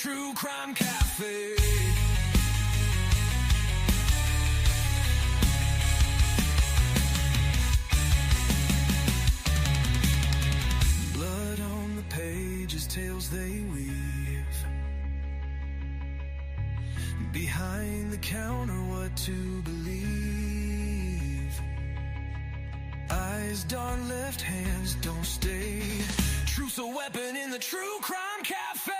True Crime Cafe. Blood on the pages, tales they weave. Behind the counter, what to believe. Eyes dart, left hands don't stay. Truth's a weapon in the True Crime Cafe.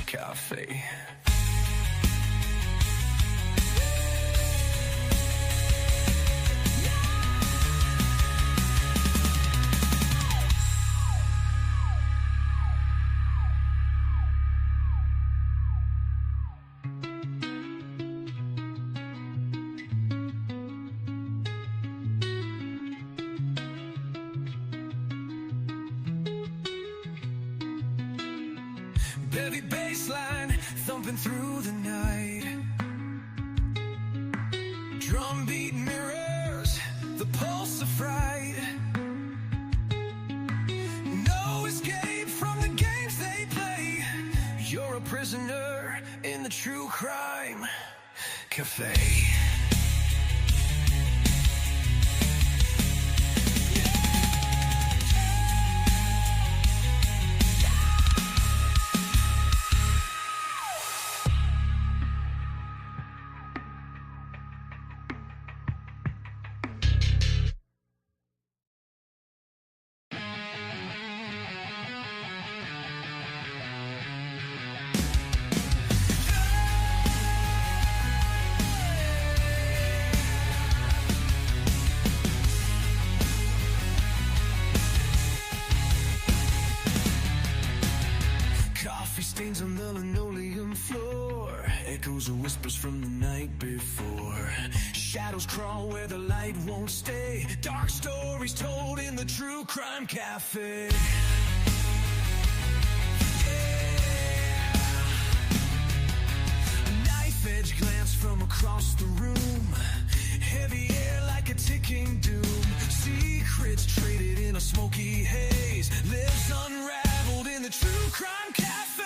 Cafe. Heavy bassline thumping through the night. Drumbeat mirrors the pulse of fright. No escape from the games they play. You're a prisoner in the True Crime Cafe. Stains on the linoleum floor, echoes of whispers from the night before. Shadows crawl where the light won't stay. Dark stories told in the True Crime Cafe. Yeah. A knife-edge glance from across the room. Heavy air like a ticking doom. Secrets traded in a smoky haze. Lives unraveled in the True Crime Cafe.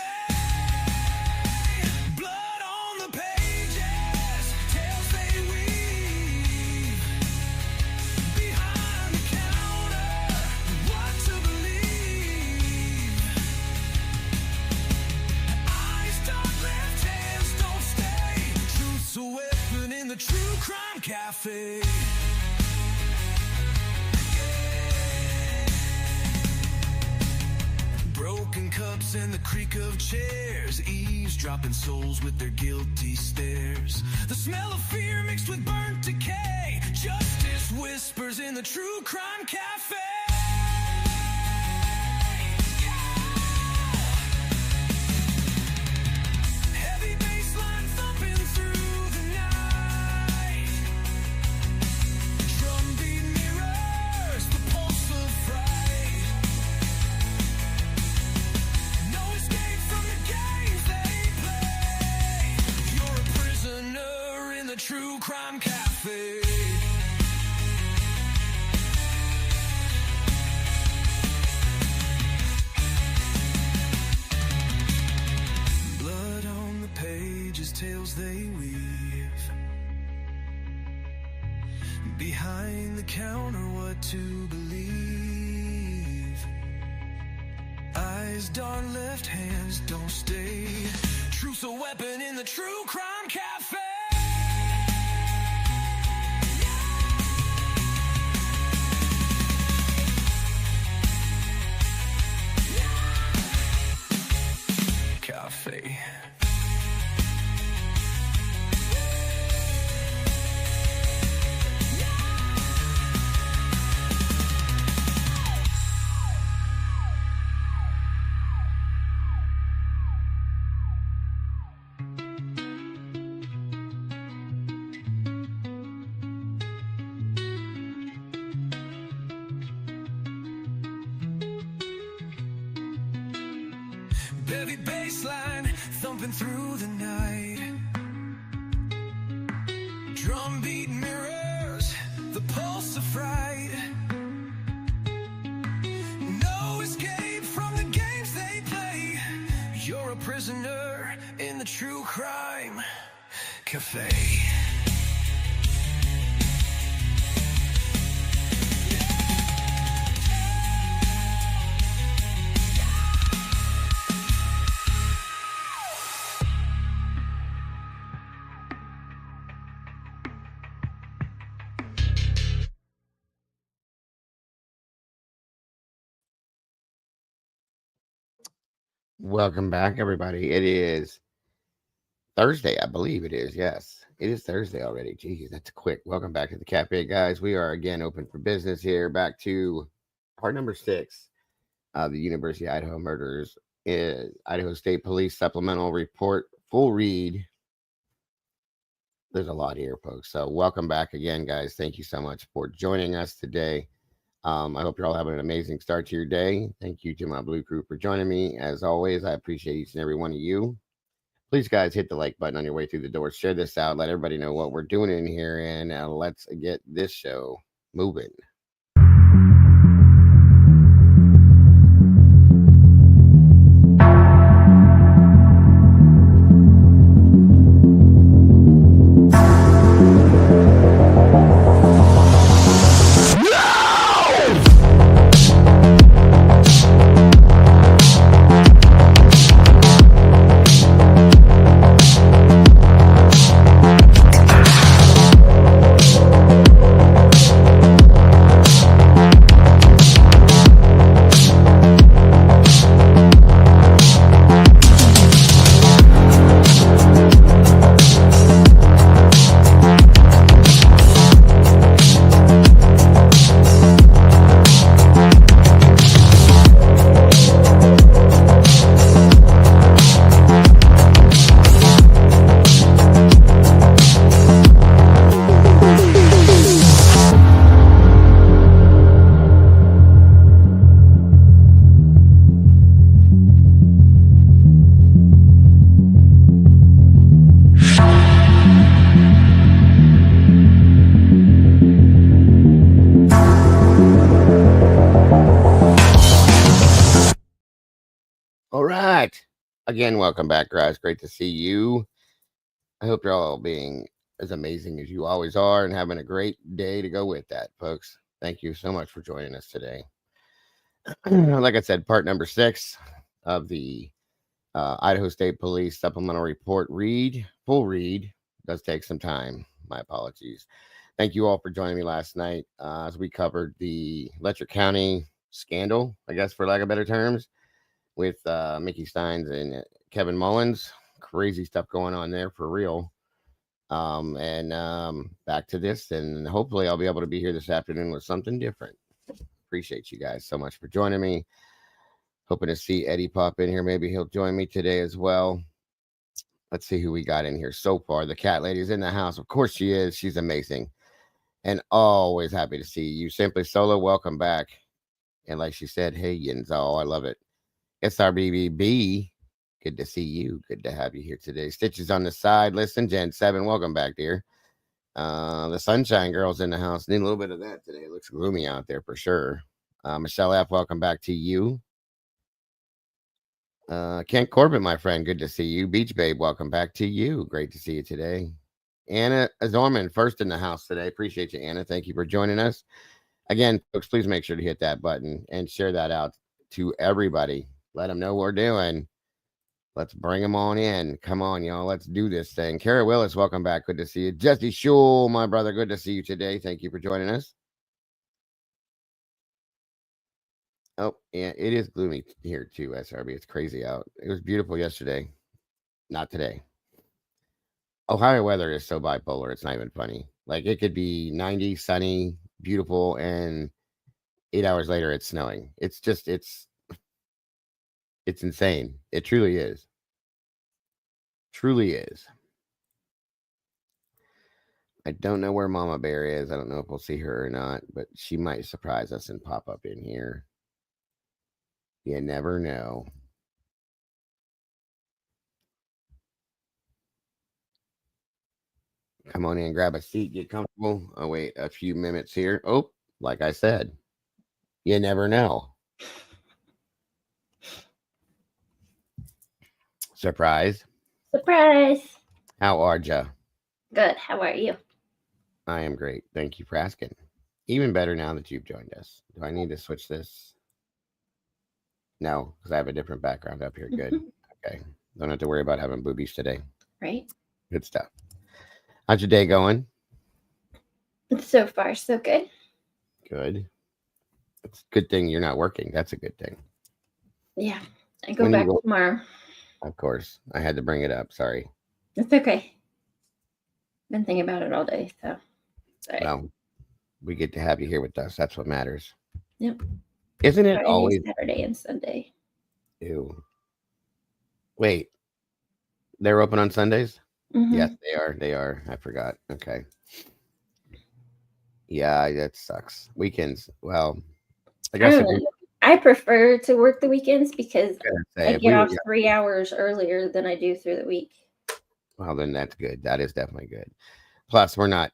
True Crime Cafe. Yeah. Broken cups and the creak of chairs, eavesdropping souls with their guilty stares. The smell of fear mixed with burnt decay. Justice whispers in the True Crime Cafe. True Crime Cafe. Blood on the pages, tales they weave. Behind the counter, what to believe. Eyes dart, left hands don't stay. Truth's a weapon in the True Crime Cafe. Cafe. Heavy bassline thumping through the night. Drum Time Cafe. Welcome back, everybody. It is Thursday, I believe it is. Yes, it is Thursday already. Geez, that's quick. Welcome back to the Cafe, guys. We are again open for business here. Back to part number 6 of the University of Idaho murders. Is Idaho State Police Supplemental Report, full read. There's a lot here, folks. So welcome back again, guys. Thank you so much for joining us today. I hope you're all having an amazing start to your day. Thank you to my Blue Crew for joining me. As always, I appreciate each and every one of you. Please, guys, hit the like button on your way through the door. Share this out. Let everybody know what we're doing in here. And let's get this show moving. All right. Again, welcome back, guys. Great to see you. I hope you're all being as amazing as you always are and having a great day to go with that, folks. Thank you so much for joining us today. Like I said, part number 6 of the Idaho State Police Supplemental Report read, full read, does take some time. My apologies. Thank you all for joining me last night as we covered the Letcher County scandal, I guess, for lack of better terms, with Mickey Steins and Kevin Mullins. Crazy stuff going on there for real. Back to this, and hopefully I'll be able to be here this afternoon with something different. Appreciate you guys so much for joining me. Hoping to see Eddie pop in here. Maybe he'll join me today as well. Let's see who we got in here so far. The cat lady is in the house. Of course she is. She's amazing. And always happy to see you. Simply Solo, welcome back. And like she said, hey, Yinzo, I love it. SRBBB, good to see you. Good to have you here today. Stitches on the side. Listen, Gen 7, welcome back, dear. The Sunshine Girl's in the house. Need a little bit of that today. It looks gloomy out there for sure. Michelle F., welcome back to you. Kent Corbett, my friend, good to see you. Beach Babe, welcome back to you. Great to see you today. Anna Azorman, first in the house today. Appreciate you, Anna. Thank you for joining us. Again, folks, please make sure to hit that button and share that out to everybody. Let them know what we're doing. Let's bring them on in. Come on, y'all. Let's do this thing. Kara Willis, welcome back. Good to see you. Jesse Schul, my brother, good to see you today. Thank you for joining us. Oh, yeah, it is gloomy here too, SRB. It's crazy out. It was beautiful yesterday. Not today. Ohio weather is so bipolar. It's not even funny. Like, it could be 90, sunny, beautiful, and 8 hours later it's snowing. It's just, it's insane. It truly is. Truly is. I don't know where Mama Bear is. I don't know if we'll see her or not, but she might surprise us and pop up in here. You never know. Come on in, grab a seat, get comfortable. I'll wait a few minutes here. Oh, like I said, you never know. Surprise. Surprise. How are ya? Good. How are you? I am great. Thank you for asking. Even better now that you've joined us. Do I need to switch this? No, because I have a different background up here. Good. Okay. Don't have to worry about having boobies today. Right? Good stuff. How's your day going? So far, so good. Good. It's a good thing you're not working. That's a good thing. Yeah. I go When you back go, tomorrow. of course. I had to bring it up. Sorry. It's okay. Been thinking about it all day, so. Sorry. Well, we get to have you here with us. That's what matters. Yep. Isn't it Friday, always? Saturday, and Sunday. Ew. Wait, they're open on Sundays? Mm-hmm. Yes, they are. They are. I forgot. Okay. Yeah, that sucks. Weekends. Well, I guess if we I prefer to work the weekends because say I if get we were off 3 hours earlier than I do through the week. well, then that's good. That is definitely good. Plus, we're not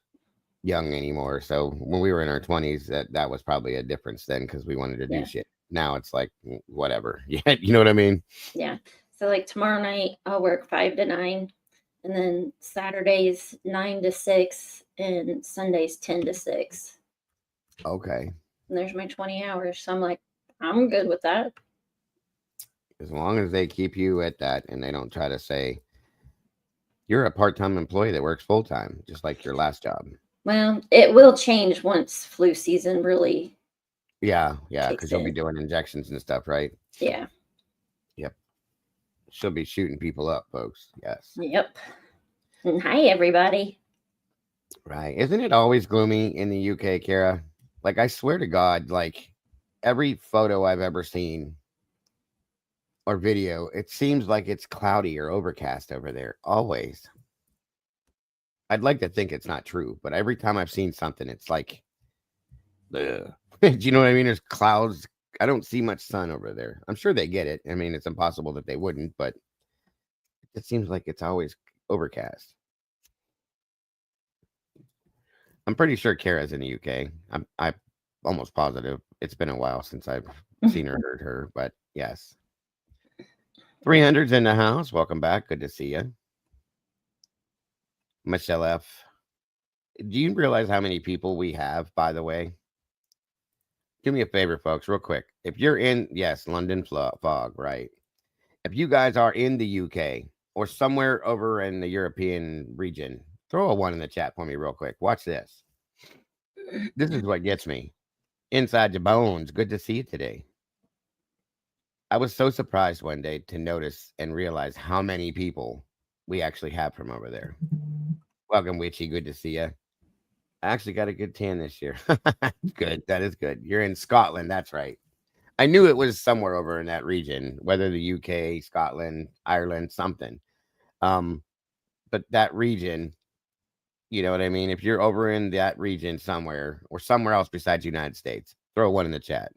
young anymore. So when we were in our 20s, that was probably a difference then because we wanted to do shit. Now it's like whatever. Yeah, you know what I mean? Yeah. So like tomorrow night, I'll work 5 to 9, and then Saturdays 9 to 6, and Sundays 10 to 6. Okay. And there's my 20 hours. So I'm like, I'm good with that. As long as they keep you at that and they don't try to say you're a part-time employee that works full-time, just like your last job. Well, it will change once flu season really. Yeah, because you'll be doing injections and stuff, right? Yeah. Yep. She'll be shooting people up, folks. Yes. Yep. And hi, everybody. Right. Isn't it always gloomy in the UK, Kara? Like, I swear to God, like every photo I've ever seen or video, it seems like it's cloudy or overcast over there. Always. I'd like to think it's not true, but every time I've seen something, it's like, ugh. Do you know what I mean? There's clouds. I don't see much sun over there. I'm sure they get it. I mean, it's impossible that they wouldn't, but it seems like it's always overcast. I'm pretty sure Kara's in the UK. I'm almost positive. It's been a while since I've seen or heard her, but yes. 300's in the house. Welcome back. Good to see you. Michelle F. Do you realize how many people we have, by the way? Do me a favor, folks, real quick. If you're in, yes, London fog, right? If you guys are in the UK or somewhere over in the European region, throw a 1 in the chat for me real quick. Watch this. This is what gets me. Inside your bones. Good to see you today. I was so surprised one day to notice and realize how many people we actually have from over there. Welcome, Witchy. Good to see you. I actually got a good tan this year. Good. That is good. You're in Scotland. That's right. I knew it was somewhere over in that region, whether the UK, Scotland, Ireland, something. But that region, you know what I mean? If you're over in that region somewhere or somewhere else besides the United States, throw a 1 in the chat.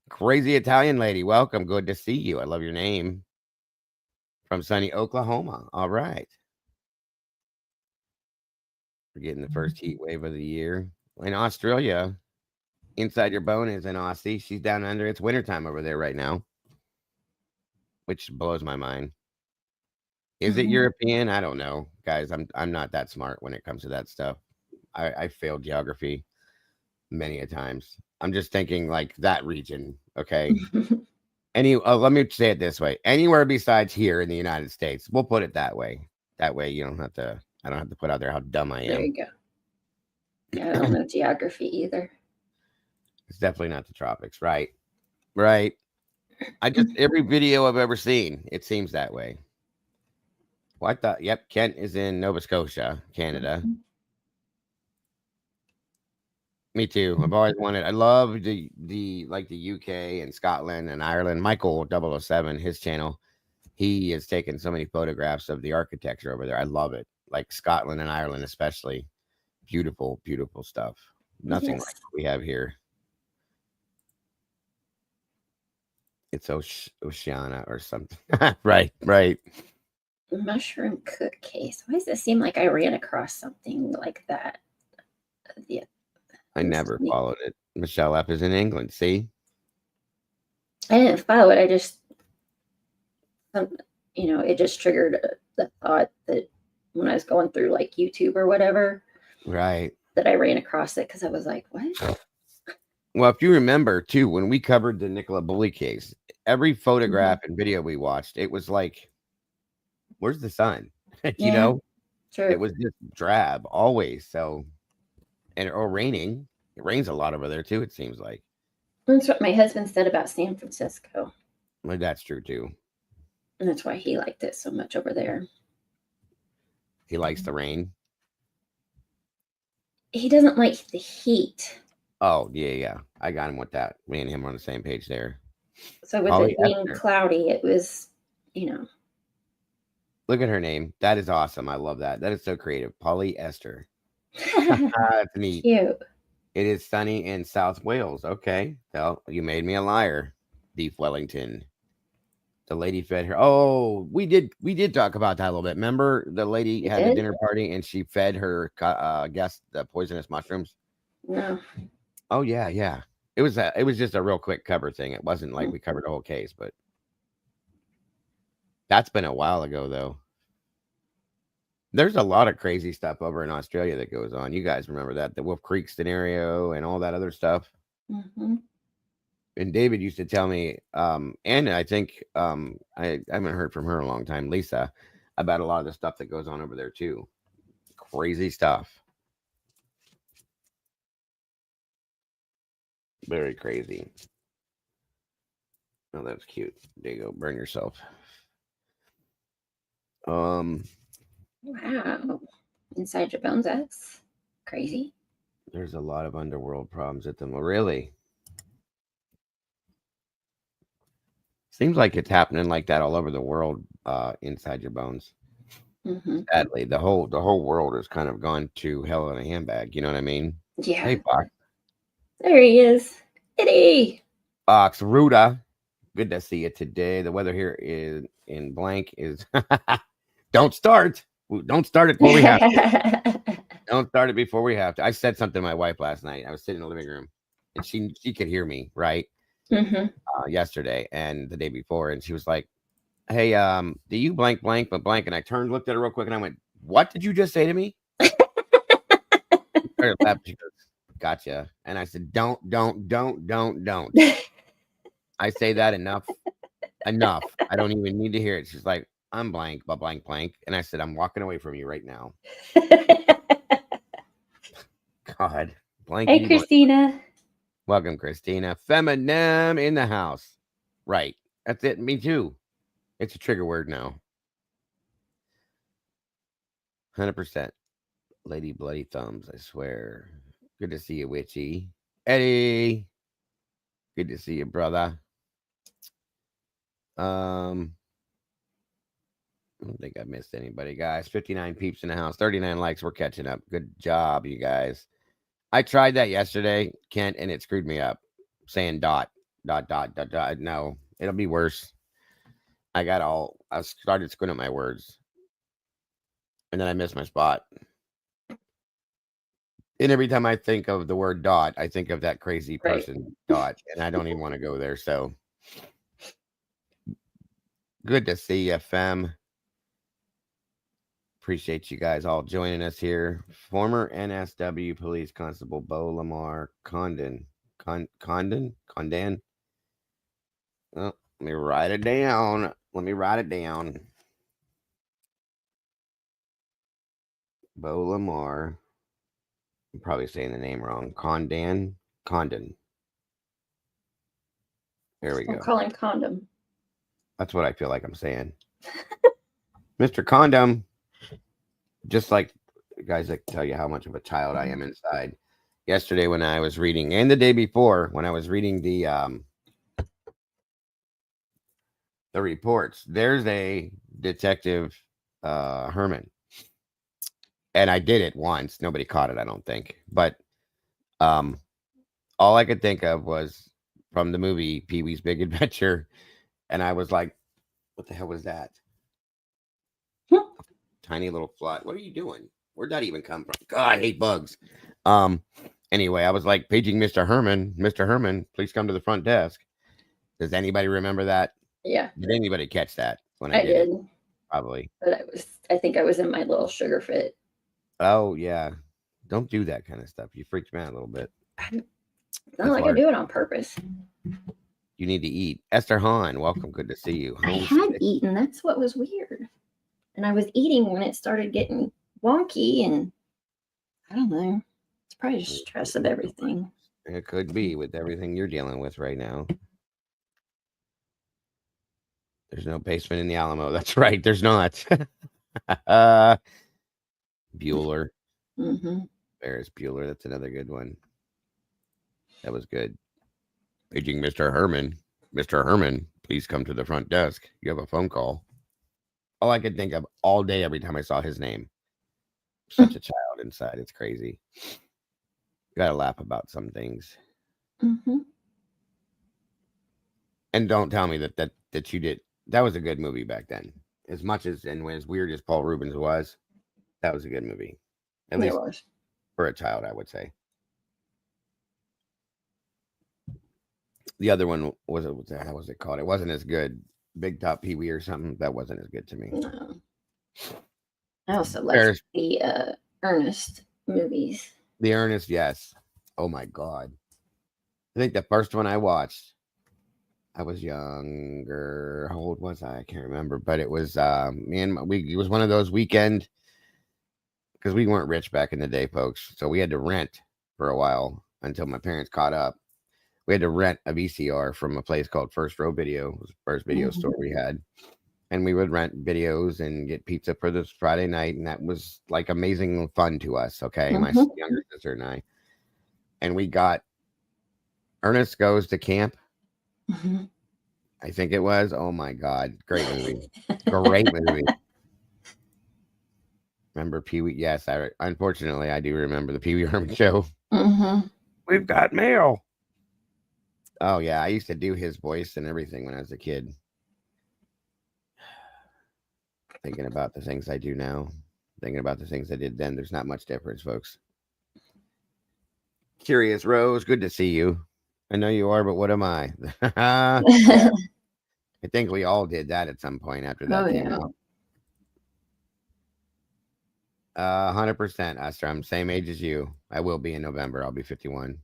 Crazy Italian lady, welcome. Good to see you. I love your name. From sunny Oklahoma. All right. We're getting the first heat wave of the year. In Australia, inside your bone is in Aussie. She's down under. It's wintertime over there right now, which blows my mind. Is it European? I don't know, guys. I'm not that smart when it comes to that stuff. I failed geography many a times. I'm just thinking like that region. Okay. Let me say it this way. Anywhere besides here in the United States, we'll put it that way. That way you don't have to. I don't have to put out there how dumb I am. There you go. Yeah, I don't know geography either. It's definitely not the tropics, right? Right. Every video I've ever seen, it seems that way. Well, I thought, yep, Kent is in Nova Scotia, Canada. Me too. I've always wanted. I love the UK and Scotland and Ireland. Michael 007, his channel, he has taken so many photographs of the architecture over there. I love it. Like Scotland and Ireland, especially. Beautiful, beautiful stuff. Nothing like what we have here. It's Oceania or something. Right. Mushroom cook case. Why does it seem like I ran across something like that? Yeah. I never followed it. Michelle F is in England. See? I didn't follow it. I just, it just triggered the thought that when I was going through like YouTube or whatever, Right. that I ran across it because I was like, what? Well, if you remember too, when we covered the Nicola Bully case, every photograph and video we watched, it was like, where's the sun? You know, Sure. it was just drab always. So, or raining. It rains a lot over there too, it seems like. That's what my husband said about San Francisco. Well, that's true too. And that's why he liked it so much over there. He likes the rain. He doesn't like the heat. Oh, yeah. I got him with that. Me and him are on the same page there. So with it being cloudy, it was, you know. Look at her name. That is awesome. I love that. That is so creative. Polyester. That's neat. Cute. It is sunny in South Wales. Okay. Well, you made me a liar, Deep Wellington. The lady fed her. Oh, we did talk about that a little bit. Remember, the lady had a dinner party and she fed her guest the poisonous mushrooms. No. Oh yeah. It was just a real quick cover thing. It wasn't like we covered the whole case, but that's been a while ago though. There's a lot of crazy stuff over in Australia that goes on. You guys remember that, the Wolf Creek scenario and all that other stuff. Mm-hmm. And David used to tell me, and I think I haven't heard from her in a long time, Lisa, about a lot of the stuff that goes on over there too. Crazy stuff. Very crazy. Oh, that's cute. There you go. Burn yourself. Wow. Inside your bones, that's crazy. There's a lot of underworld problems at them. Really? Seems like it's happening like that all over the world, inside your bones. Mm-hmm. Sadly, the whole world has kind of gone to hell in a handbag. You know what I mean? Yeah. Hey, Fox. There he is. Eddie. Fox Ruda. Good to see you today. The weather here is in blank is don't start. Don't start it before we have to. Don't start it before we have to. I said something to my wife last night. I was sitting in the living room and she could hear me, right? Mm-hmm. Yesterday and the day before, and she was like, hey, do you blank but blank? And I turned, looked at her real quick, and I went, what did you just say to me? She goes, gotcha. And I said, don't. I say that enough. I don't even need to hear it. She's like, I'm blank but blank. And I said, I'm walking away from you right now. God, blank. Hey, Christina. Blank. Welcome, Christina. Feminem in the house. Right. That's it. Me too. It's a trigger word now. 100%. Lady Bloody Thumbs, I swear. Good to see you, Witchy. Eddie. Good to see you, brother. I don't think I missed anybody, guys. 59 peeps in the house. 39 likes. We're catching up. Good job, you guys. I tried that yesterday, Kent, and it screwed me up. Saying dot. No, it'll be worse. I started screwing up my words. And then I missed my spot. And every time I think of the word dot, I think of that crazy person, Dot. And I don't even want to go there. So good to see you, Fem. Appreciate you guys all joining us here. Former NSW Police Constable Bo Lamar Condon. Well, let me write it down. Bo Lamar. I'm probably saying the name wrong. Condon. There we go. I'll call him Condom. That's what I feel like I'm saying. Mr. Condom. Just like guys, I tell you how much of a child I am inside. Yesterday when I was reading, and the day before when I was reading the reports, there's a detective Herman. And I did it once. Nobody caught it, I don't think. But all I could think of was from the movie Pee-wee's Big Adventure. And I was like, what the hell was that? Tiny little fly. What are you doing? Where'd that even come from? God, I hate bugs. Anyway, I was like paging Mr. Herman. Mr. Herman, please come to the front desk. Does anybody remember that? Yeah. Did anybody catch that when I did? Probably. But I think I was in my little sugar fit. Oh yeah. Don't do that kind of stuff. You freaked me out a little bit. It's not like I do it on purpose. You need to eat. Esther Hahn, welcome. Good to see you. I had eaten. That's what was weird. And I was eating when it started getting wonky, and I don't know. It's probably just stress of everything. It could be with everything you're dealing with right now. There's no basement in the Alamo. That's right. There's not. Bueller. Mm-hmm. Ferris Bueller. That's another good one. That was good. Paging Mr. Herman. Mr. Herman, please come to the front desk. You have a phone call. All I could think of all day every time I saw his name. Such a child inside. It's crazy. You gotta laugh about some things. Mm-hmm. And don't tell me that you did. That was a good movie back then. As much as and as weird as Paul Rubens was, that was a good movie. At least for a child, I would say. The other one was how was it called? It wasn't as good. Big Top Pee Wee or something. That wasn't as good to me. No. I also like the Ernest movies. The Ernest, yes. Oh my God. I think the first one I watched, I was younger. How old was I? I can't remember. But it was it was one of those weekend, because we weren't rich back in the day, folks. So we had to rent for a while until my parents caught up. We had to rent a VCR from a place called First Row Video. It was the first video store we had. And we would rent videos and get pizza for this Friday night. And that was like amazing fun to us. Okay. My younger sister and I. And we got Ernest Goes to Camp. Mm-hmm. I think it was. Oh my God. Great movie. Great movie. Remember Pee Wee? Yes. Unfortunately, I do remember the Pee Wee Herman show. Mm-hmm. We've got mail. Oh, yeah. I used to do his voice and everything when I was a kid. Thinking about the things I do now. Thinking about the things I did then. There's not much difference, folks. Curious Rose, good to see you. I know you are, but what am I? Yeah. I think we all did that at some point after that came out. 100%, Esther. I'm the same age as you. I will be in November. I'll be 51.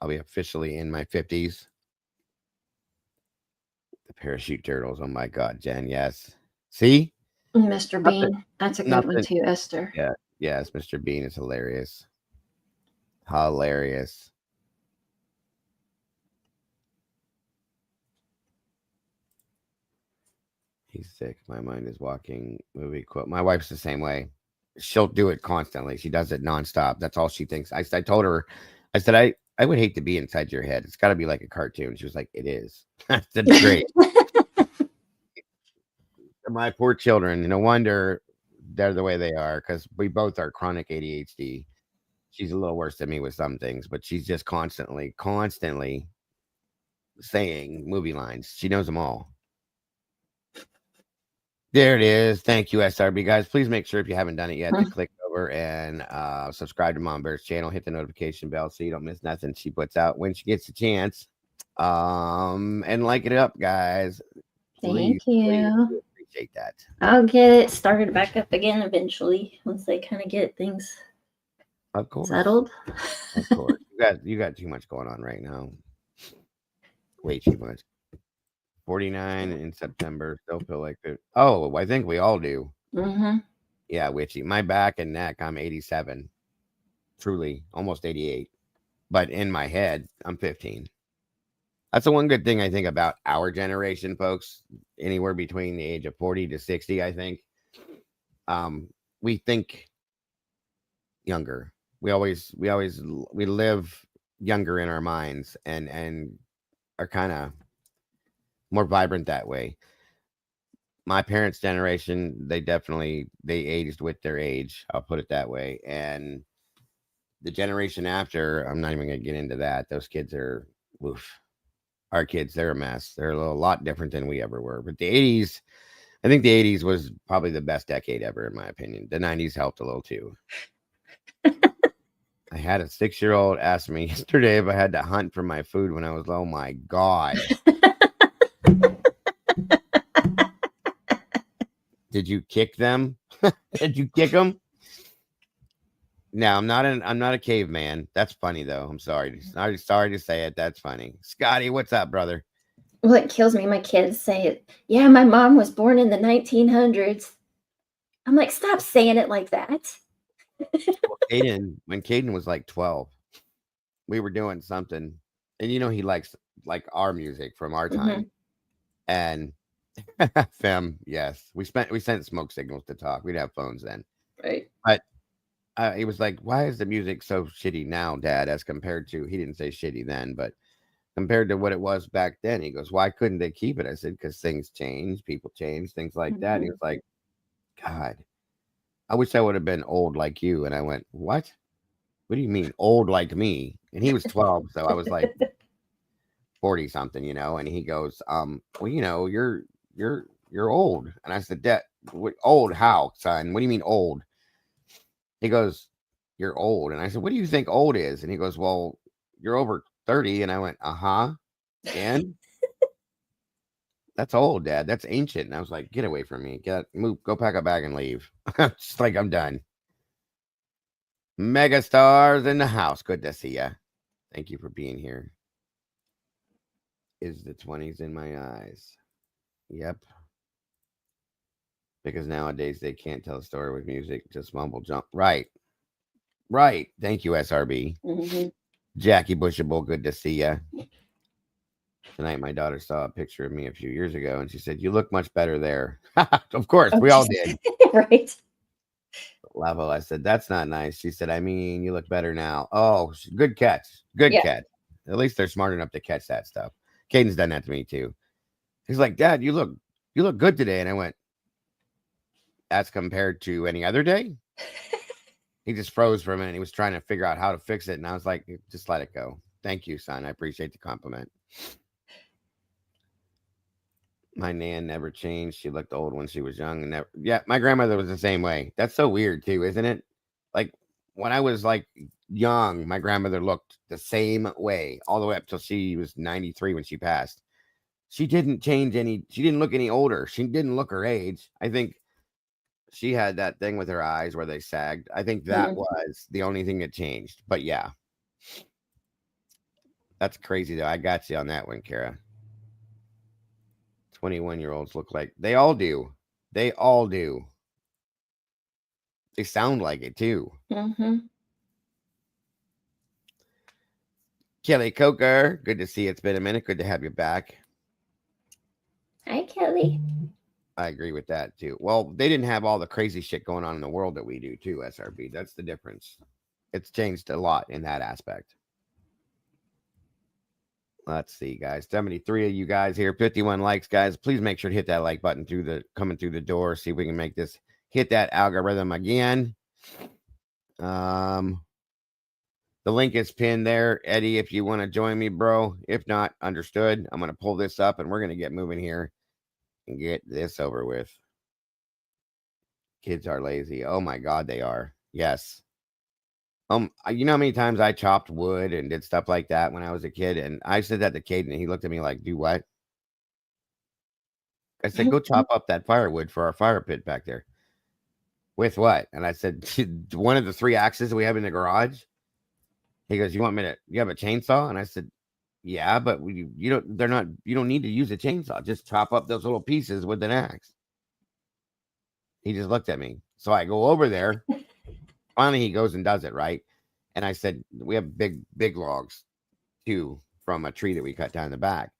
I'll be officially in my 50s. The Parachute Turtles. Oh my God, Jen. Yes. See? Mr. Bean. That's a good one too, Esther. Yeah. Yes, Mr. Bean is hilarious. Hilarious. He's sick. My mind is walking. Movie quote. My wife's the same way. She'll do it constantly. She does it nonstop. That's all she thinks. I told her, I said, I would hate to be inside your head. It's got to be like a cartoon. She was like, it is. I said, great. My poor children. No wonder they're the way they are, because we both are chronic ADHD. She's a little worse than me with some things, but she's just constantly saying movie lines. She knows them all. There it is. Thank you, SRB guys. Please make sure if you haven't done it yet to click over and subscribe to Mom Bear's channel. Hit the notification bell so you don't miss nothing she puts out when she gets a chance. And like it up, guys. Thank you. Please appreciate that. I'll get it started back up again eventually once they kind of get things settled. Of course. You got too much going on right now. Way too much. 49 in September. Still feel like it. Oh, I think we all do. Mm-hmm. Yeah, witchy. My back and neck, I'm 87. Truly, almost 88. But in my head, I'm 15. That's the one good thing I think about our generation, folks. Anywhere between the age of 40 to 60, I think. We think younger. We live younger in our minds and are kind of more vibrant that way. My parents' generation, they aged with their age. I'll put it that way. And the generation after, I'm not even going to get into that. Those kids are, our kids, they're a mess. They're a lot different than we ever were. But the 80s, I think the 80s was probably the best decade ever, in my opinion. The 90s helped a little too. I had a 6-year-old ask me yesterday if I had to hunt for my food when I was, oh my God. Did you kick them? Did you kick them? No, I'm not a caveman. That's funny though. I'm sorry. I'm sorry to say it. That's funny. Scotty, what's up, brother? Well, it kills me. My kids say it. Yeah, my mom was born in the 1900s. I'm like, stop saying it like that. Well, when Caden was like 12, we were doing something, and he likes like our music from our time, and fam, yes, we sent smoke signals to talk. We'd have phones then, Right. but he was like, "Why is the music so shitty now, Dad?" As compared to, he didn't say shitty then, but compared to what it was back then, he goes, "Why couldn't they keep it?" I said, "Because things change, people change, things like that." And he was like, "God, I wish I would have been old like you." And I went, "What? What do you mean old like me?" And he was 12, so I was like 40 something, and he goes, well, you're old. And I said, "Dad, old how, son? What do you mean old?" He goes, "You're old." And I said, "What do you think old is?" And he goes, "Well, you're over 30." And I went, "Uh-huh. And that's old, Dad. That's ancient." And I was like, "Get away from me. Move, go pack a bag and leave." Just like, I'm done. Mega stars in the house. Good to see ya. Thank you for being here. Is the 20s in my eyes? Yep. Because nowadays they can't tell a story with music, just mumble jump. Right. Thank you, SRB. Jackie Bushable, good to see ya. Tonight, my daughter saw a picture of me a few years ago, and she said, "You look much better there." Of course, we all did. Right. Lavo, I said, "That's not nice." She said, "I mean, you look better now." Oh, good catch. Good catch. At least they're smart enough to catch that stuff. Caden's done that to me too. He's like, "Dad, you look good today." And I went, "As compared to any other day?" He just froze for a minute. He was trying to figure out how to fix it. And I was like, "Just let it go. Thank you, son. I appreciate the compliment." My nan never changed. She looked old when she was young. And yeah, my grandmother was the same way. That's so weird too, isn't it? Like when I was like young, my grandmother looked the same way all the way up till she was 93 when she passed. She didn't change any. She didn't look any older. She didn't look her age. I think she had that thing with her eyes where they sagged. I think that was the only thing that changed. But yeah, that's crazy though. I got you on that one, Kara. 21-year-olds look like they all do. They all do. They sound like it too. Kelly Coker, good to see you. It's been a minute. Good to have you back. Hi, Kelly. I agree with that too. Well, they didn't have all the crazy shit going on in the world that we do too, SRB. That's the difference. It's changed a lot in that aspect. Let's see, guys. 73 of you guys here, 51 likes, guys. Please make sure to hit that like button coming through the door. See if we can make this hit that algorithm again. The link is pinned there, Eddie. If you want to join me, bro. If not, understood. I'm going to pull this up and we're going to get moving here and get this over with. Kids are lazy. Oh my God, they are. Yes. You know how many times I chopped wood and did stuff like that when I was a kid? And I said that to Caden, and he looked at me like, "Do what?" I said, "Go chop up that firewood for our fire pit back there." "With what?" And I said, "One of the 3 axes we have in the garage." He goes, "You have a chainsaw?" And I said, "Yeah, but you don't need to use a chainsaw. Just chop up those little pieces with an axe." He just looked at me. So I go over there. Finally, he goes and does it, right? And I said, we have big logs, too, from a tree that we cut down in the back.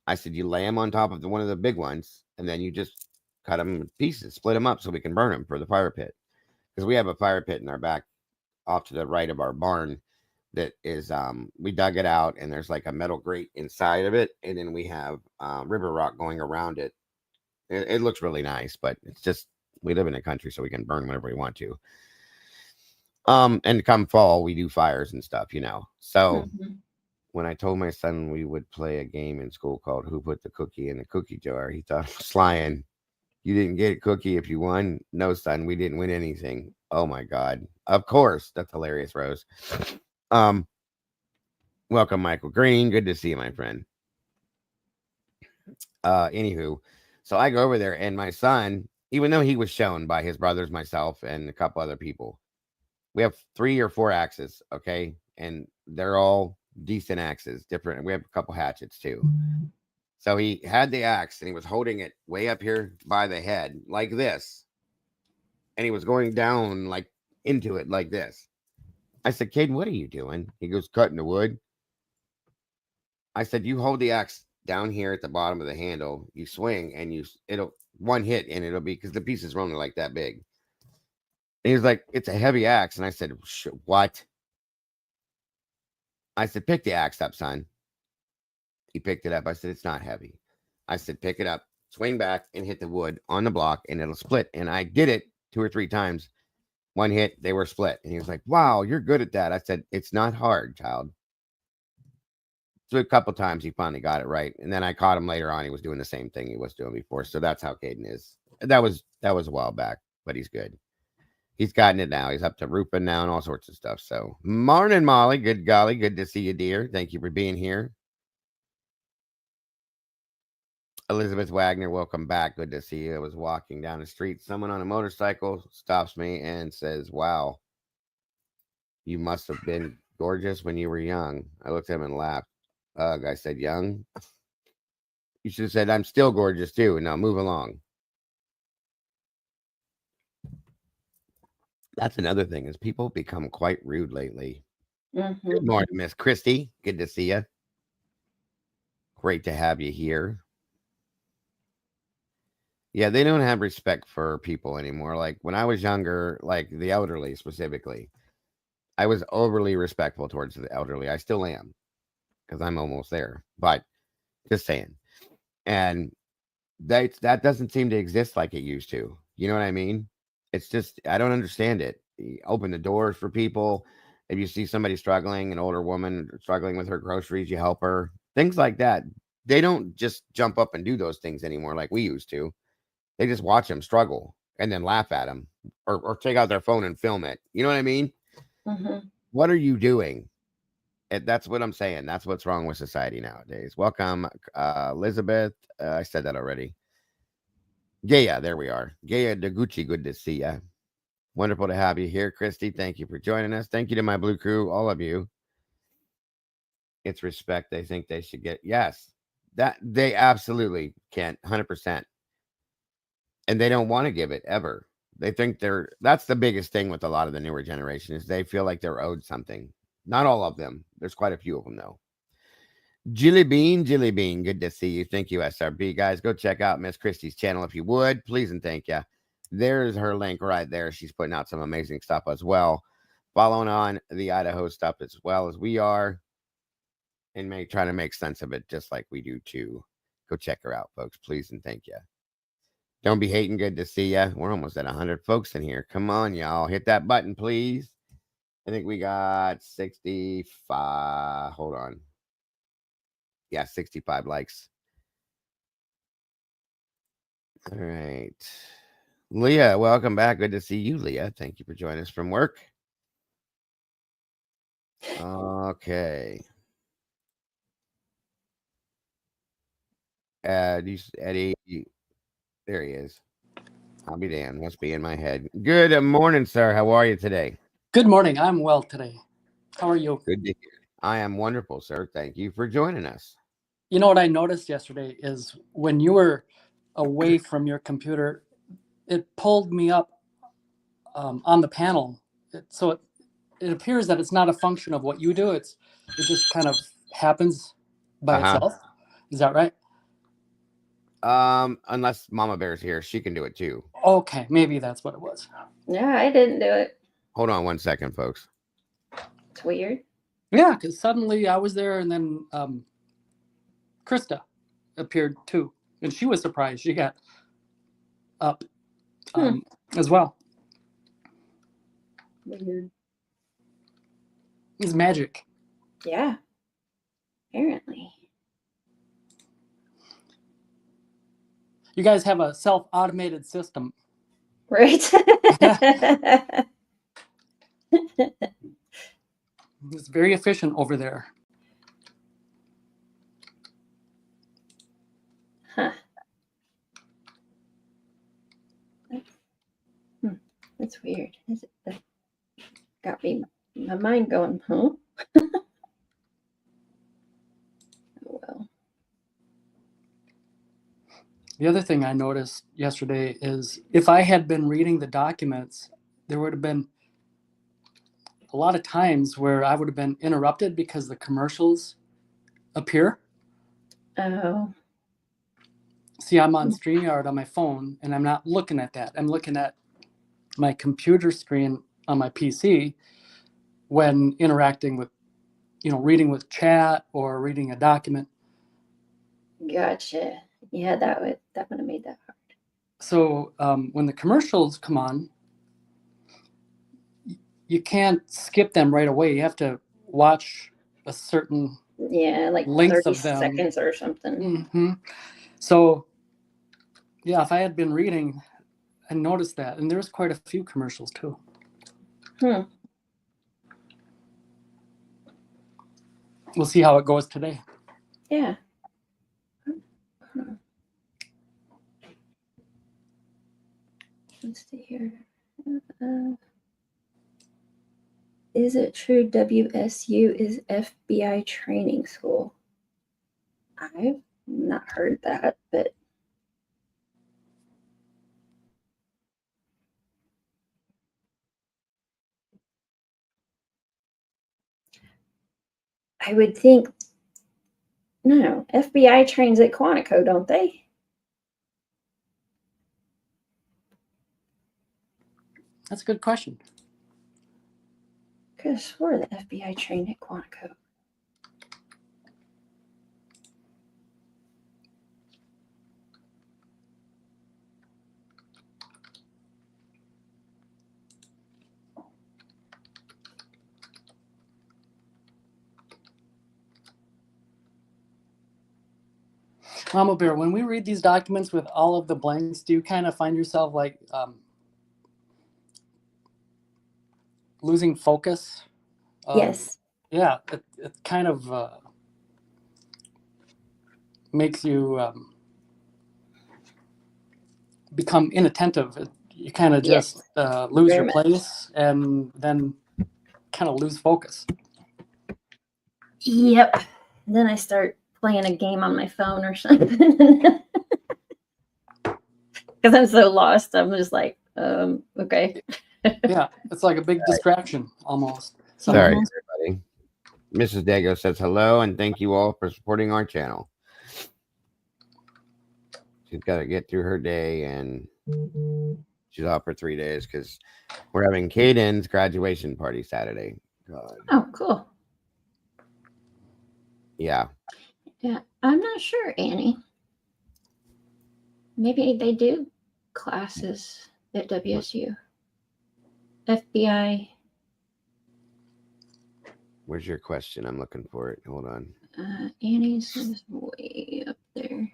I said, you lay them on top of one of the big ones, and then you just cut them in pieces, split them up so we can burn them for the fire pit. Because we have a fire pit in our back off to the right of our barn that is, we dug it out, and there's like a metal grate inside of it, and then we have river rock going around it. It looks really nice, but it's just, we live in the country, so we can burn whenever we want to. And come fall, we do fires and stuff, So when I told my son we would play a game in school called Who Put the Cookie in the Cookie Jar, he thought I was lying. "You didn't get a cookie if you won?" "No, son, we didn't win anything." Oh my God. Of course. That's hilarious, Rose. Welcome, Michael Green. Good to see you, my friend. Anywho, so I go over there and my son, even though he was shown by his brothers, myself, and a couple other people. We have 3 or 4 axes, okay? And they're all decent axes, different. We have a couple hatchets too. So he had the axe and he was holding it way up here by the head like this. And he was going down like into it like this. I said, Caden, what are you doing? He goes, cutting the wood. I said, you hold the axe down here at the bottom of the handle, you swing and it'll one hit and it'll be, because the piece is only like that big. And he was like, it's a heavy axe. And I said, what? I said, pick the axe up, son. He picked it up. I said, it's not heavy. I said, pick it up, swing back and hit the wood on the block and it'll split. And I did it 2 or 3 times. One hit, they were split. And he was like, wow, you're good at that. I said, it's not hard, child. So a couple times he finally got it right. And then I caught him later on. He was doing the same thing he was doing before. So that's how Caden is. That was a while back, but he's good. He's gotten it now. He's up to roofing now and all sorts of stuff. So morning, Molly. Good golly. Good to see you, dear. Thank you for being here. Elizabeth Wagner, welcome back. Good to see you. I was walking down the street. Someone on a motorcycle stops me and says, wow, you must have been gorgeous when you were young. I looked at him and laughed. Ugh, I said, young? You should have said, I'm still gorgeous too. Now move along. That's another thing, is people become quite rude lately. Mm-hmm. Good morning, Miss Christy. Good to see you. Great to have you here. Yeah, they don't have respect for people anymore. Like when I was younger, like the elderly specifically, I was overly respectful towards the elderly. I still am, because I'm almost there. But just saying. And that doesn't seem to exist like it used to. You know what I mean? It's just, I don't understand it. You open the doors for people. If you see somebody struggling, an older woman struggling with her groceries, you help her. Things like that. They don't just jump up and do those things anymore like we used to. They just watch them struggle and then laugh at them or take out their phone and film it. You know what I mean? Mm-hmm. What are you doing? That's what I'm saying. That's what's wrong with society nowadays. Welcome, Elizabeth. I said that already. Gaya, there we are. Gaya Deguchi, good to see you. Wonderful to have you here, Christy. Thank you for joining us. Thank you to my Blue Crew, all of you. It's respect they think they should get. Yes, that they absolutely can't, 100%. And they don't want to give it ever. They think that's the biggest thing with a lot of the newer generation, is they feel like they're owed something. Not all of them. There's quite a few of them, though. Jilly Bean, good to see you. Thank you, SRB. Guys, go check out Miss Christie's channel if you would. Please and thank you. There's her link right there. She's putting out some amazing stuff as well. Following on the Idaho stuff as well as we are. And try to make sense of it just like we do too. Go check her out, folks. Please and thank you. Don't be hating. Good to see you. We're almost at 100 folks in here. Come on, y'all. Hit that button, please. I think we got 65. Hold on. Yeah, 65 likes. All right. Leah, welcome back. Good to see you, Leah. Thank you for joining us from work. Okay. Eddie, there he is. I'll be damned. Must be in my head. Good morning, sir. How are you today? Good morning. I'm well today. How are you? Good to hear. I am wonderful, sir. Thank you for joining us. You know what I noticed yesterday is when you were away from your computer, it pulled me up on the panel. So it appears that it's not a function of what you do. It just kind of happens by itself. Is that right? Unless Mama Bear's here, she can do it too. Okay, maybe that's what it was. Yeah, I didn't do it. Hold on 1 second, folks. It's weird. Yeah, because suddenly I was there and then Krista appeared too. And she was surprised. She got up as well. Weird. It's magic. Yeah. Apparently. You guys have a self-automated system. Right. It's very efficient over there. Huh. That got my mind going, huh? Oh, well. The other thing I noticed yesterday is if I had been reading the documents, there would have been a lot of times where I would have been interrupted because the commercials appear. Oh, See, I'm on StreamYard on my phone, and I'm not looking at that. I'm looking at my computer screen on my PC when interacting with, reading with chat or reading a document. gotcha. Yeah, that would have made that hard. So when the commercials come on, you can't skip them right away. You have to watch a certain like length 30 of them. seconds or something. Mm-hmm. So, yeah, if I had been reading, I noticed that. And there was quite a few commercials, too. We'll see how it goes today. Yeah. Let's see here. Is it true WSU is FBI training school? I've not heard that, but I would think, no, FBI trains at Quantico, don't they? That's a good question. Could have swore the FBI trained at Quantico. Mama Bear, when we read these documents with all of the blanks, do you kind of find yourself like losing focus? Yes. Yeah, it kind of makes you become inattentive. You kind of just lose Very your much. place and then kind of lose focus. Yep. Then I start playing a game on my phone or something. Because I'm so lost. I'm just like, okay. Yeah, it's like a big distraction almost. Sorry, everybody. Mrs. Dago says hello and thank you all for supporting our channel. She's got to get through her day and she's off for 3 days because we're having Caden's graduation party Saturday. God. Oh, cool. Yeah. Yeah, I'm not sure, Annie. Maybe they do classes at WSU. FBI. Where's your question? I'm looking for it. Hold on. Annie's is way up there.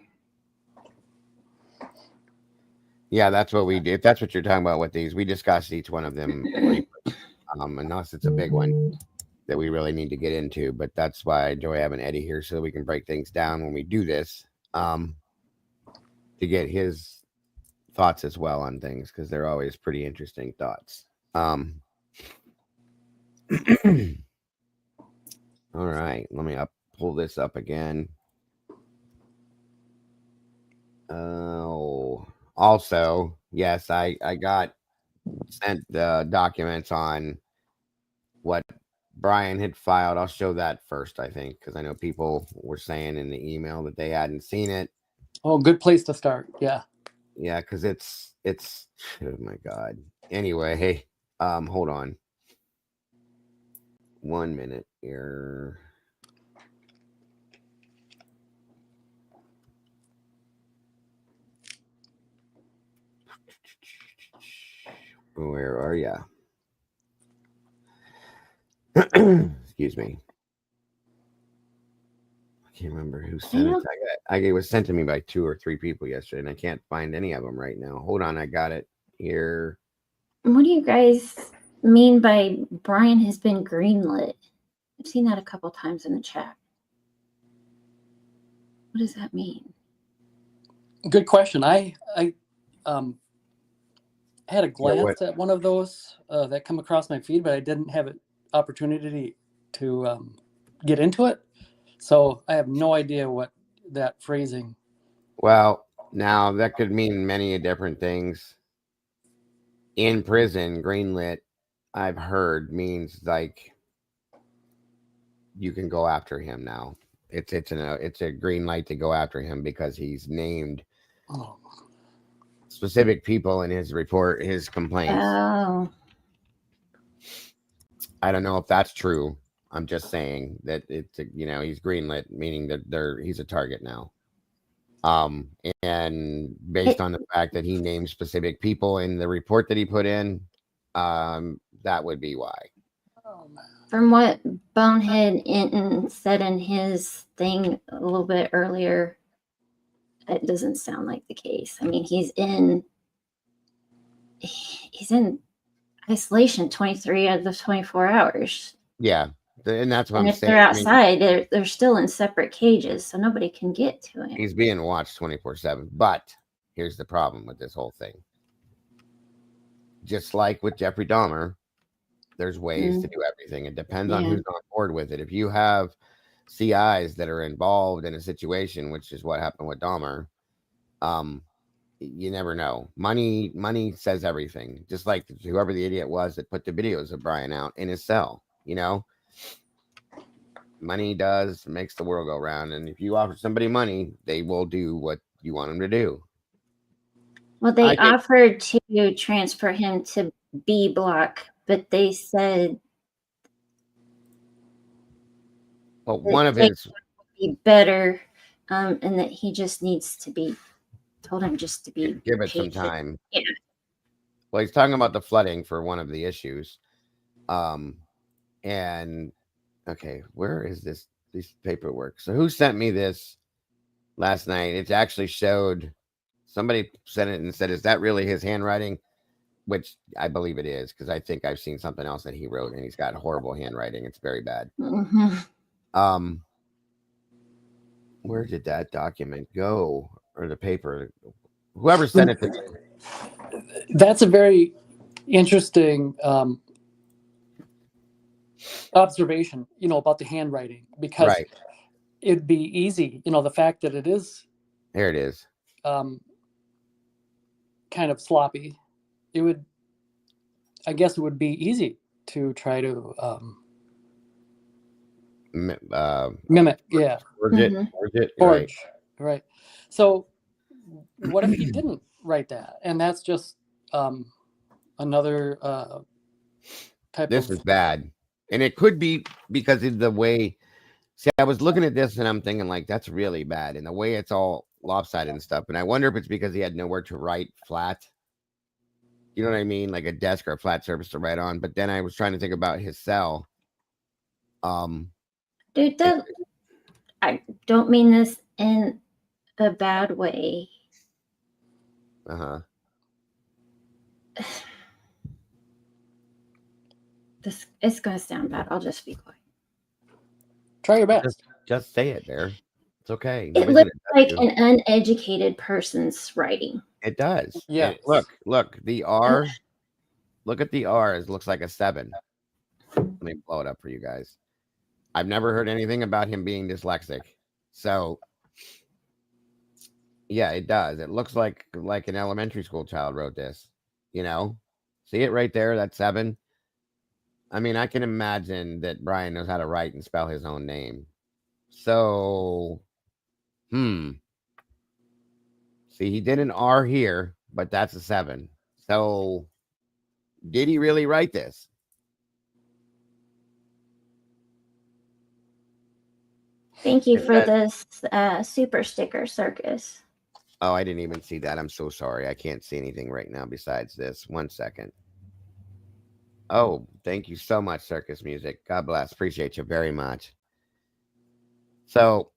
Yeah, that's what we do. If that's what you're talking about with these, we discuss each one of them unless it's a big one that we really need to get into. But that's why I enjoy having Eddie here so we can break things down when we do this to get his thoughts as well on things because they're always pretty interesting thoughts. All right, let me pull this up again. Oh, also, yes, I got sent the documents on what Brian had filed. I'll show that first, I think, because I know people were saying in the email that they hadn't seen it. Oh, good place to start. Yeah. Yeah, because it's oh my God. Anyway, hold on. 1 minute here. Where are ya? Excuse me. I can't remember who sent it. It was sent to me by 2 or 3 people yesterday, and I can't find any of them right now. Hold on, I got it here. What do you guys mean by Brian has been greenlit? I've seen that a couple times in the chat. What does that mean? Good question. I had a what- glance at one of those that come across my feed, but I didn't have an opportunity to get into it. So I have no idea what that phrasing. Well, now that could mean many different things. In prison, greenlit, I've heard, means like you can go after him now. It's a green light to go after him because he's named Oh, specific people in his report, his complaints. Oh, I don't know if that's true. I'm just saying that he's greenlit, meaning that he's a target now. And based on the fact that he named specific people in the report that he put in, that would be why. from what Bonehead Inton said in his thing a little bit earlier, it doesn't sound like the case. I mean, he's in isolation 23 out of the 24 hours. Yeah, and that's what And I'm if saying. they're I mean, outside, they're still in separate cages, so nobody can get to him. he's being watched 24/7. But here's the problem with this whole thing. Just like with Jeffrey Dahmer, there's ways to do everything. It depends on who's on board with it. If you have CIs that are involved in a situation, which is what happened with Dahmer, you never know. Money says everything. Just like whoever the idiot was that put the videos of Brian out in his cell, money makes the world go round. And if you offer somebody money, they will do what you want them to do. Well, they offered to transfer him to B block, but they said one of his would be better, and that he just needs to be told him just to be give it some patient. time. Yeah. Well, he's talking about the flooding for one of the issues. And okay, where is this paperwork? So who sent me this last night? It actually showed somebody sent it and said, is that really his handwriting? Which I believe it is, because I think I've seen something else that he wrote and he's got horrible handwriting. It's very bad. Mm-hmm. Where did that document go? Or the paper? Whoever sent it to me. That's a very interesting observation, about the handwriting, because it'd be easy, the fact that it is there it is, kind of sloppy. I guess it would be easy to try to mimic, forge, right. So what if he didn't write that, and that's just another type this is bad. And it could be because of the way. See, I was looking at this and I'm thinking, like, that's really bad. And the way it's all lopsided and stuff. And I wonder if it's because he had nowhere to write flat. You know what I mean? Like a desk or a flat surface to write on. But then I was trying to think about his cell. Dude, I don't mean this in a bad way. It's gonna sound bad. I'll just be quiet. Try your best. Just say it there. It's okay. It looks like an uneducated person's writing. It does. Yeah. Look, the R. Look at the R. It looks like a 7. Let me blow it up for you guys. I've never heard anything about him being dyslexic. So yeah, it does. It looks like an elementary school child wrote this. See it right there, that 7. I mean, I can imagine that Brian knows how to write and spell his own name. So, see, he did an R here, but that's a 7. So, did he really write this? Thank you for this super sticker, Circus. Oh, I didn't even see that. I'm so sorry. I can't see anything right now besides this. 1 second. Oh, thank you so much, Circus Music. God bless. Appreciate you very much. So,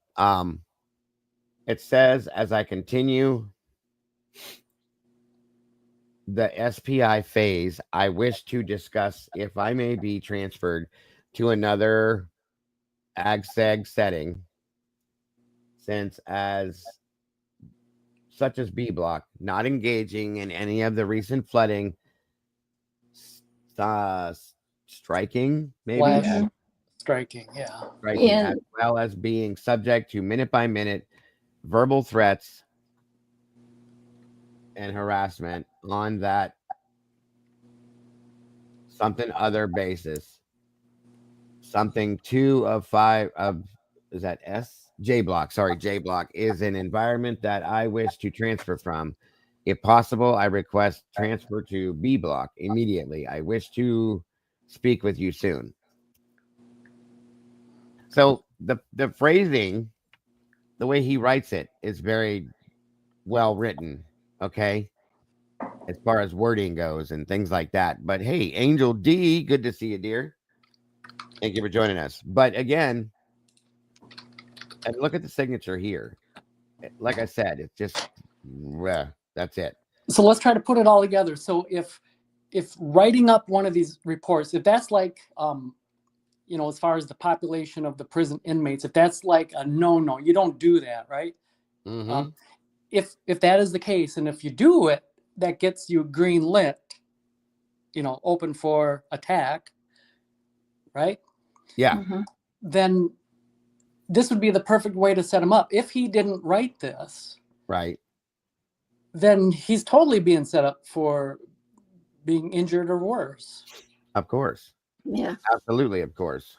it says, as I continue the SPI phase, I wish to discuss if I may be transferred to another AgSeg setting, since such as B block, not engaging in any of the recent flooding striking, maybe Flash striking, yeah. striking, Yeah. as well as being subject to minute by minute verbal threats and harassment on that something other basis. Something 2 of 5 of, is that J block? Sorry, J block is an environment that I wish to transfer from. If possible, I request transfer to B block immediately. I wish to speak with you soon. So the phrasing, the way he writes it is very well written. Okay. As far as wording goes and things like that. But hey, Angel D, good to see you, dear. Thank you for joining us. But again, and look at the signature here. Like I said, it's just that's it. So let's try to put it all together. So if writing up one of these reports, if that's like as far as the population of the prison inmates, if that's like a no, you don't do that, right? Mm-hmm. If that is the case, and if you do it, that gets you green lit, open for attack, right? Yeah. Then this would be the perfect way to set him up. If he didn't write this, right, then he's totally being set up for being injured or worse. Of course. Yeah. Absolutely, of course.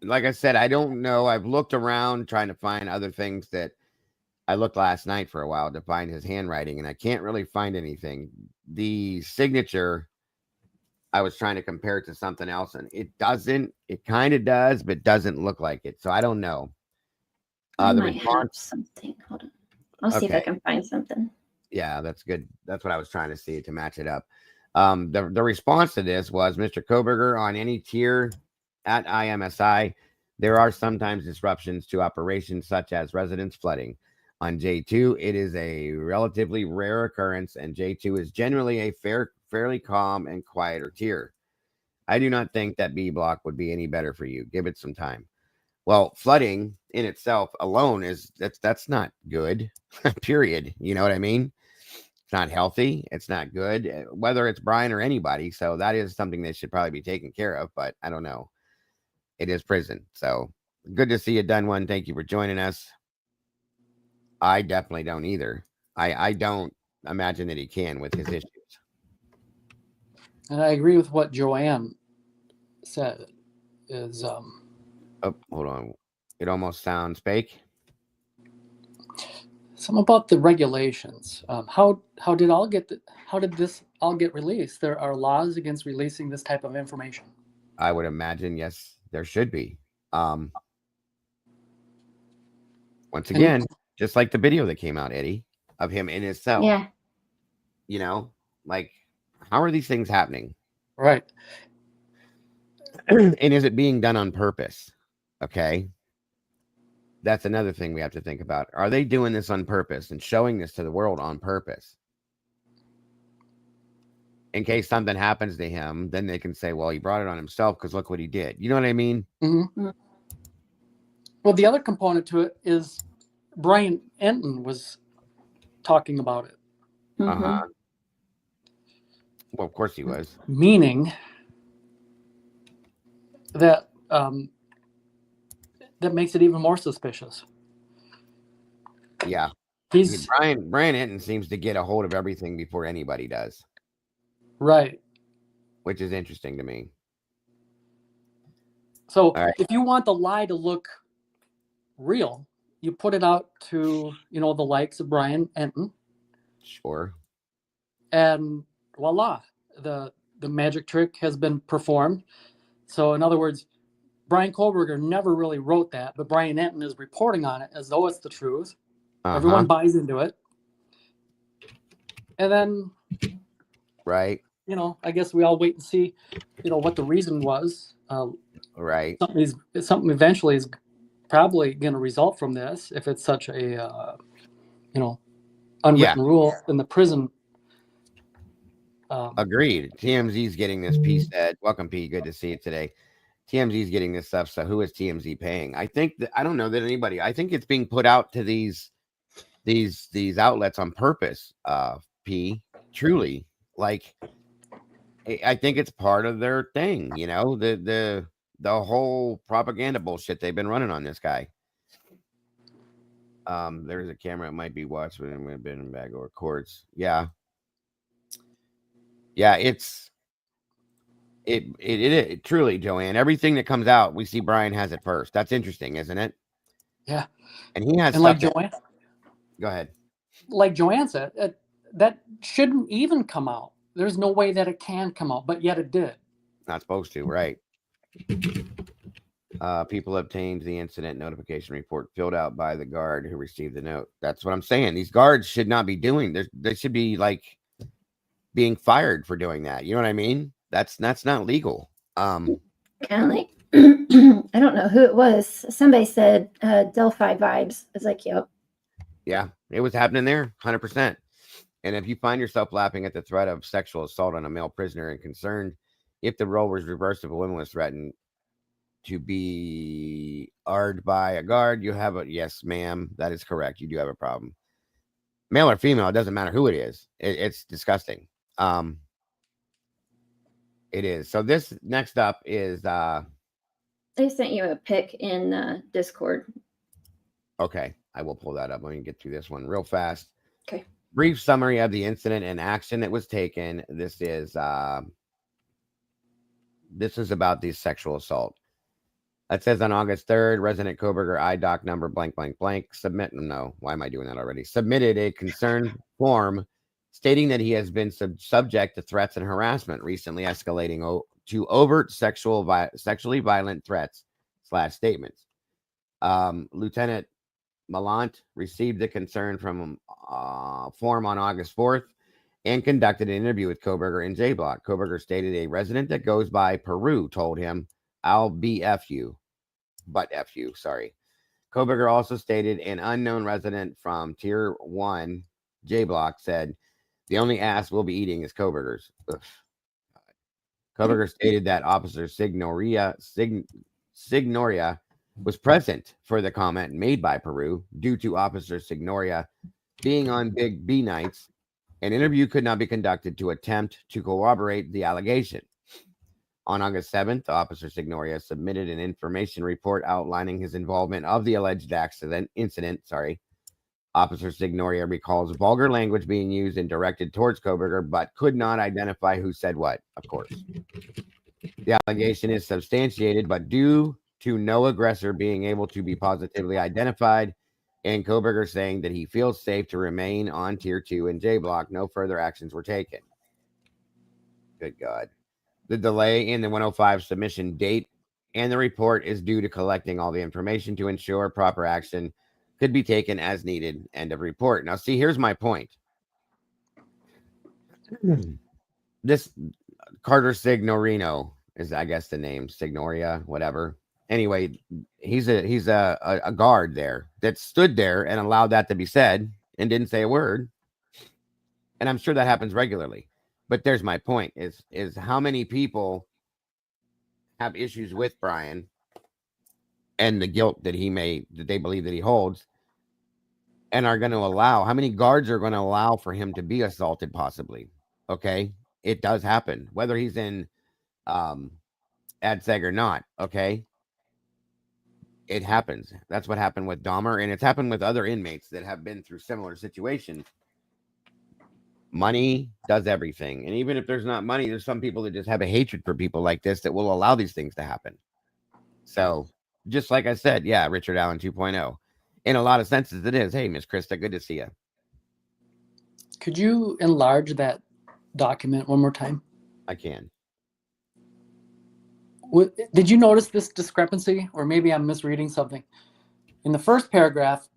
Like I said, I don't know. I've looked around trying to find other things that I looked last night for a while to find his handwriting, and I can't really find anything. The signature, I was trying to compare it to something else, and it doesn't. It kind of does, but doesn't look like it. So I don't know. I The might have something. Hold on. I'll see if I can find something. Yeah, that's good. That's what I was trying to see to match it up. The response to this was, Mr. Kohberger, on any tier at IMSI, there are sometimes disruptions to operations such as residence flooding. On J2, it is a relatively rare occurrence, and J2 is generally a fairly calm and quieter tier. I do not think that B block would be any better for you. Give it some time. Well, flooding in itself alone that's not good. Period. You know what I mean? It's not healthy. It's not good, whether it's Brian or anybody. So that is something they should probably be taken care of. But I don't know. It is prison. So good to see you done one. Thank you for joining us. I definitely don't either. I don't imagine that he can with his issues. And I agree with what Joanne said. Is oh, hold on. It almost sounds fake. Something about the regulations. How did this all get released? There are laws against releasing this type of information. I would imagine, yes, there should be. Once again, just like the video that came out, Eddie, of him in his cell. Yeah. Like, how are these things happening? Right. And is it being done on purpose? Okay. That's another thing we have to think about. Are they doing this on purpose and showing this to the world on purpose? In case something happens to him, then they can say, well, he brought it on himself because look what he did. You know what I mean? Mm-hmm. Well, the other component to it is Brian Enton was talking about it. Well, of course he was. Meaning that that makes it even more suspicious. Yeah. Brian Enton seems to get a hold of everything before anybody does. Right. Which is interesting to me. So if you want the lie to look real, you put it out to, the likes of Brian Enton. Sure. And voila, the magic trick has been performed. So in other words, Brian Kohberger never really wrote that, but Brian Enton is reporting on it as though it's the truth. Everyone buys into it. And then, right. I guess we all wait and see, what the reason was. Right. Something eventually is probably going to result from this if it's such a, unwritten rule in the prison. Agreed. TMZ's getting this piece said. Welcome, P. Good to see you today. TMZ's getting this stuff. So who is TMZ paying? I think that I don't know that anybody. I think it's being put out to these outlets on purpose. P. Truly, like I think it's part of their thing, you know, the whole propaganda bullshit they've been running on this guy. There's a camera. It might be watched, but it might have been in bag or courts. Yeah. Yeah. It truly, Joanne, everything that comes out, we see Brian has it first. That's interesting, isn't it? Yeah. And he has And stuff like Joanne, go ahead. like Joanne said, that shouldn't even come out. There's no way that it can come out, but yet it did. Not supposed to, right? People obtained the incident notification report filled out by the guard who received the note. That's what I'm saying. These guards should not be doing. They should be like being fired for doing that. You know what I mean? That's not legal. Kind of like I don't know who it was. Somebody said Delphi vibes. I was like, yep. Yeah, it was happening there, 100%. And if you find yourself laughing at the threat of sexual assault on a male prisoner and concerned if the role was reversed if a woman was threatened to be AR'd by a guard, you have a yes, ma'am. That is correct. You do have a problem. Male or female, it doesn't matter who it is. It's disgusting. It is. So this next up is They sent you a pic in Discord. okay. I will pull that up. Let me get through this one real fast. Okay. Brief summary of the incident and action that was taken. This is about the sexual assault. It says on August 3rd, resident Kohberger IDOC number blank, blank, blank, why am I doing that already? Submitted a concern form stating that he has been subject to threats and harassment, recently escalating to overt sexually violent threats / statements. Lieutenant Malant received the concern from form on August 4th and conducted an interview with Kohberger in J Block. Kohberger stated a resident that goes by Peru told him, I'll BF you. But F you, sorry. Kohberger also stated an unknown resident from Tier 1 J Block said, the only ass we'll be eating is Kohberger's. Kohberger stated that Officer Signoria was present for the comment made by Peru due to Officer Signoria being on Big B nights. An interview could not be conducted to attempt to corroborate the allegation. On August 7th, Officer Signoria submitted an information report outlining his involvement of the alleged incident. Officer Signoria recalls vulgar language being used and directed towards Kohberger, but could not identify who said what, of course. The allegation is substantiated, but due to no aggressor being able to be positively identified, and Kohberger saying that he feels safe to remain on Tier 2 and J Block, no further actions were taken. Good God. The delay in the 105 submission date and the report is due to collecting all the information to ensure proper action could be taken as needed. End of report. Now, see, here's my point. This Carter Signorino is, I guess, the name, Signoria, whatever. Anyway, he's a guard there that stood there and allowed that to be said and didn't say a word. And I'm sure that happens regularly. But there's my point is how many people have issues with Brian and the guilt that they believe that he holds and are going to allow, how many guards are going to allow for him to be assaulted possibly? Okay. It does happen, whether he's in ADSEG or not. Okay. It happens. That's what happened with Dahmer, and it's happened with other inmates that have been through similar situations. Money does everything. And even if there's not money, there's some people that just have a hatred for people like this that will allow these things to happen. So just like I said, yeah, Richard Allen 2.0. In a lot of senses, it is. Hey, Miss Krista, good to see you. Could you enlarge that document one more time? I can. Did you notice this discrepancy? Or maybe I'm misreading something. In the first paragraph,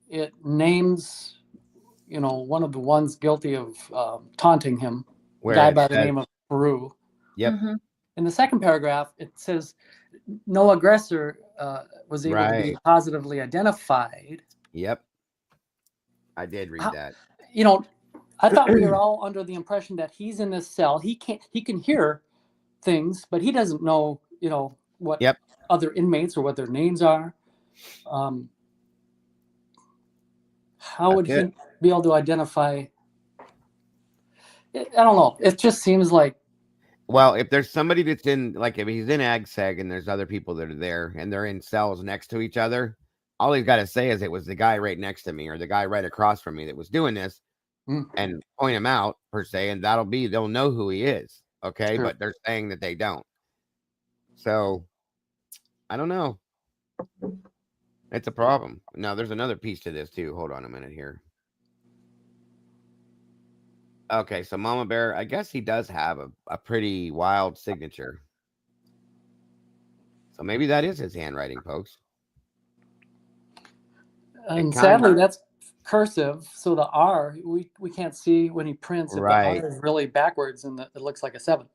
it names, one of the ones guilty of taunting him, a guy by the name of Peru. Yep. Mm-hmm. In the second paragraph, it says no aggressor was able to be positively identified. Yep. I did read that. I thought we were all under the impression that he's in this cell. He can hear things, but he doesn't know, what other inmates or what their names are. How would he be able to identify? I don't know. It just seems like Well, if there's somebody that's in, like, if he's in ag seg and there's other people that are there and they're in cells next to each other, all he's got to say is it was the guy right next to me or the guy right across from me that was doing this, and point him out per se, and they'll know who he is. Okay, Sure. but they're saying that they don't. So I don't know. It's a problem. Now there's another piece to this too. Hold on a minute here. Okay, so Mama Bear, I guess he does have a pretty wild signature. So maybe that is his handwriting, folks. And sadly, that's cursive. So the R, we can't see when he prints if Right. the R is really backwards and it looks like a 7.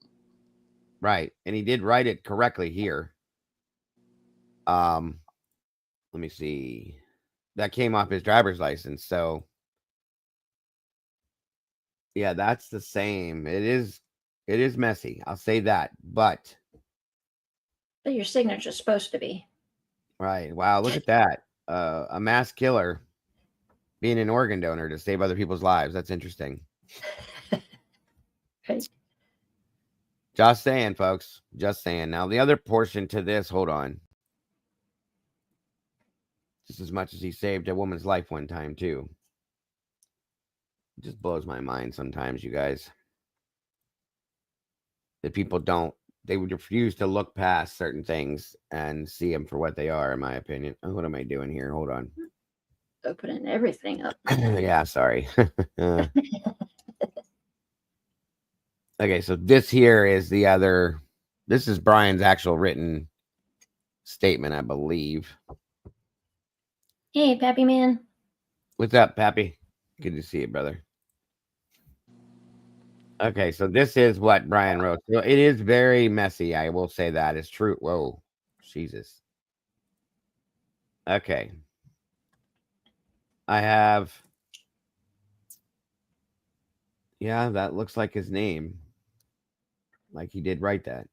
Right. And he did write it correctly here. Let me see. That came off his driver's license. So yeah, that's the same. It is messy. I'll say that. But your signature's supposed to be. right. Wow, look at that. A mass killer being an organ donor to save other people's lives. That's interesting. Right. Just saying, folks. Just saying. Now, the other portion to this, hold on. Just as much as he saved a woman's life one time, too. It just blows my mind sometimes, you guys. That people they would refuse to look past certain things and see them for what they are, in my opinion. Oh, what am I doing here? Hold on. Opening everything up. Yeah, sorry. Okay, so this here is this is Brian's actual written statement, I believe. Hey, Pappy Man. What's up, Pappy? Good to see you, brother. Okay, so this is what Brian wrote. So it is very messy. I will say that. It's true. Whoa, Jesus. Okay. I have. Yeah, that looks like his name. Like he did write that.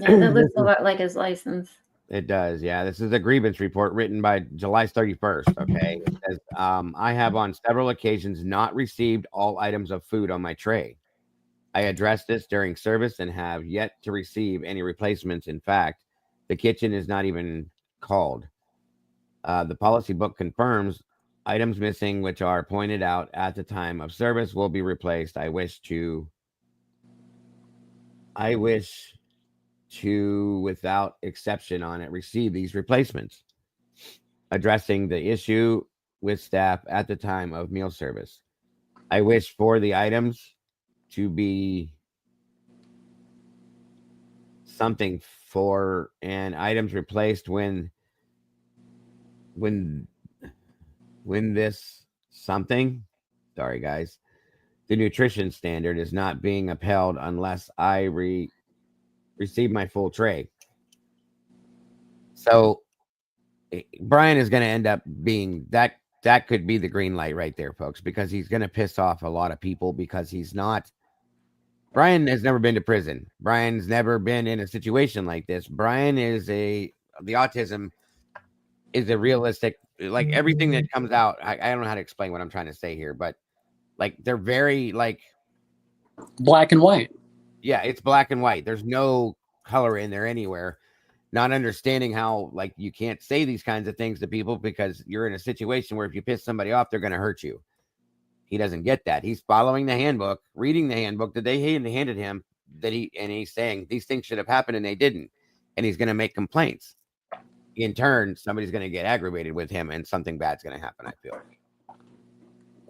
Yeah, that looks a lot like his license. It does. Yeah, this is a grievance report written by July 31st. Okay. It says, I have on several occasions not received all items of food on my tray. I addressed this during service and have yet to receive any replacements. In fact, the kitchen is not even called. The policy book confirms items missing, which are pointed out at the time of service, will be replaced. I wish to, without exception on it, receive these replacements. Addressing the issue with staff at the time of meal service. I wish for the items to be something for and items replaced when this something, sorry guys, the nutrition standard is not being upheld unless I receive my full tray. So Brian is going to end up being that could be the green light right there, folks, because he's going to piss off a lot of people because Brian has never been to prison. Brian's never been in a situation like this. Brian is the autism is a realistic, like everything that comes out. I don't know how to explain what I'm trying to say here, but like they're very like black and white. Yeah, it's black and white. There's no color in there anywhere. Not understanding how like you can't say these kinds of things to people because you're in a situation where if you piss somebody off, they're going to hurt you. He doesn't get that. He's following the handbook, reading the handbook that they handed him, and he's saying these things should have happened and they didn't. And he's going to make complaints. In turn, somebody's going to get aggravated with him and something bad's going to happen, I feel.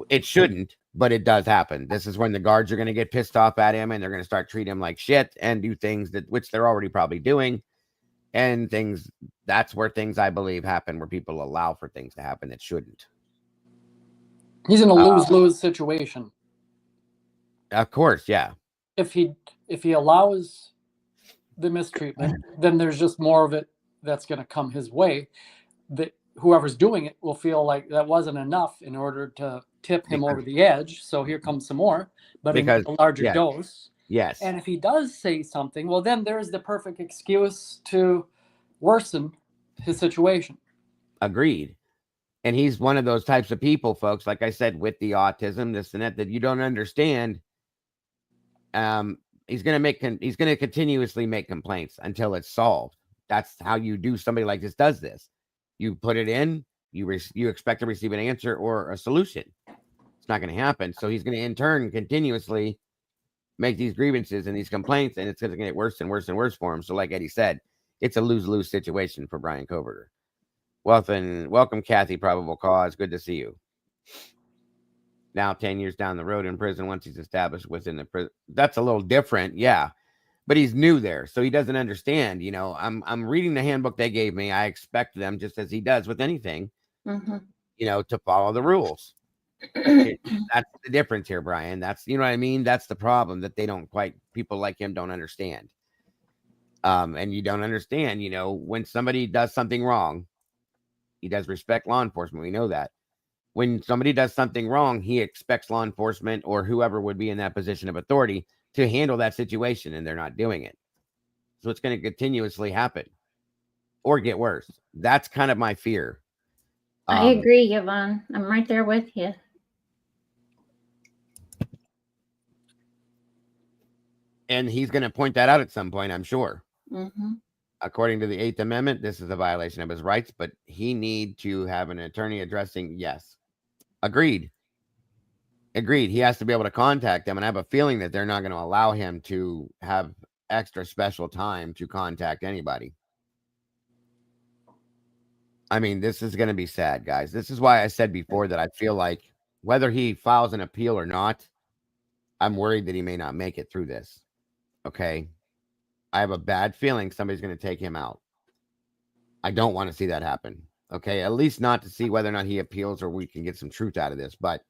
It shouldn't, but it does happen. This is when the guards are going to get pissed off at him and they're going to start treating him like shit and do things which they're already probably doing. And that's where things, I believe, happen, where people allow for things to happen that shouldn't. He's in a lose-lose situation. Of course, yeah. If he allows the mistreatment, then there's just more of it that's going to come his way. That whoever's doing it will feel like that wasn't enough in order to tip him over the edge. So here comes some more, but in a larger dose. Yes. And if he does say something, well, then there's the perfect excuse to worsen his situation. Agreed. And he's one of those types of people, folks, like I said, with the autism, this and that you don't understand. he's going to continuously make complaints until it's solved. That's how you do. Somebody like this does this. You put it in, you expect to receive an answer or a solution. It's not going to happen. So he's going to in turn continuously make these grievances and these complaints, and it's going to get worse and worse and worse for him. So like Eddie said, it's a lose-lose situation for Brian Kohberger. Welcome, Kathy, Probable Cause. Good to see you. Now 10 years down the road in prison once he's established within the prison. That's a little different, yeah. But he's new there, so he doesn't understand. You know, I'm reading the handbook they gave me. I expect them, just as he does with anything, you know, to follow the rules. That's the difference here, Brian. That's, you know what I mean? That's the problem, that they don't quite, people like him don't understand. And you don't understand, you know, when somebody does something wrong, he does respect law enforcement. We know that. When somebody does something wrong, he expects law enforcement or whoever would be in that position of authority to handle that situation, and they're not doing it. So it's going to continuously happen or get worse. That's kind of my fear. I agree, Yvonne. I'm right there with you. And he's going to point that out at some point, I'm sure. Mm-hmm. According to the 8th Amendment, this is a violation of his rights, but he need to have an attorney addressing. Yes. Agreed. He has to be able to contact them, and I have a feeling that they're not going to allow him to have extra special time to contact anybody. I mean, this is going to be sad, guys. This is why I said before that I feel like whether he files an appeal or not, I'm worried that he may not make it through this. Okay. I have a bad feeling somebody's going to take him out. I don't want to see that happen. Okay. At least not to see whether or not he appeals or we can get some truth out of this. But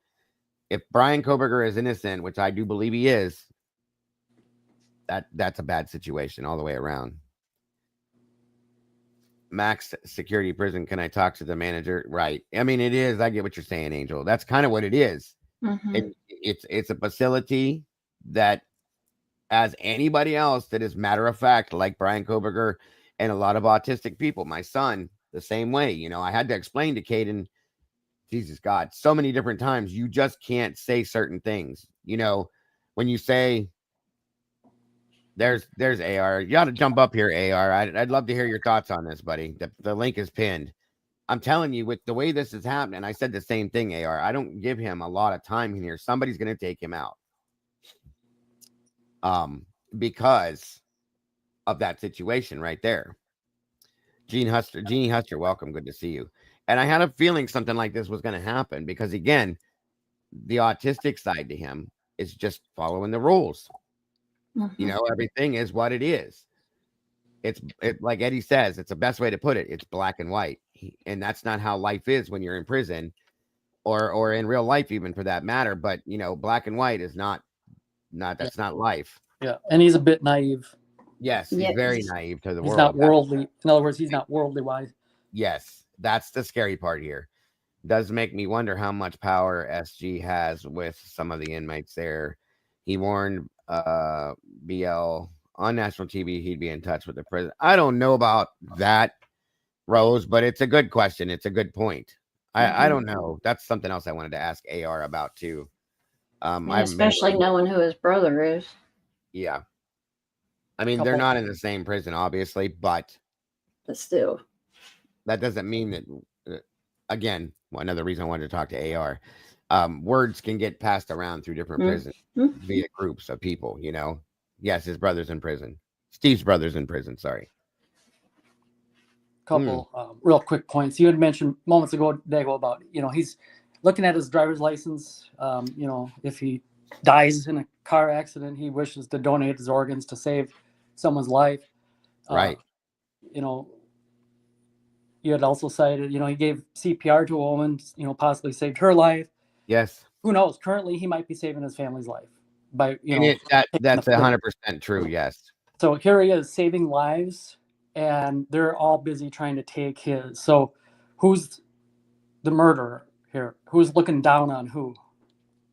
if Brian Kohberger is innocent, which I do believe he is, that's a bad situation all the way around. Max security prison. Can I talk to the manager? Right. I mean, it is. I get what you're saying, Angel. That's kind of what it is. Mm-hmm. It's a facility that, as anybody else that is matter of fact, like Brian Kohberger and a lot of autistic people, my son, the same way. You know, I had to explain to Caden, Jesus God, so many different times, you just can't say certain things. You know, when you say, there's AR, you got to jump up here, AR. I'd love to hear your thoughts on this, buddy. The link is pinned. I'm telling you, with the way this is happening, I said the same thing, AR. I don't give him a lot of time here. Somebody's going to take him out. Because of that situation right there. Jeannie Huster, welcome. Good to see you. And I had a feeling something like this was going to happen because, again, the autistic side to him is just following the rules. Mm-hmm. You know, everything is what it is. It's like Eddie says, it's the best way to put it. It's black and white. And that's not how life is when you're in prison or in real life, even for that matter. But, you know, black and white is not that's not life. Yeah. And he's a bit naive. Yes. He's very naive to the world. He's not worldly. In other words, he's not worldly wise. Yes. That's the scary part here. Does make me wonder how much power SG has with some of the inmates there. He warned BL on national TV he'd be in touch with the prison. I don't know about that, Rose, but it's a good question. It's a good point. I don't know. That's something else I wanted to ask AR about too. Especially knowing who his brother is. Yeah. I mean, they're not in the same prison, obviously, but still. That doesn't mean that, again, another reason I wanted to talk to AR. Words can get passed around through different prisons via groups of people, you know. Yes, his brother's in prison. Steve's brother's in prison, sorry. Couple real quick points. You had mentioned moments ago, Dago, about, you know, he's looking at his driver's license. You know, if he dies in a car accident, he wishes to donate his organs to save someone's life. Right. You know, you had also cited, you know, he gave CPR to a woman, you know, possibly saved her life. Yes. Who knows? Currently, he might be saving his family's life by, you know. That's 100% true. Yes. So here he is saving lives, and they're all busy trying to take his. So who's the murderer here? Who's looking down on who?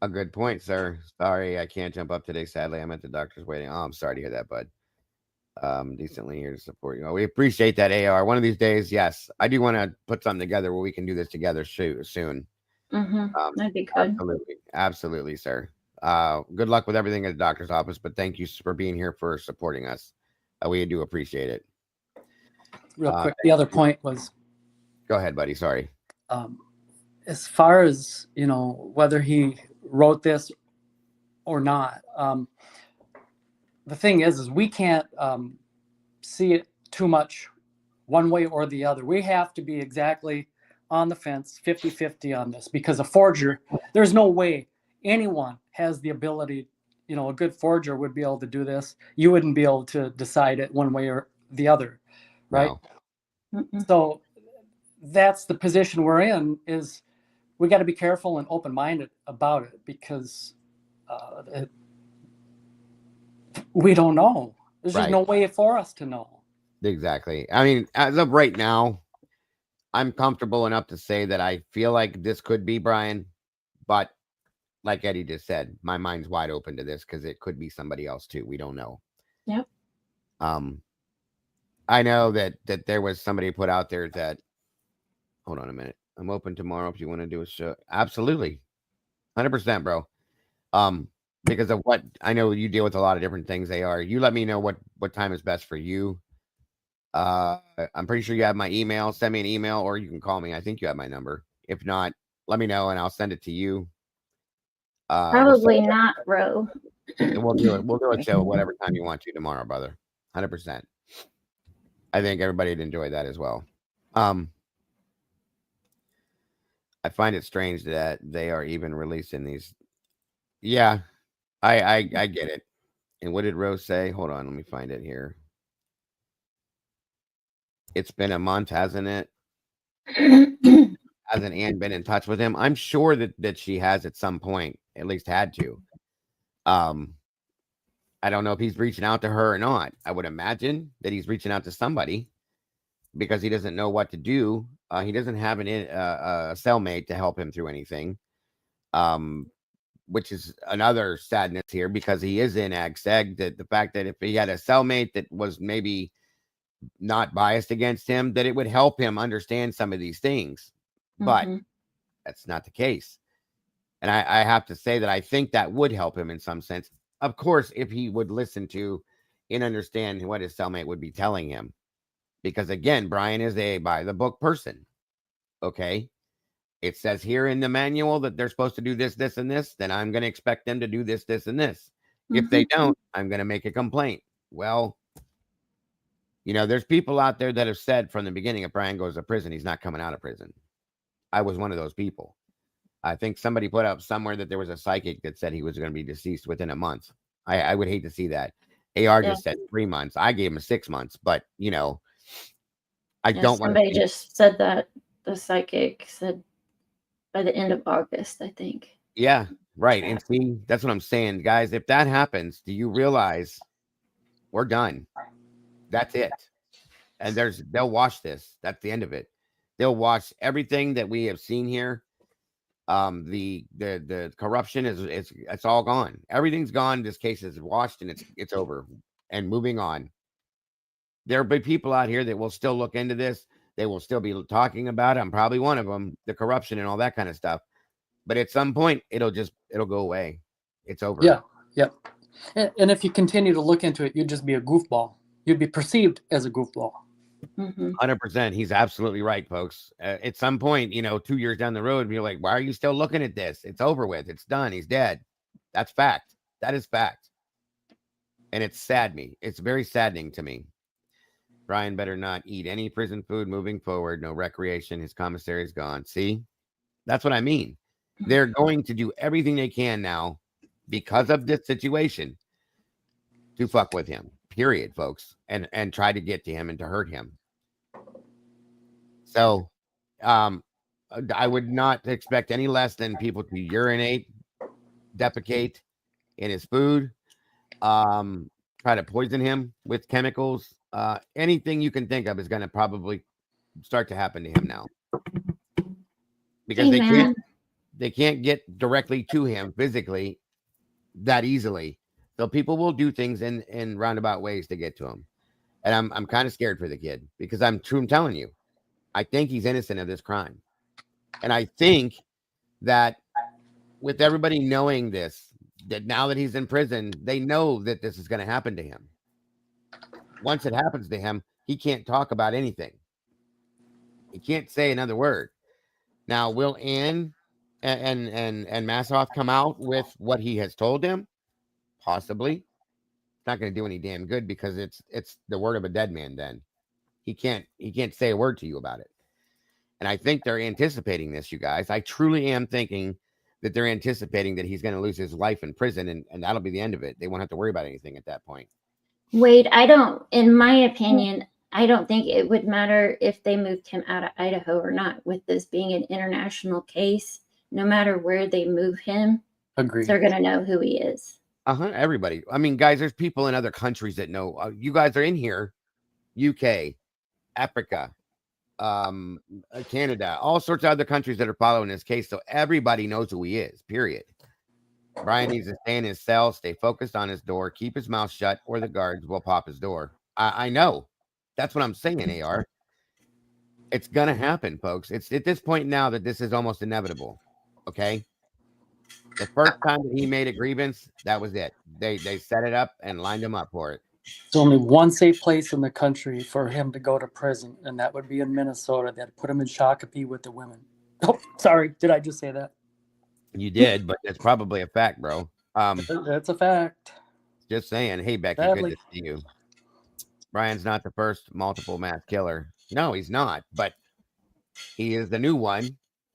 A good point, sir. Sorry, I can't jump up today. Sadly, I'm at the doctor's waiting. Oh, I'm sorry to hear that, bud. Decently here to support you. We appreciate that, AR. One of these days, yes, I do want to put something together where we can do this together soon. That'd be good. Absolutely, sir. Good luck with everything at the doctor's office, but thank you for being here, for supporting us. We do appreciate it. Real quick, the other point was, go ahead, buddy. Sorry. As far as, you know, whether he wrote this or not, the thing is we can't see it too much one way or the other. We have to be exactly on the fence, 50-50 on this, because a forger, there's no way anyone has the ability, you know, a good forger would be able to do this. You wouldn't be able to decide it one way or the other, right? No. So that's the position we're in, is we got to be careful and open-minded about it, because we don't know. There's just no way for us to know. Exactly. I mean, as of right now, I'm comfortable enough to say that I feel like this could be Brian, but like Eddie just said, my mind's wide open to this because it could be somebody else too. We don't know. Yep. I know that there was somebody put out there that, hold on a minute, I'm open tomorrow if you want to do a show. Absolutely. 100%, bro. Because of what I know, you deal with a lot of different things. You let me know what time is best for you. I'm pretty sure you have my email. Send me an email, or you can call me. I think you have my number. If not, let me know and I'll send it to you. Probably not, Ro. We'll do it. We'll do a show whatever time you want to tomorrow, brother. 100%. I think everybody'd enjoy that as well. I find it strange that they are even releasing these. Yeah, I get it. And what did Rose say? Hold on, let me find it here. It's been a month, hasn't it? Hasn't Ann been in touch with him? I'm sure that she has at some point, at least had to. I don't know if he's reaching out to her or not. I would imagine that he's reaching out to somebody because he doesn't know what to do. He doesn't have a cellmate to help him through anything, which is another sadness here because he is in Ag-Seg. That the fact that if he had a cellmate that was maybe not biased against him, that it would help him understand some of these things. But that's not the case. And I have to say that I think that would help him in some sense. Of course, if he would listen to and understand what his cellmate would be telling him. Because again, Brian is a by the book person. Okay. It says here in the manual that they're supposed to do this, this, and this. Then I'm going to expect them to do this, this, and this. If they don't, I'm going to make a complaint. Well, you know, there's people out there that have said from the beginning, if Brian goes to prison, he's not coming out of prison. I was one of those people. I think somebody put up somewhere that there was a psychic that said he was going to be deceased within a month. I would hate to see that. AR just said 3 months. I gave him 6 months, but you know, I don't want. Somebody just said that the psychic said by the end of August, I think. Yeah, right. And see, that's what I'm saying, guys. If that happens, do you realize we're done? That's it. And they'll watch this. That's the end of it. They'll watch everything that we have seen here. The corruption it's all gone. Everything's gone. This case is washed and it's over and moving on. There'll be people out here that will still look into this. They will still be talking about it. I'm probably one of them, the corruption and all that kind of stuff. But at some point, it'll go away. It's over. Yeah. And if you continue to look into it, you'd just be a goofball. You'd be perceived as a goofball. 100%. He's absolutely right, folks. At some point, 2 years down the road, you're like, why are you still looking at this? It's over with. It's done. He's dead. That's fact. That is fact. And it's it's very saddening to me. Brian better not eat any prison food moving forward. No recreation. His commissary is gone. See, that's what I mean. They're going to do everything they can now because of this situation to fuck with him. Period, folks, and try to get to him and to hurt him. So, I would not expect any less than people to urinate, defecate in his food, try to poison him with chemicals. Anything you can think of is going to probably start to happen to him now, because they can't get directly to him physically that easily. So people will do things in roundabout ways to get to him. And I'm kind of scared for the kid because I'm telling you, I think he's innocent of this crime. And I think that with everybody knowing this, that now that he's in prison, they know that this is going to happen to him. Once it happens to him, he can't talk about anything. He can't say another word. Now, will Ann and Massoff come out with what he has told him? Possibly. It's not going to do any damn good because it's the word of a dead man. Then he can't say a word to you about it. And I think they're anticipating this, you guys. I truly am thinking that they're anticipating that he's going to lose his life in prison, and that'll be the end of it. They won't have to worry about anything at that point. Wade, in my opinion, I don't think it would matter if they moved him out of Idaho or not. With this being an international case, no matter where they move him, Agreed. they're going to know who he is. Everybody. I mean, guys, there's people in other countries that know. You guys are in here, UK, Africa, Canada, all sorts of other countries that are following this case. So everybody knows who he is, period. Brian needs to stay in his cell, stay focused on his door, keep his mouth shut, or the guards will pop his door. I know. That's what I'm saying, AR. It's going to happen, folks. It's at this point now that this is almost inevitable. Okay? The first time that he made a grievance, that was it. They set it up and lined him up for it. There's only one safe place in the country for him to go to prison, and that would be in Minnesota. They'd put him in Shakopee with the women. Oh, sorry. Did I just say that? You did, but it's probably a fact, bro. That's a fact. Just saying. Hey, Becky, Sadly. good to see you. Brian's not the first multiple mass killer. No, he's not, but he is the new one.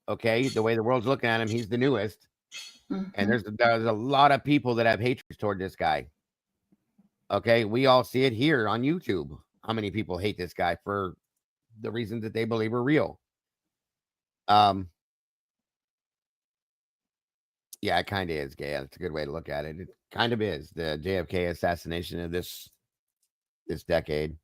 Okay, the way the world's looking at him, he's the newest. Mhm. And there's a lot of people that have hatred toward this guy. Okay, we all see it here on YouTube. How many people hate this guy for the reasons that they believe are real? Yeah, it kind of is, gay. That's a good way to look at it. It kind of is the JFK assassination of this decade.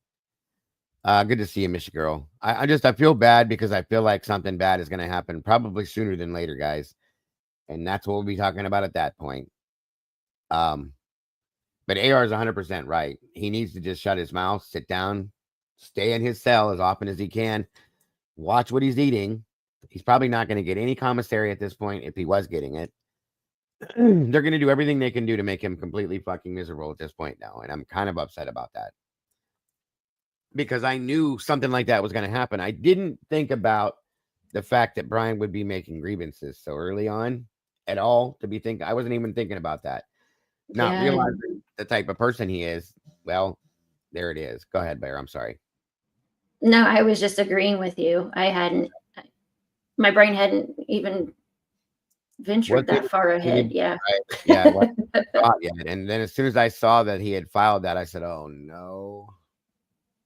Good to see you, Miss Girl. I feel bad because I feel like something bad is going to happen probably sooner than later, guys. And that's what we'll be talking about at that point. But AR is 100% right. He needs to just shut his mouth, sit down, stay in his cell as often as he can, watch what he's eating. He's probably not going to get any commissary at this point if he was getting it. They're going to do everything they can do to make him completely fucking miserable at this point now. And I'm kind of upset about that. Because I knew something like that was going to happen. I didn't think about the fact that Brian would be making grievances so early on at all. I wasn't even thinking about that. Not realizing the type of person he is. Well, there it is. Go ahead, Bear. I'm sorry. No, I was just agreeing with you. My brain hadn't even ventured that far ahead. Yeah. Right. Yeah. Not yet. And then as soon as I saw that he had filed that, I said, oh no.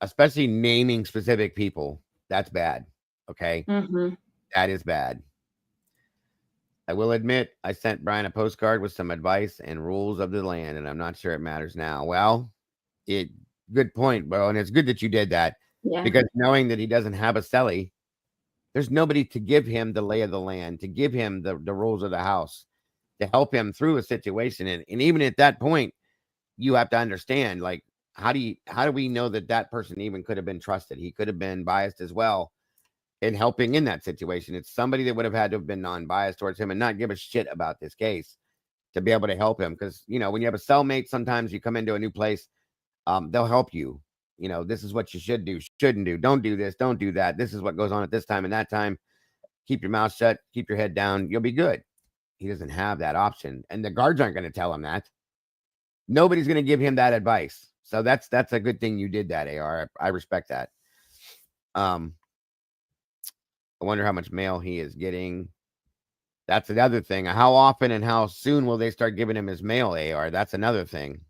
Especially naming specific people. That's bad. Okay. Mm-hmm. That is bad. I will admit I sent Brian a postcard with some advice and rules of the land, and I'm not sure it matters now. Well, good point, bro. And it's good that you did that. Yeah. Because knowing that he doesn't have a celly, there's nobody to give him the lay of the land, to give him the rules of the house, to help him through a situation. And even at that point, you have to understand, like, how do we know that person even could have been trusted? He could have been biased as well in helping in that situation. It's somebody that would have had to have been non-biased towards him and not give a shit about this case to be able to help him. Because, when you have a cellmate, sometimes you come into a new place, they'll help you. This is what you should do, shouldn't do. Don't do this, don't do that. This is what goes on at this time and that time. Keep your mouth shut, keep your head down. You'll be good. He doesn't have that option. And the guards aren't going to tell him that. Nobody's going to give him that advice. So that's a good thing you did that, AR. I respect that. I wonder how much mail he is getting. That's another thing. How often and how soon will they start giving him his mail, AR? That's another thing.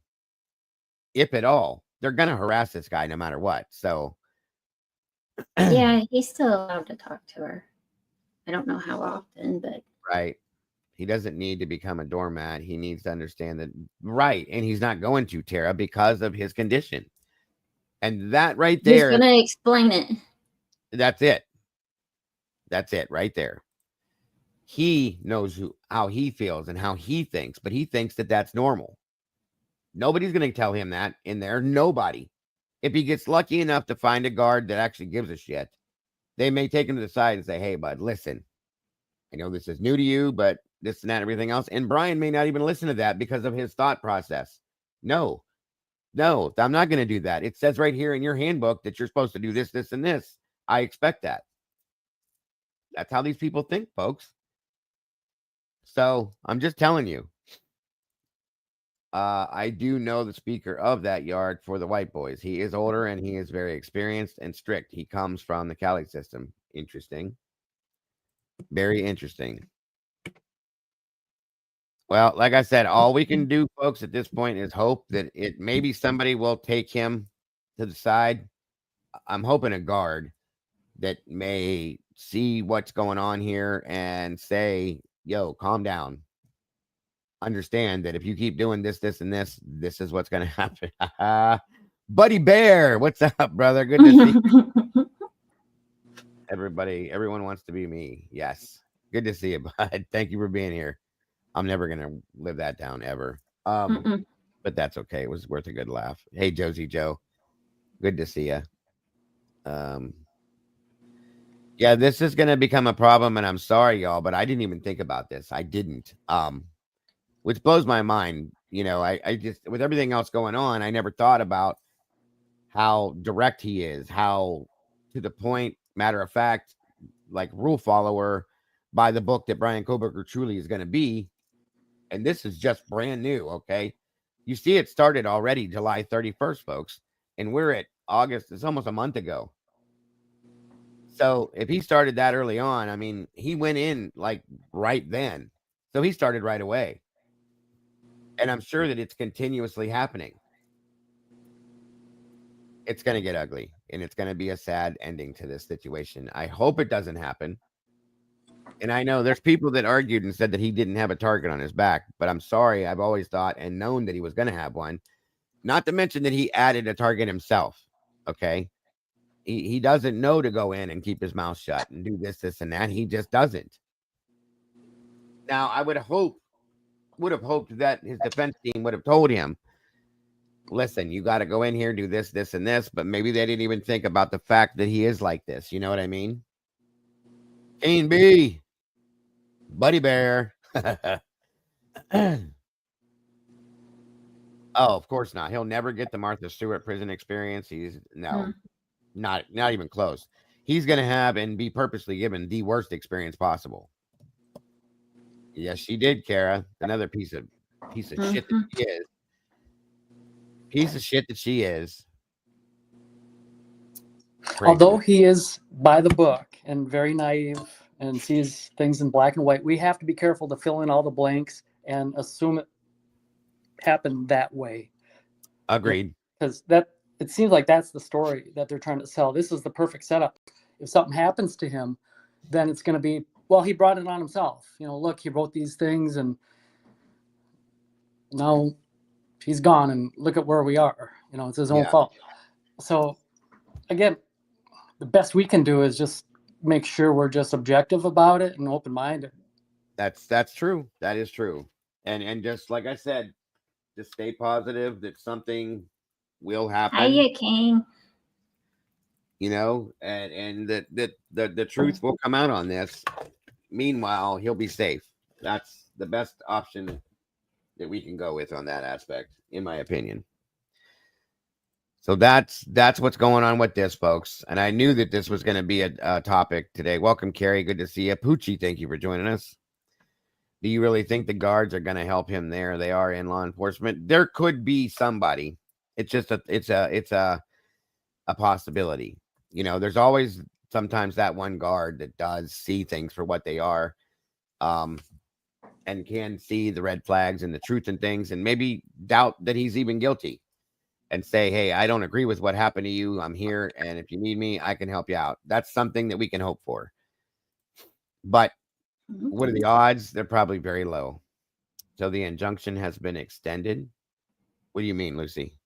If at all. They're going to harass this guy no matter what. So. Yeah, he's still allowed to talk to her. I don't know how often, but. Right. He doesn't need to become a doormat. He needs to understand that. Right. And he's not going to, Tara, because of his condition. And that right there. He's going to explain it. That's it. That's it right there. He knows how he feels and how he thinks, but he thinks that that's normal. Nobody's going to tell him that in there. Nobody. If he gets lucky enough to find a guard that actually gives a shit, they may take him to the side and say, hey, bud, listen, I know this is new to you, but this and that, and everything else. And Brian may not even listen to that because of his thought process. No, I'm not going to do that. It says right here in your handbook that you're supposed to do this, this, and this. I expect that. That's how these people think, folks. So I'm just telling you. I do know the speaker of that yard for the white boys. He is older and he is very experienced and strict. He comes from the Cali system. Interesting. Very interesting. Well, like I said, all we can do, folks, at this point is hope that maybe somebody will take him to the side. I'm hoping a guard that may see what's going on here and say, yo, calm down. Understand that if you keep doing this, this, and this is what's going to happen. Buddy Bear, what's up, brother? Good to see you. Everyone wants to be me. Yes. Good to see you, bud. Thank you for being here. I'm never going to live that down ever. But that's okay. It was worth a good laugh. Hey, Josie Joe. Good to see you. Yeah, this is going to become a problem, and I'm sorry, y'all, but I didn't even think about this. I didn't. Which blows my mind. You know, I just, with everything else going on, I never thought about how direct he is, how to the point, matter of fact, like rule follower by the book that Brian Kohberger truly is going to be. And this is just brand new. Okay. You see, it started already July 31st, folks, and we're at August. It's almost a month ago. So if he started that early on, I mean, he went in like right then. So he started right away. And I'm sure that it's continuously happening. It's going to get ugly, and it's going to be a sad ending to this situation. I hope it doesn't happen. And I know there's people that argued and said that he didn't have a target on his back, but I'm sorry. I've always thought and known that he was going to have one. Not to mention that he added a target himself. Okay. He doesn't know to go in and keep his mouth shut and do this, this, and that. He just doesn't. Now, I would have hoped that his defense team would have told him, listen, you got to go in here and do this, this, and this. But maybe they didn't even think about the fact that he is like this. You know what I mean? Kane B. Buddy Bear. Oh, of course not. He'll never get the Martha Stewart prison experience. He's not even close. He's going to have and be purposely given the worst experience possible. Yes, she did, Kara. Another piece of shit that she is. Piece of shit that she is. Crazy. Although he is by the book and very naive and sees things in black and white, we have to be careful to fill in all the blanks and assume it happened that way. Agreed. Because it seems like that's the story that they're trying to sell. This is the perfect setup. If something happens to him, then it's going to be, well, he brought it on himself. You know, look, he wrote these things and now he's gone and look at where we are. You know, it's his own fault. So again, the best we can do is just make sure we're just objective about it and open-minded. That's true. That is true. And just like I said, just stay positive that something will happen. Hiya, King. You know, and that the truth will come out on this. Meanwhile, he'll be safe. That's the best option that we can go with on that aspect, in my opinion. So that's what's going on with this, folks. And I knew that this was going to be a topic today. Welcome, Carrie. Good to see you. Poochie, thank you for joining us. Do you really think the guards are going to help him there? They are in law enforcement. There could be somebody. It's just a possibility. You know, there's always sometimes that one guard that does see things for what they are, and can see the red flags and the truth and things, and maybe doubt that he's even guilty. And say, hey, I don't agree with what happened to you. I'm here. And if you need me, I can help you out. That's something that we can hope for. But what are the odds? They're probably very low. So the injunction has been extended. What do you mean, Lucy?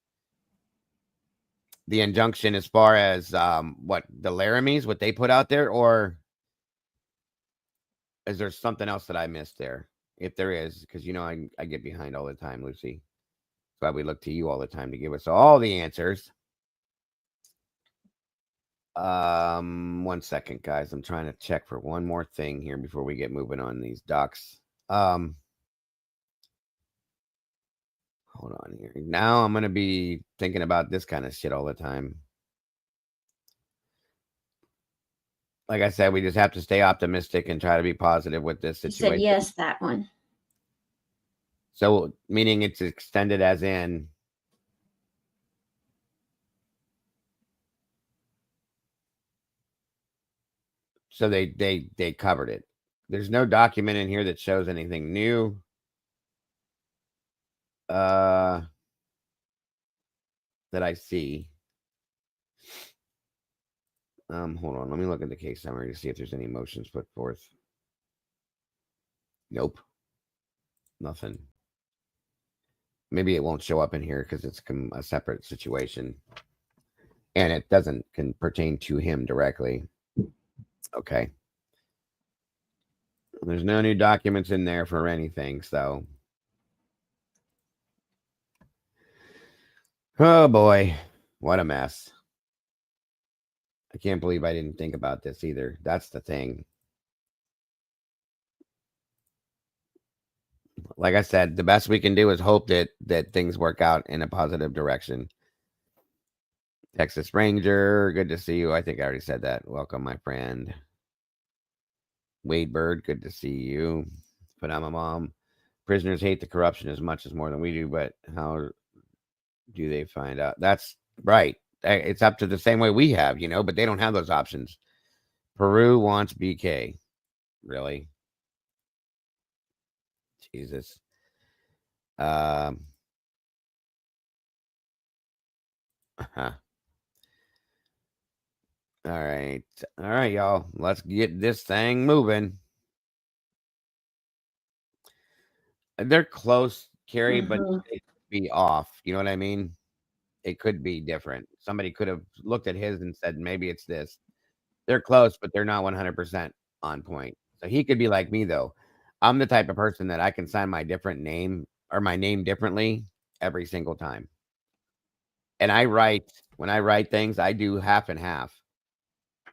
The injunction as far as what the Laramies, what they put out there? Or is there something else that I missed there? If there is, because, you know, I get behind all the time, Lucy. That's why we look to you all the time to give us all the answers. 1 second, guys. I'm trying to check for one more thing here before we get moving on these docs. Hold on here. Now I'm going to be thinking about this kind of shit all the time. Like I said, we just have to stay optimistic and try to be positive with this You situation. said yes, that one. So, meaning it's extended as in. So they covered it. There's no document in here that shows anything new. That I see. Hold on. Let me look at the case summary to see if there's any motions put forth. Nope. Nothing. Maybe it won't show up in here because it's a separate situation. And it can pertain to him directly. Okay. There's no new documents in there for anything, so. Oh boy. What a mess. I can't believe I didn't think about this either. That's the thing. Like I said, the best we can do is hope that things work out in a positive direction. Texas Ranger, good to see you. I think I already said that. Welcome, my friend. Wade Bird, good to see you. Panama Mom. Prisoners hate the corruption as much as more than we do, but how do they find out? That's right. It's up to the same way we have, but they don't have those options. Peru wants BK. Really? Jesus. All right, y'all. Let's get this thing moving. They're close, Carrie, but it could be off. You know what I mean? It could be different. Somebody could have looked at his and said, maybe it's this. They're close, but they're not 100% on point. So he could be like me, though. I'm the type of person that I can sign my different name or my name differently every single time. And when I write things, I do half and half.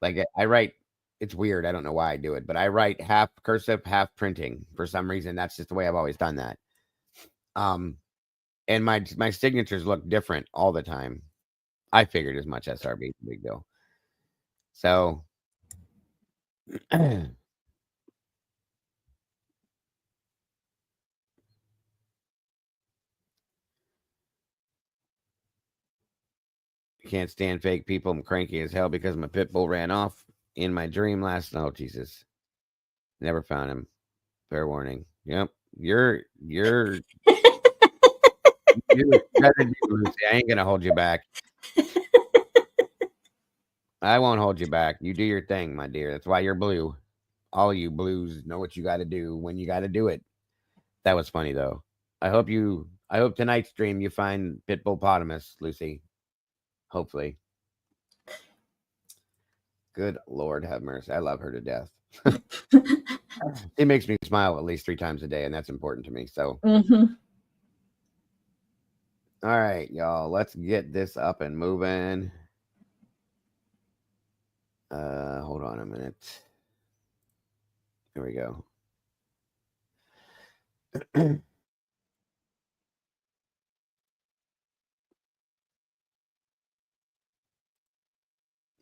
Like I write, it's weird. I don't know why I do it, but I write half cursive, half printing. For some reason, that's just the way I've always done that. And my signatures look different all the time. I figured as much. SRB, big deal. So can't stand fake people. I'm cranky as hell because my pit bull ran off in my dream last night. Oh, Jesus. Never found him. Fair warning. Yep. You're Lucy. I ain't gonna hold you back. I won't hold you back. You do your thing, my dear. That's why you're blue. All you blues know what you got to do when you got to do it. That was funny though. I hope tonight's stream you find Pitbullpotamus, Lucy. Hopefully. Good Lord have mercy. I love her to death. It makes me smile at least 3 times a day, and that's important to me. So All right, y'all. Let's get this up and moving. Hold on a minute. Here we go.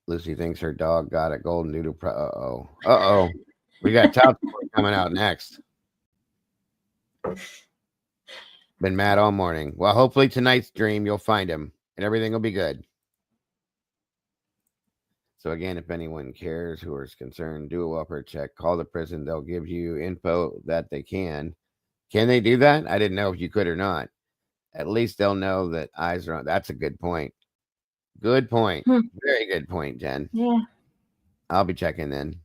Lucy thinks her dog got a golden doodle. Uh-oh. We got Child Support coming out next. Been mad all morning. Well, hopefully tonight's stream you'll find him and everything will be good. So again, if anyone cares who is concerned, do a welfare check. Call the prison. They'll give you info that they can. Can they do that? I didn't know if you could or not. At least they'll know that eyes are on. That's a good point. Good point. Very good point, Jen. Yeah. I'll be checking then.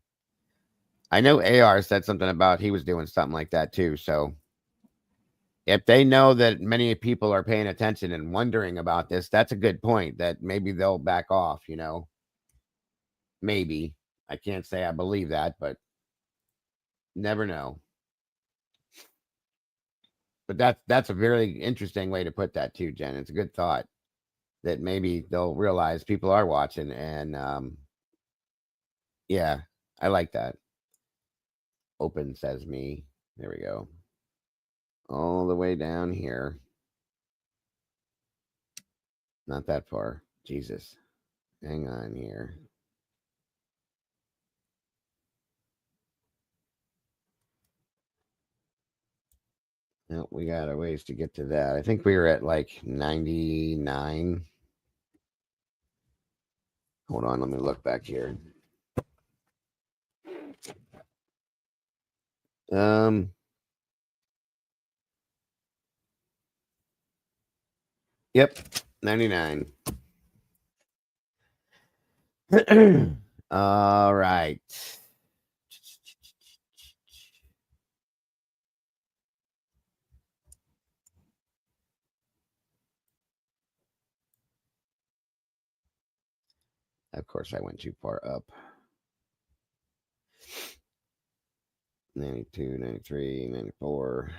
I know AR said something about he was doing something like that too. So if they know that many people are paying attention and wondering about this, that's a good point that maybe they'll back off, Maybe. I can't say I believe that, but never know. But that's a very interesting way to put that too, Jen. It's a good thought that maybe they'll realize people are watching and yeah, I like that. Open says me. There we go. All the way down here. Not that far. Jesus. Hang on here. No, we got a ways to get to that. I think we were at like 99. Hold on, let me look back here. Yep, 99. All right. Of course, I went too far up. 92, 93, 94.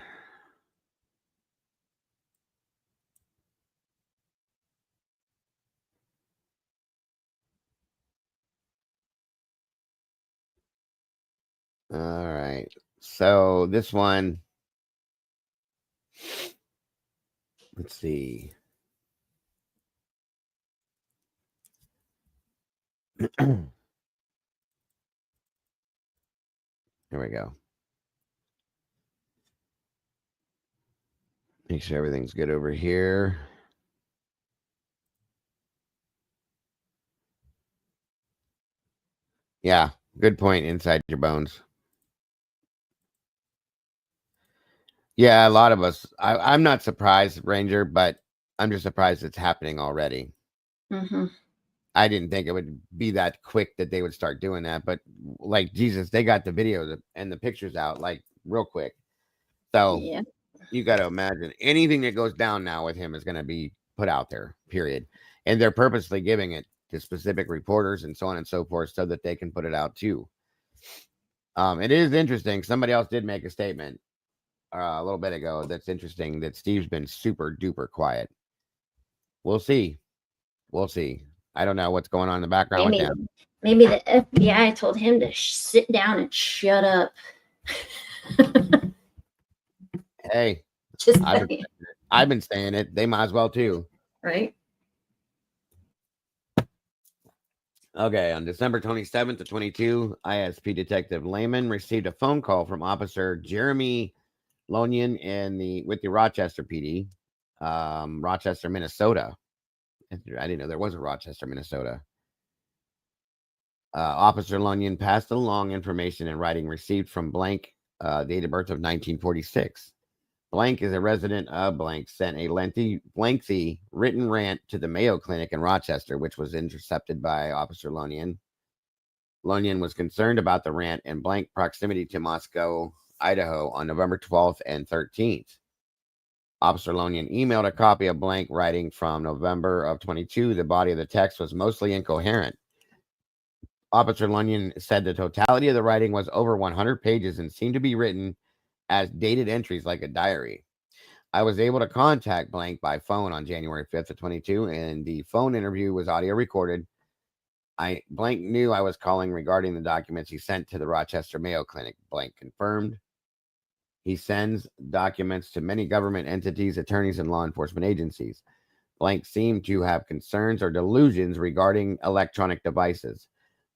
All right. So this one, let's see. Here we go. Make sure everything's good over here. Yeah, good point. Inside your bones. Yeah, a lot of us. I'm not surprised, Ranger, but I'm just surprised it's happening already. Mm-hmm. I didn't think it would be that quick that they would start doing that, but like Jesus, they got the videos and the pictures out like real quick. So Yeah. you got to imagine anything that goes down now with him is going to be put out there, period. And they're purposely giving it to specific reporters and so on and so forth so that they can put it out too. It is interesting. Somebody else did make a statement a little bit ago that's interesting, that Steve's been super duper quiet. We'll see. We'll see. I don't know what's going on in the background with him. Maybe the FBI told him to sit down and shut up. Hey, Just I've been saying it. They might as well too. right. Okay, on December 27th of 22, ISP Detective Lehman received a phone call from Officer Jeremy Lonian with the Rochester PD, Rochester, Minnesota. I didn't know there was a Rochester, Minnesota. Officer Lonian passed along information in writing received from blank, date of birth of 1946. Blank is a resident of blank, sent a lengthy written rant to the Mayo Clinic in Rochester, which was intercepted by Officer Lonian. Lonian was concerned about the rant and blank proximity to Moscow, Idaho on November 12th and 13th. Officer Lonian emailed a copy of blank writing from November of 22. The body of the text was mostly incoherent. Officer Lonian said the totality of the writing was over 100 pages and seemed to be written as dated entries like a diary. I was able to contact blank by phone on January 5th of 22, and the phone interview was audio recorded. Blank knew I was calling regarding the documents he sent to the Rochester Mayo Clinic. Blank confirmed. He sends documents to many government entities, attorneys, and law enforcement agencies. Blank seemed to have concerns or delusions regarding electronic devices.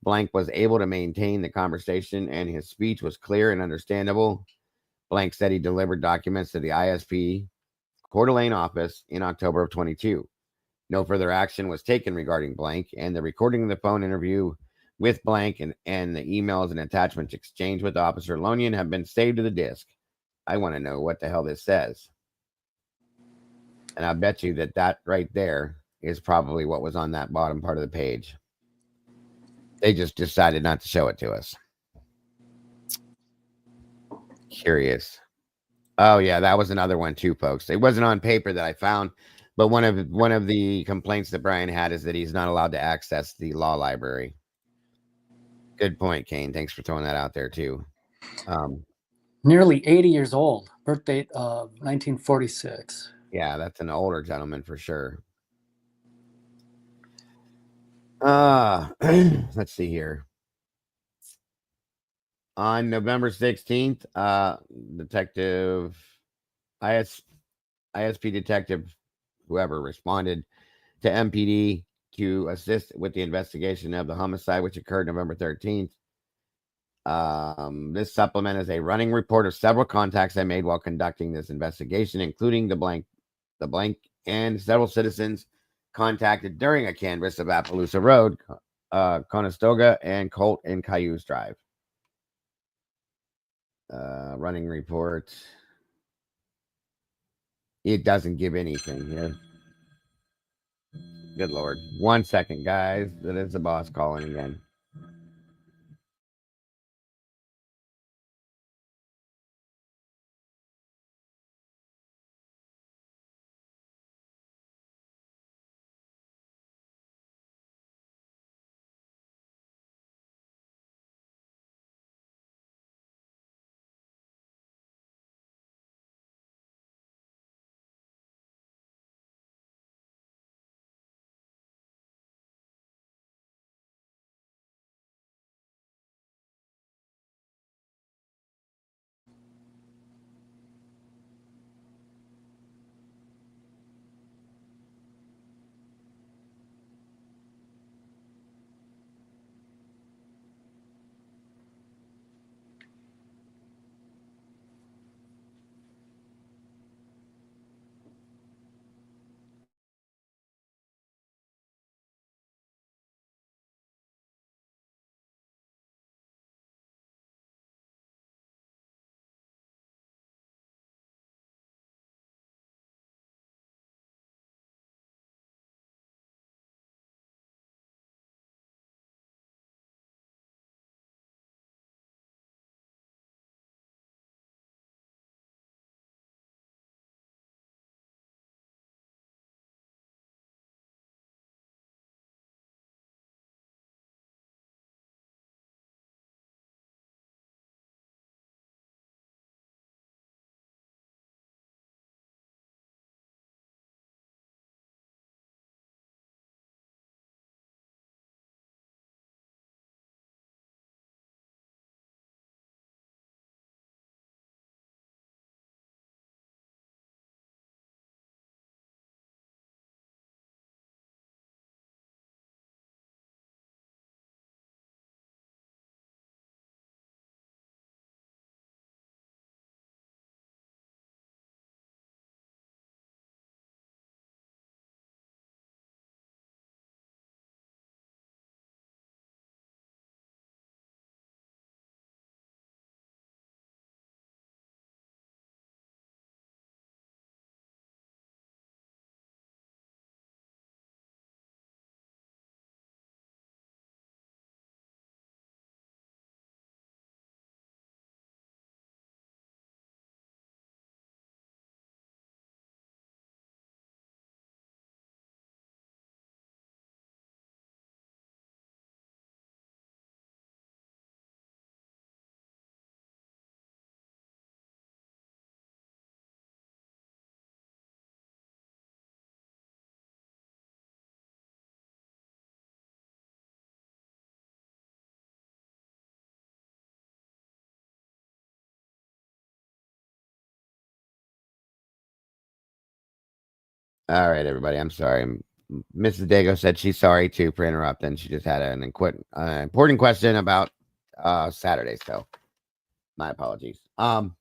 Blank was able to maintain the conversation, and his speech was clear and understandable. Blank said he delivered documents to the ISP Coeur d'Alene office in October of 22. No further action was taken regarding blank, and the recording of the phone interview with blank and the emails and attachments exchanged with Officer Lonian have been saved to the disk. I want to know what the hell this says. And I bet you that right there is probably what was on that bottom part of the page. They just decided not to show it to us. Curious. Oh yeah, that was another one too, folks. It wasn't on paper that I found, but one of the complaints that Brian had is that he's not allowed to access the law library. Good point, Kane. Thanks for throwing that out there too. Nearly 80 years old, birth date of 1946. Yeah, that's an older gentleman for sure. Let's see here. On November 16th, Detective ISP Detective, whoever responded to MPD to assist with the investigation of the homicide, which occurred November 13th. This supplement is a running report of several contacts I made while conducting this investigation, including the blank, and several citizens contacted during a canvass of Appaloosa Road, Conestoga, and Colt and Cayuse Drive. Running report. It doesn't give anything here. Good Lord. 1 second, guys. That is the boss calling again. All right, everybody. I'm sorry. Mrs. Dago said she's sorry too for interrupting. She just had an important question about Saturday. So my apologies. Where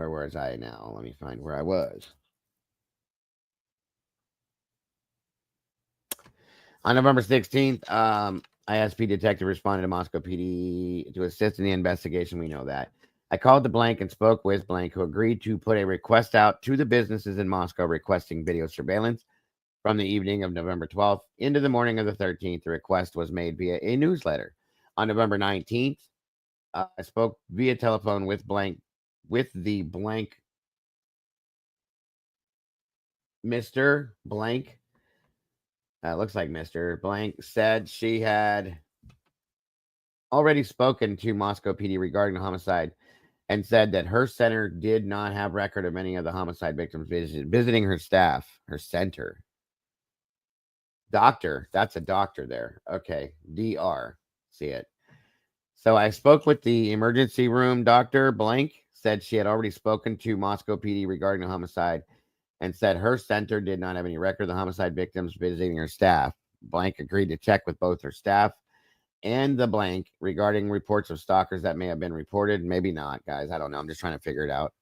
was I now? Let me find where I was. On November 16th, ISP detective responded to Moscow PD to assist in the investigation. We know that. I called the blank and spoke with blank, who agreed to put a request out to the businesses in Moscow requesting video surveillance from the evening of November 12th into the morning of the 13th. The request was made via a newsletter. On November 19th, I spoke via telephone with the blank Mr. Blank. Looks like Mr. Blank said she had already spoken to Moscow PD regarding the homicide and said that her center did not have record of any of the homicide victims visiting her staff, her center. Doctor, that's a doctor there. Okay, DR, see it. So I spoke with the emergency room doctor. Blank said she had already spoken to Moscow PD regarding the homicide and said her center did not have any record of the homicide victims visiting her staff. Blank agreed to check with both her staff and the blank regarding reports of stalkers that may have been reported. Maybe not, guys. I don't know. I'm just trying to figure it out.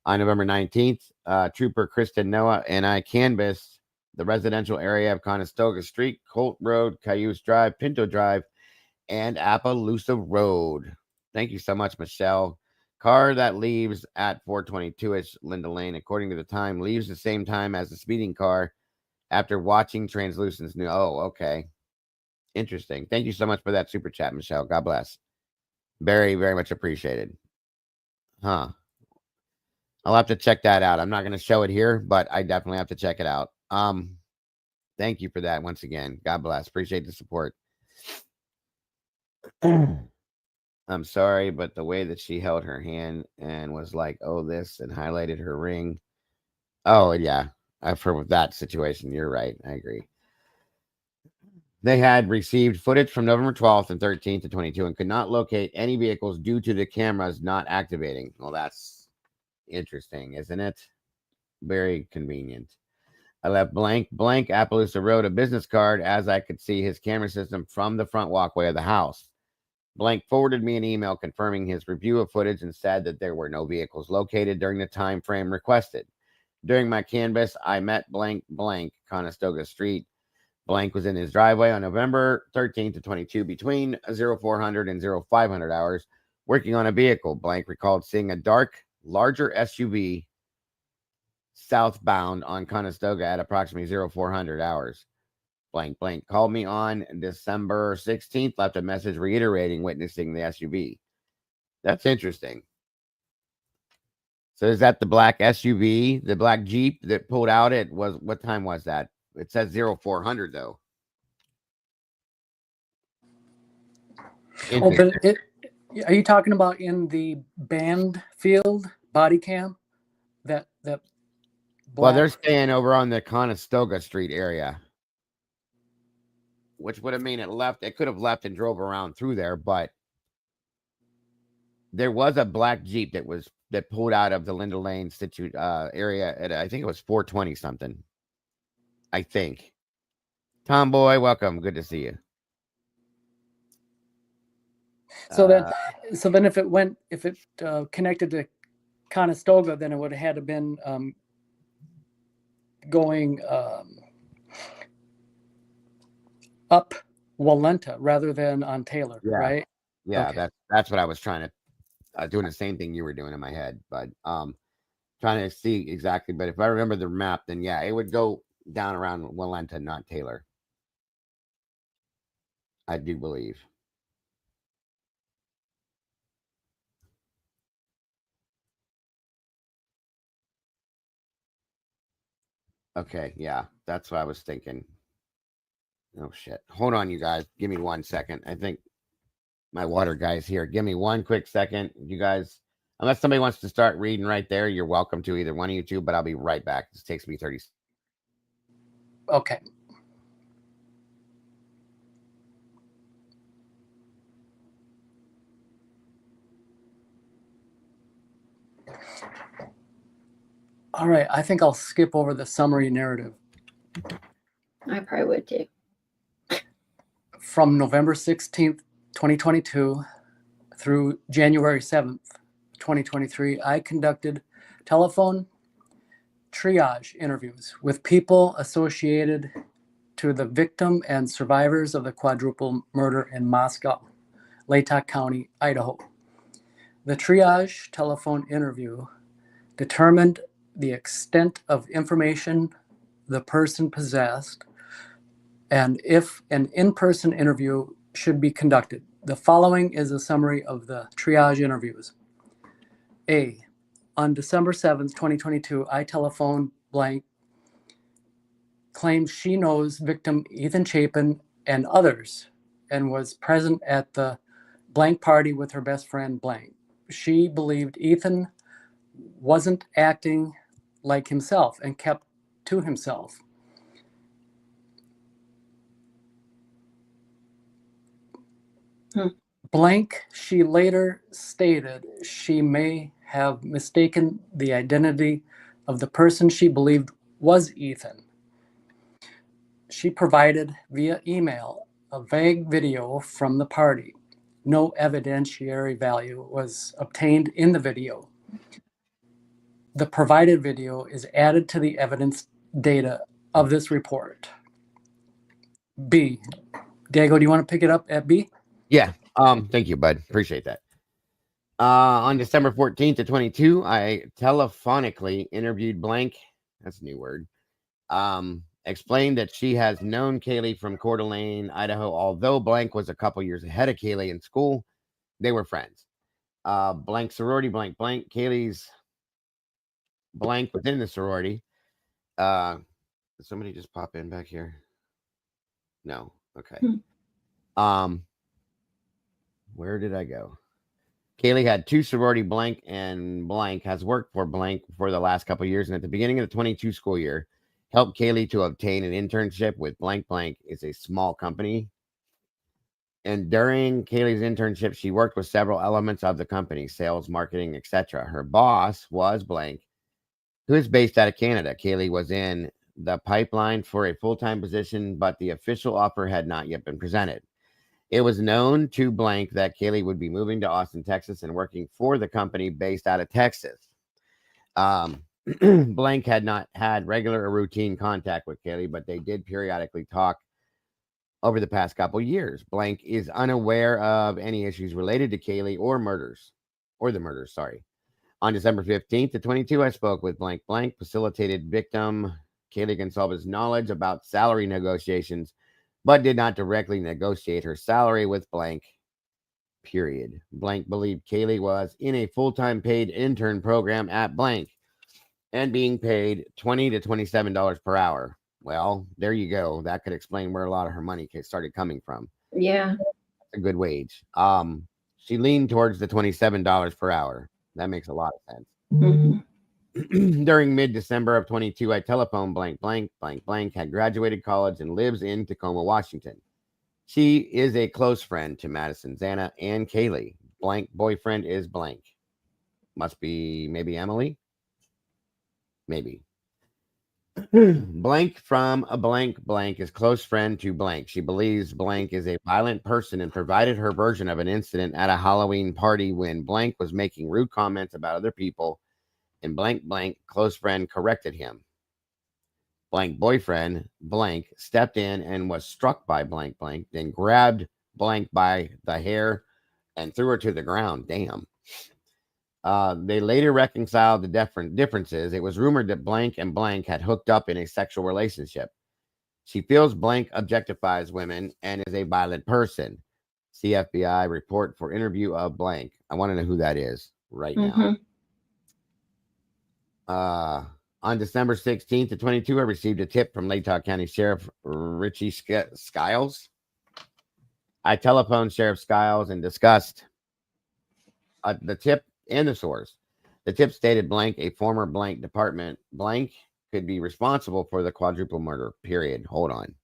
On November 19th, Trooper Kristen Noah and I canvassed the residential area of Conestoga Street, Colt Road, Cayuse Drive, Pinto Drive, and Appaloosa Road. Thank you so much, Michelle. Car that leaves at 422-ish Linda Lane, according to the time, leaves the same time as the speeding car after watching Translucent's new. Oh, okay. Interesting. Thank you so much for that super chat, Michelle. God bless. Very, very much appreciated. Huh. I'll have to check that out. I'm not going to show it here, but I definitely have to check it out. Thank you for that once again. God bless. Appreciate the support. I'm sorry, but the way that she held her hand and was like, oh, this, and highlighted her ring. Oh, yeah. I've heard of that situation. You're right. I agree. They had received footage from November 12th and 13th to 22 and could not locate any vehicles due to the cameras not activating. Well, that's interesting, isn't it? Very convenient. I left blank Appaloosa Road a business card as I could see his camera system from the front walkway of the house. Blank forwarded me an email confirming his review of footage and said that there were no vehicles located during the time frame requested. During my canvass, I met blank Conestoga Street. Blank was in his driveway on November 13th to 22 between 0400 and 0500 hours working on a vehicle. Blank recalled seeing a dark, larger SUV southbound on Conestoga at approximately 0400 hours. Blank called me on December 16th, left a message reiterating witnessing the SUV. That's interesting. So is that the black SUV, the black Jeep that pulled out? It was, what time was that? It says 0400 though. Oh, but are you talking about in the Banfield body cam? That black... Well, they're staying over on the Conestoga Street area, which would have mean it could have left and drove around through there, but there was a black Jeep that pulled out of the Linda Lane area at, I think it was 420 something. I think. Tomboy, welcome. Good to see you. So then if it connected to Conestoga, then it would have had to been going up Walenta rather than on Taylor, right? Yeah, okay. That's what I was trying to doing the same thing you were doing in my head, but trying to see exactly. But if I remember the map, then yeah, it would go down around Walenta, not Taylor. I do believe. Okay, yeah, that's what I was thinking. Oh shit. Hold on, you guys. Give me 1 second. I think my water guy's here. Give me 1 quick second. You guys, unless somebody wants to start reading right there, you're welcome to, either one of you two, but I'll be right back. This takes me 30 seconds. Okay. All right, I think I'll skip over the summary narrative. I probably would too. From November 16th, 2022 through January 7th, 2023, I conducted telephone triage interviews with people associated to the victim and survivors of the quadruple murder in Moscow, Latah County, Idaho. The triage telephone interview determined the extent of information the person possessed and if an in-person interview should be conducted. The following is a summary of the triage interviews. A. On December 7th, 2022, I telephoned blank, claims she knows victim Ethan Chapin and others and was present at the blank party with her best friend blank. She believed Ethan wasn't acting like himself and kept to himself. Blank, she later stated she may have mistaken the identity of the person she believed was Ethan. She provided via email a vague video from the party. No evidentiary value was obtained in the video. The provided video is added to the evidence data of this report. B. Diego, do you want to pick it up at B? Yeah. Thank you, bud. Appreciate that. On December 14th to 22, I telephonically interviewed Blank. That's a new word. Explained that she has known Kaylee from Coeur d'Alene, Idaho. Although Blank was a couple years ahead of Kaylee in school, they were friends. Blank sorority, blank, blank. Kaylee's Blank within the sorority. Did somebody just pop in back here? No. Okay. Where did I go? Kaylee had two sorority, blank and blank, has worked for blank for the last couple of years, and at the beginning of the 22 school year, helped Kaylee to obtain an internship with blank blank. It's a small company. And during Kaylee's internship, she worked with several elements of the company, sales, marketing, etc. Her boss was blank, who is based out of Canada. Kaylee was in the pipeline for a full-time position, but the official offer had not yet been presented. It was known to blank that Kaylee would be moving to Austin, Texas, and working for the company based out of Texas. Blank had not had regular or routine contact with Kaylee, but they did periodically talk over the past couple years. Blank is unaware of any issues related to Kaylee or the murders, sorry. On December 15th to 22, I spoke with blank blank, facilitated victim Kaylee Gonsalves' knowledge about salary negotiations, but did not directly negotiate her salary with blank, period. Blank believed Kaylee was in a full-time paid intern program at blank and being paid $20 to $27 per hour. Well, there you go. That could explain where a lot of her money started coming from. Yeah. A good wage. She leaned towards the $27 per hour. That makes a lot of sense. Mm-hmm. During mid-December of 22, I telephoned blank, blank, blank, blank, had graduated college and lives in Tacoma, Washington. She is a close friend to Madison, Xana, and Kaylee. Blank boyfriend is blank. Must be maybe Emily? Maybe. Blank from a blank blank is close friend to blank. She believes blank is a violent person and provided her version of an incident at a Halloween party when blank was making rude comments about other people, and blank blank close friend corrected him. Blank boyfriend blank stepped in and was struck by blank blank, then grabbed blank by the hair and threw her to the ground. Damn. They later reconciled the differences. It was rumored that blank and blank had hooked up in a sexual relationship. She feels blank objectifies women and is a violent person. CFBI report for interview of blank. I want to know who that is right now. On December 16th to 22, I received a tip from Latah County Sheriff Richie Skiles. I telephoned Sheriff Skiles and discussed the tip and the source. The tip stated blank, a former blank department blank, could be responsible for the quadruple murder, period. Hold on.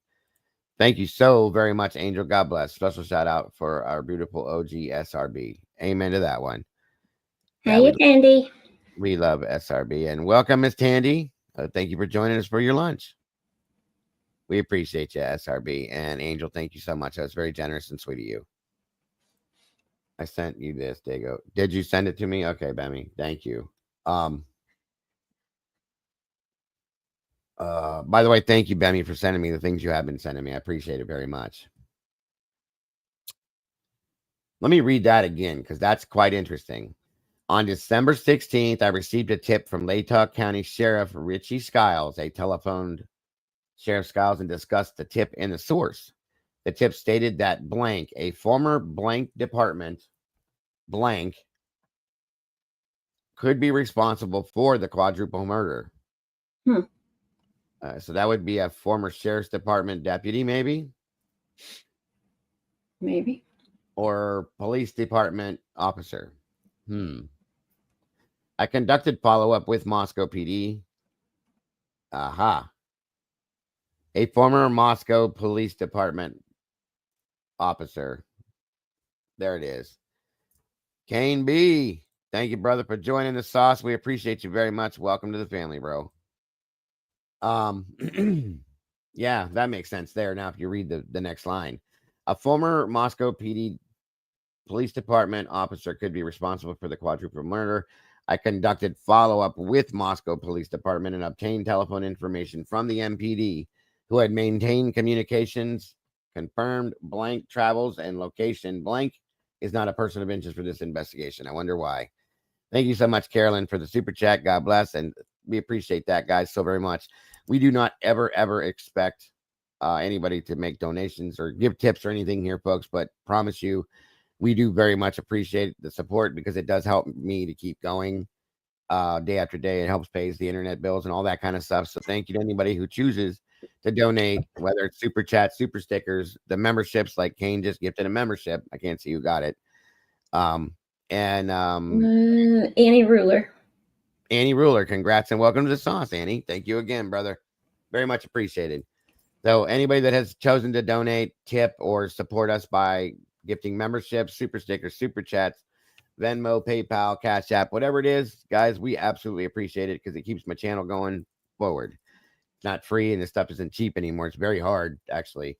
Thank you so very much, Angel. God bless. Special shout out for our beautiful OG SRB. Amen to that one. Hey, Tandy. We love SRB. And welcome, Miss Tandy. Thank you for joining us for your lunch. We appreciate you, SRB. And Angel, thank you so much. That's very generous and sweet of you. I sent you this, Dago. Did you send it to me? Okay, Bemmy. Thank you. By the way, thank you, Bemmy, for sending me the things you have been sending me. I appreciate it very much. Let me read that again, because that's quite interesting. On December 16th, I received a tip from Latah County Sheriff Richie Skiles. I telephoned Sheriff Skiles and discussed the tip and the source. The tip stated that blank, a former blank department, blank, could be responsible for the quadruple murder. So that would be a former sheriff's department deputy, maybe? Maybe. Or police department officer. I conducted follow-up with Moscow PD. Aha. A former Moscow Police Department officer. There it is. Kane B. Thank you, brother, for joining the sauce. We appreciate you very much. Welcome to the family, bro. Yeah, that makes sense there. Now, if you read the next line, a former Moscow PD police department officer could be responsible for the quadruple murder. I conducted follow-up with Moscow Police Department and obtained telephone information from the MPD, who had maintained communications, confirmed blank travels and location. Blank is not a person of interest for this investigation. I wonder why. Thank you so much, Carolyn, for the super chat. God bless. And we appreciate that, guys, so very much. We do not ever expect anybody to make donations or give tips or anything here, folks, but promise you, we do very much appreciate the support because it does help me to keep going day after day. It helps pays the internet bills and all that kind of stuff. So thank you to anybody who chooses to donate, whether it's super chat, super stickers, the memberships, like Kane just gifted a membership. I can't see who got it. Annie Ruler. Annie Ruler, congrats and welcome to the sauce, Annie. Thank you again, brother. Very much appreciated. So anybody that has chosen to donate, tip, or support us by gifting memberships, super stickers, super chats, Venmo, PayPal, Cash App, whatever it is, guys, we absolutely appreciate it because it keeps my channel going forward. It's not free and this stuff isn't cheap anymore. It's very hard, actually,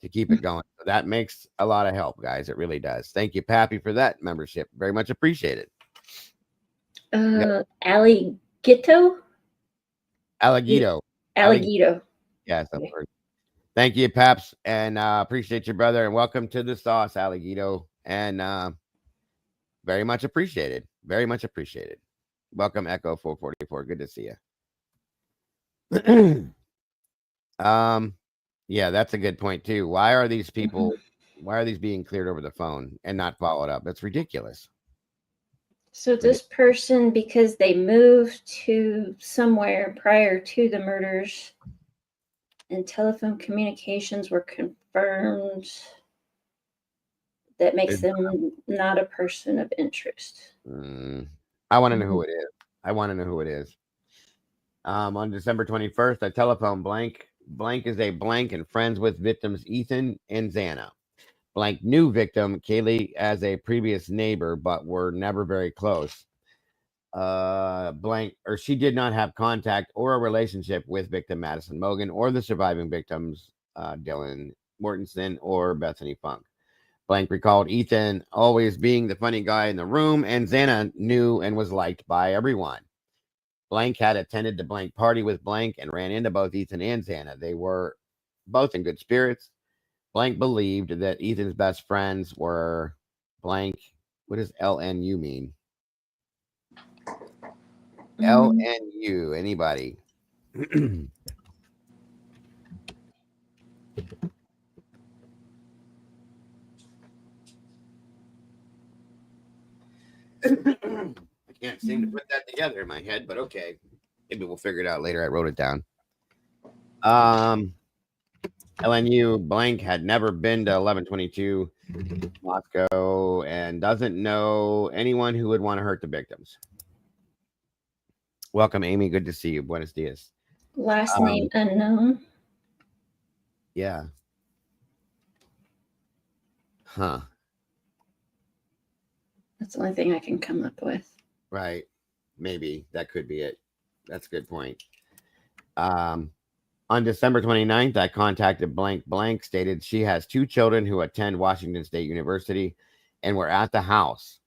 to keep it going. So that makes a lot of help, guys. It really does. Thank you, Pappy, for that membership. Very much appreciated. Alligato? Alligato. Yes, I've heard. Thank you, Paps, and appreciate you, brother, and welcome to the sauce, Alligato, and very much appreciated. Very much appreciated. Welcome, Echo 444. Good to see you. Yeah, that's a good point too. Why are these people? Why are these being cleared over the phone and not followed up? That's ridiculous. So this person, because they moved to somewhere prior to the murders and telephone communications were confirmed, that makes them not a person of interest. I want to know who it is. I want to know who it is. On December 21st, a telephone blank. Blank is a blank and friends with victims Ethan and Xana. Blank knew victim Kaylee as a previous neighbor, but were never very close. Blank, or she did not have contact or a relationship with victim Madison Mogan or the surviving victims Dylan Mortensen or Bethany Funk. Blank recalled Ethan always being the funny guy in the room, and Xana knew and was liked by everyone. Blank had attended the blank party with blank and ran into both Ethan and Xana. They were both in good spirits. Blank believed that Ethan's best friends were blank. What does LNU mean? LNU. Anybody? I can't seem to put that together in my head, but okay. Maybe we'll figure it out later. I wrote it down. LNU blank had never been to 1122 Moscow and doesn't know anyone who would want to hurt the victims. Welcome, Amy. Good to see you. Buenos dias. Last name unknown. Yeah. Huh. That's the only thing I can come up with. Right. Maybe that could be it. That's a good point. On December 29th, I contacted blank blank, stated she has 2 children who attend Washington State University and were at the house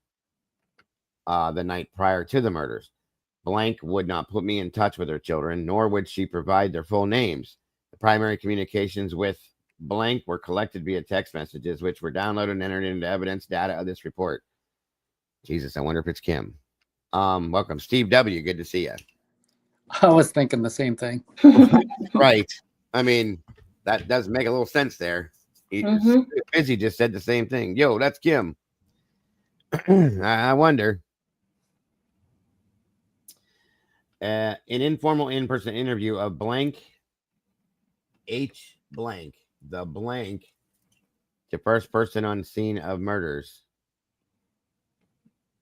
the night prior to the murders. Blank would not put me in touch with her children, nor would she provide their full names. The primary communications with blank were collected via text messages, which were downloaded and entered into evidence data of this report. Jesus, I wonder if it's Kim. Welcome, Steve W. Good to see you. I was thinking the same thing. Right. I mean, that does make a little sense there. Busy just said the same thing. Yo, that's Kim. I wonder. An informal in-person interview of blank H blank, the blank, the first person on scene of murders.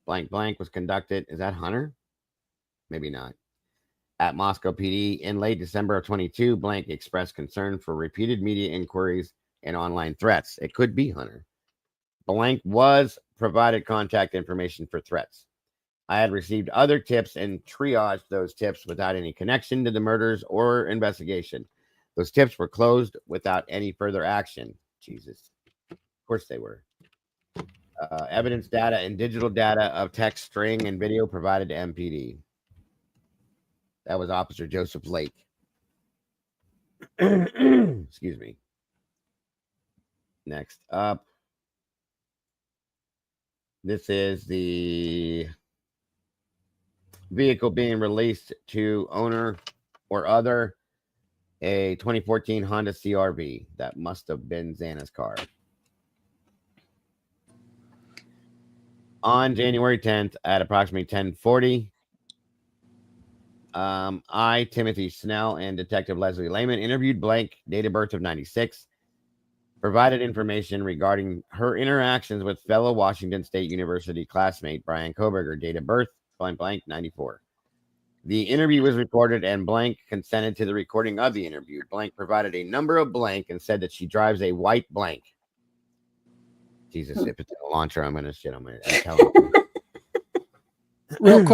Blank blank was conducted. Is that Hunter? Maybe not. At Moscow PD in late December of 22, blank expressed concern for repeated media inquiries and online threats. It could be Hunter. Blank was provided contact information for threats. I had received other tips and triaged those tips without any connection to the murders or investigation. Those tips were closed without any further action. Jesus. Of course they were. Evidence data and digital data of text string and video provided to MPD. That was Officer Joseph Lake. Excuse me. Next up. This is the vehicle being released to owner or other, a 2014 Honda CRV. That must have been Xana's car. On January 10th at approximately 10:40, I, Timothy Snell, and Detective Leslie Lehman interviewed Blank, date of birth of 96, provided information regarding her interactions with fellow Washington State University classmate Brian Kohberger, date of birth, blank, 94. The interview was recorded and Blank consented to the recording of the interview. Blank provided a number of Blank and said that she drives a white Blank. Jesus, if it's a launcher, I'm going to shit on my Real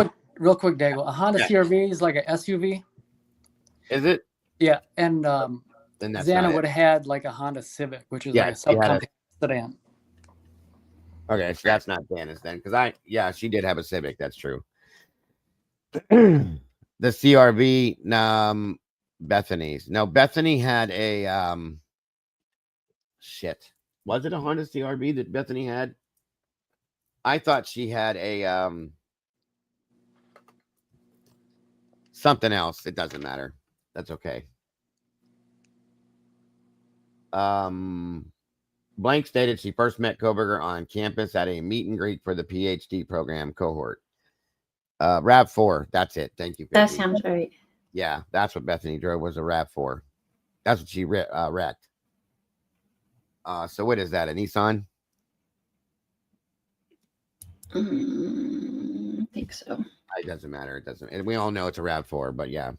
quick, Dago. A Honda CRV is like an SUV. Is it? Yeah, and Then that's Xana not would it. have had like a Honda Civic, which is Yeah, like a she had subcompact sedan. Okay, so that's not Dana's then, because she did have a Civic. That's true. The CRV, Bethany's. No, Bethany had a shit. Was it a Honda CRV that Bethany had? I thought she had a something else. It doesn't matter. That's okay. Blank stated she first met Kohberger on campus at a meet and greet for the PhD program cohort. RAV4. That's it. Thank you. That Peggy. sounds right. Yeah, that's what Bethany drove, was a RAV4. That's what she wrecked. So what is that? A Nissan? I think so. It doesn't matter. It doesn't. We all know it's a RAV4, but yeah.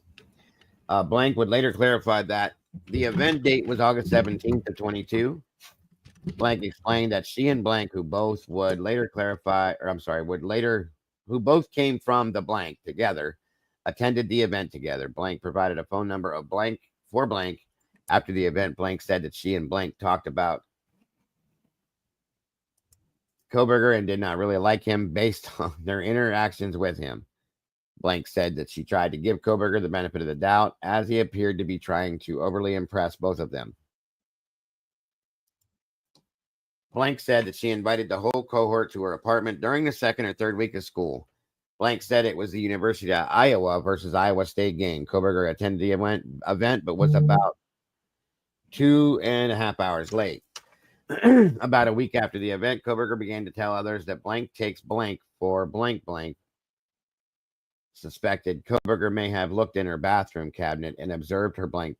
Blank would later clarify that the event date was August 17th of 22. Blank explained that she and Blank, who both came from the Blank together, attended the event together. Blank provided a phone number of Blank for Blank. After the event, Blank said that she and Blank talked about Kohberger and did not really like him based on their interactions with him. Blank said that she tried to give Kohberger the benefit of the doubt, as he appeared to be trying to overly impress both of them. Blank said that she invited the whole cohort to her apartment during the second or third week of school. Blank said it was the University of Iowa versus Iowa State game. Kohberger attended the event, but was about 2.5 hours late. About a week after the event, Kohberger began to tell others that Blank takes Blank for blank. Suspected Kohberger may have looked in her bathroom cabinet and observed her blank.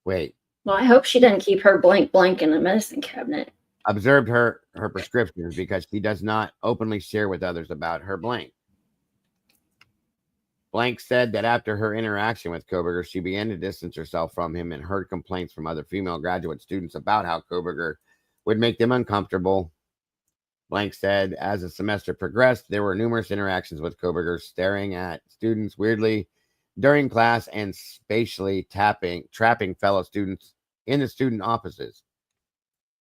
Wait. Well, I hope she didn't keep her blank in the medicine cabinet. Observed her prescriptions because she does not openly share with others about her blank. Blank said that after her interaction with Kohberger, she began to distance herself from him and heard complaints from other female graduate students about how Kohberger would make them uncomfortable. Blank said as the semester progressed, there were numerous interactions with Kohberger, staring at students weirdly during class and spatially trapping fellow students in the student offices.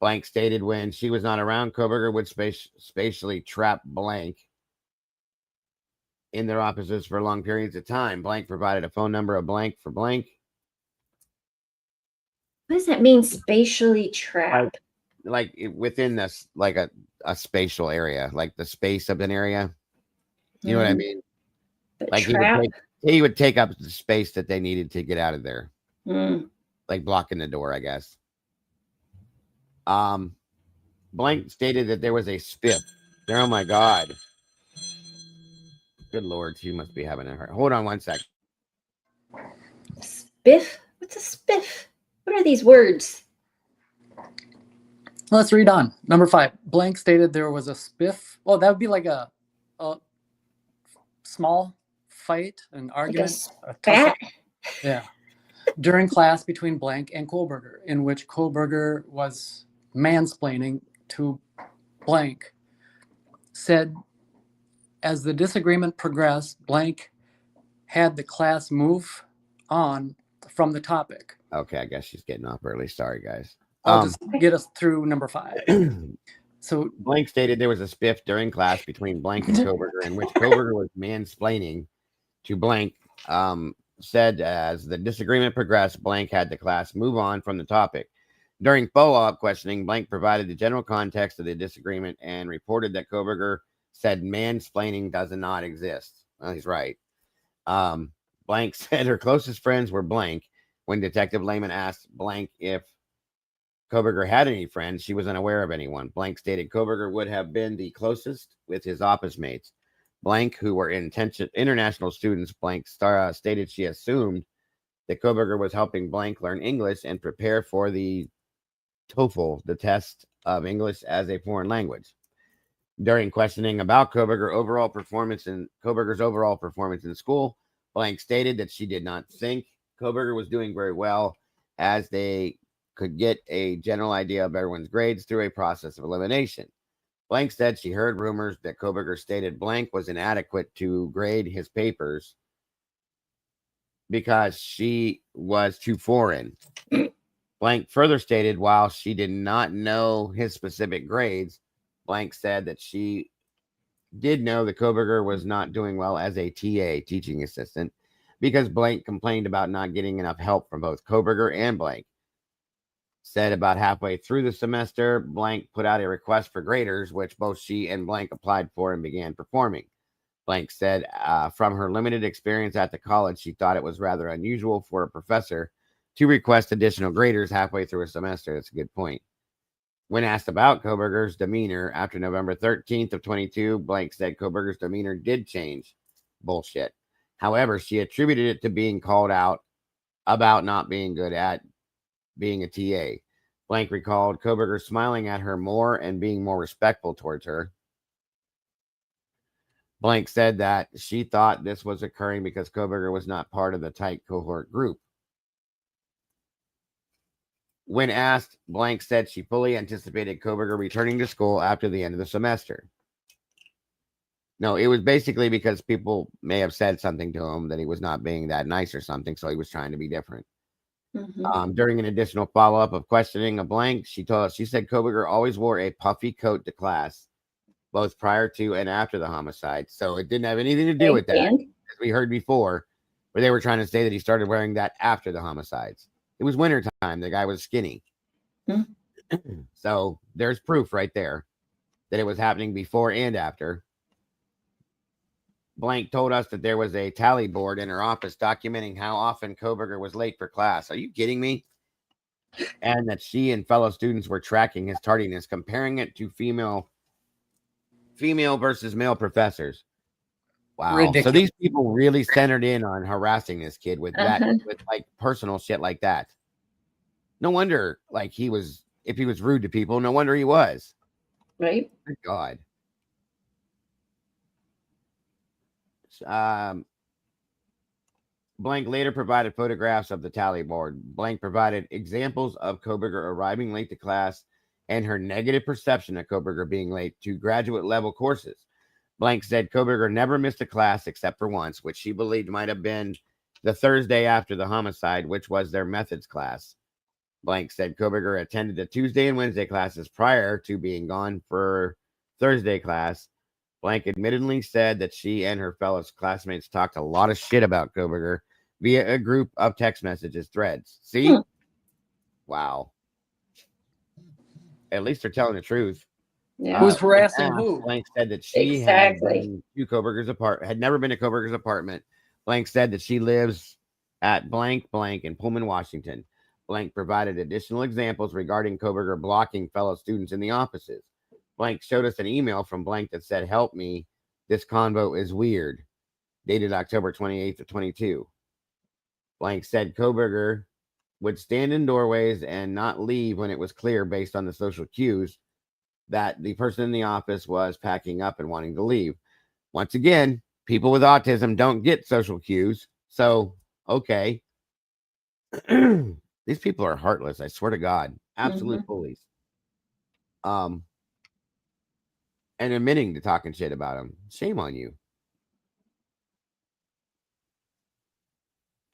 Blank stated when she was not around, Kohberger would spatially trap Blank in their offices for long periods of time. Blank provided a phone number of Blank for Blank. What does that mean, spatially trap? Like within this, like a spatial area, like the space of an area. You know what I mean? But Like he would take up the space that they needed to get out of there. Like blocking the door, I guess. Blank stated that there was a spiff. Oh my God. Good Lord, she must be having a heart. Hold on one sec. Spiff? What's a spiff? What are these words? Let's read on. Number 5. Blank stated there was a spiff. Oh, that would be like a small fight, an argument. Like a spat? Yeah. during class between blank and Kohberger, in which Kohberger was mansplaining to blank, said as the disagreement progressed, blank had the class move on from the topic. Okay, I guess she's getting off early. Sorry, guys. I'll just get us through number 5. So blank stated there was a spiff during class between blank and Kohberger, in which Kohberger was mansplaining to blank. Said as the disagreement progressed, blank had the class move on from the topic. During follow-up questioning, blank provided the general context of the disagreement and reported that Kohberger said mansplaining does not exist. Well, he's right. Blank said her closest friends were blank. When Detective Lehman asked blank if Kohberger had any friends, she was unaware of anyone. Blank stated Kohberger would have been the closest with his office mates. Blank, who were international students, blank stated she assumed that Kohberger was helping blank learn English and prepare for the TOEFL, the test of English as a foreign language. During questioning about Kohberger's overall performance in school, blank stated that she did not think Kohberger was doing very well, as they could get a general idea of everyone's grades through a process of elimination. Blank said she heard rumors that Kohberger stated blank was inadequate to grade his papers because she was too foreign. Blank further stated while she did not know his specific grades, blank said that she did know that Kohberger was not doing well as a TA, teaching assistant, because blank complained about not getting enough help from both Kohberger and blank. Said about halfway through the semester, blank put out a request for graders, which both she and blank applied for and began performing. Blank said from her limited experience at the college, she thought it was rather unusual for a professor to request additional graders halfway through a semester. That's a good point. When asked about Kohberger's demeanor after November 13th of 22, blank said Kohberger's demeanor did change. Bullshit. However, she attributed it to being called out about not being good at being a TA. Blank recalled Kohberger smiling at her more and being more respectful towards her. Blank said that she thought this was occurring because Kohberger was not part of the tight cohort group. When asked, blank said she fully anticipated Kohberger returning to school after the end of the semester. No, it was basically because people may have said something to him that he was not being that nice or something, so he was trying to be different. During an additional follow-up of questioning a blank, she said Kohberger always wore a puffy coat to class, both prior to and after the homicide. So it didn't have anything to do with that, as we heard before, where they were trying to say that he started wearing that after the homicides. It was wintertime. The guy was skinny. So there's proof right there that it was happening before and after. Blank told us that there was a tally board in her office documenting how often Kohberger was late for class. Are you kidding me? And that she and fellow students were tracking his tardiness, comparing it to female versus male professors. Wow. Ridiculous. So these people really centered in on harassing this kid with that, with like personal shit like that. No wonder, like if he was rude to people, no wonder he was. Right. Good God. Blank later provided photographs of the tally board. Blank provided examples of Kohberger arriving late to class and her negative perception of Kohberger being late to graduate level courses. Blank said Kohberger never missed a class except for once, which she believed might have been the Thursday after the homicide, which was their methods class. Blank said Kohberger attended the Tuesday and Wednesday classes prior to being gone for Thursday class. Blank admittedly said that she and her fellow classmates talked a lot of shit about Kohberger via a group of text messages threads. See? Wow. At least they're telling the truth. Yeah. Who's harassing who? Blank said that she had been to Kohberger's apartment, had never been to Kohberger's apartment. Blank said that she lives at blank in Pullman, Washington. Blank provided additional examples regarding Kohberger blocking fellow students in the offices. Blank showed us an email from blank that said, "Help me. This convo is weird." Dated October 28th of 22. Blank said Kohberger would stand in doorways and not leave when it was clear based on the social cues that the person in the office was packing up and wanting to leave. Once again, people with autism don't get social cues. So, okay. These people are heartless. I swear to God, absolute bullies. And admitting to talking shit about him. Shame on you.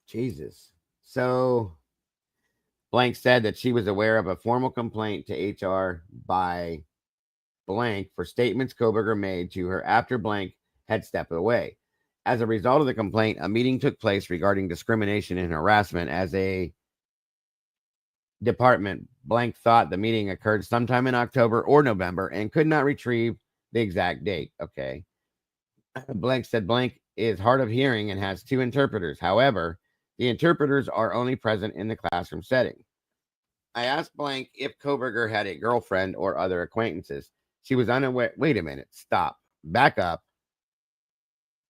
Jesus. So blank said that she was aware of a formal complaint to HR by blank for statements Kohberger made to her after blank had stepped away. As a result of the complaint, a meeting took place regarding discrimination and harassment. As a department, blank thought the meeting occurred sometime in October or November and could not retrieve the exact date. Okay. Blank said blank is hard of hearing and has 2 interpreters. However, the interpreters are only present in the classroom setting. I asked blank if Kohberger had a girlfriend or other acquaintances. She was unaware. Wait a minute. Stop. Back up.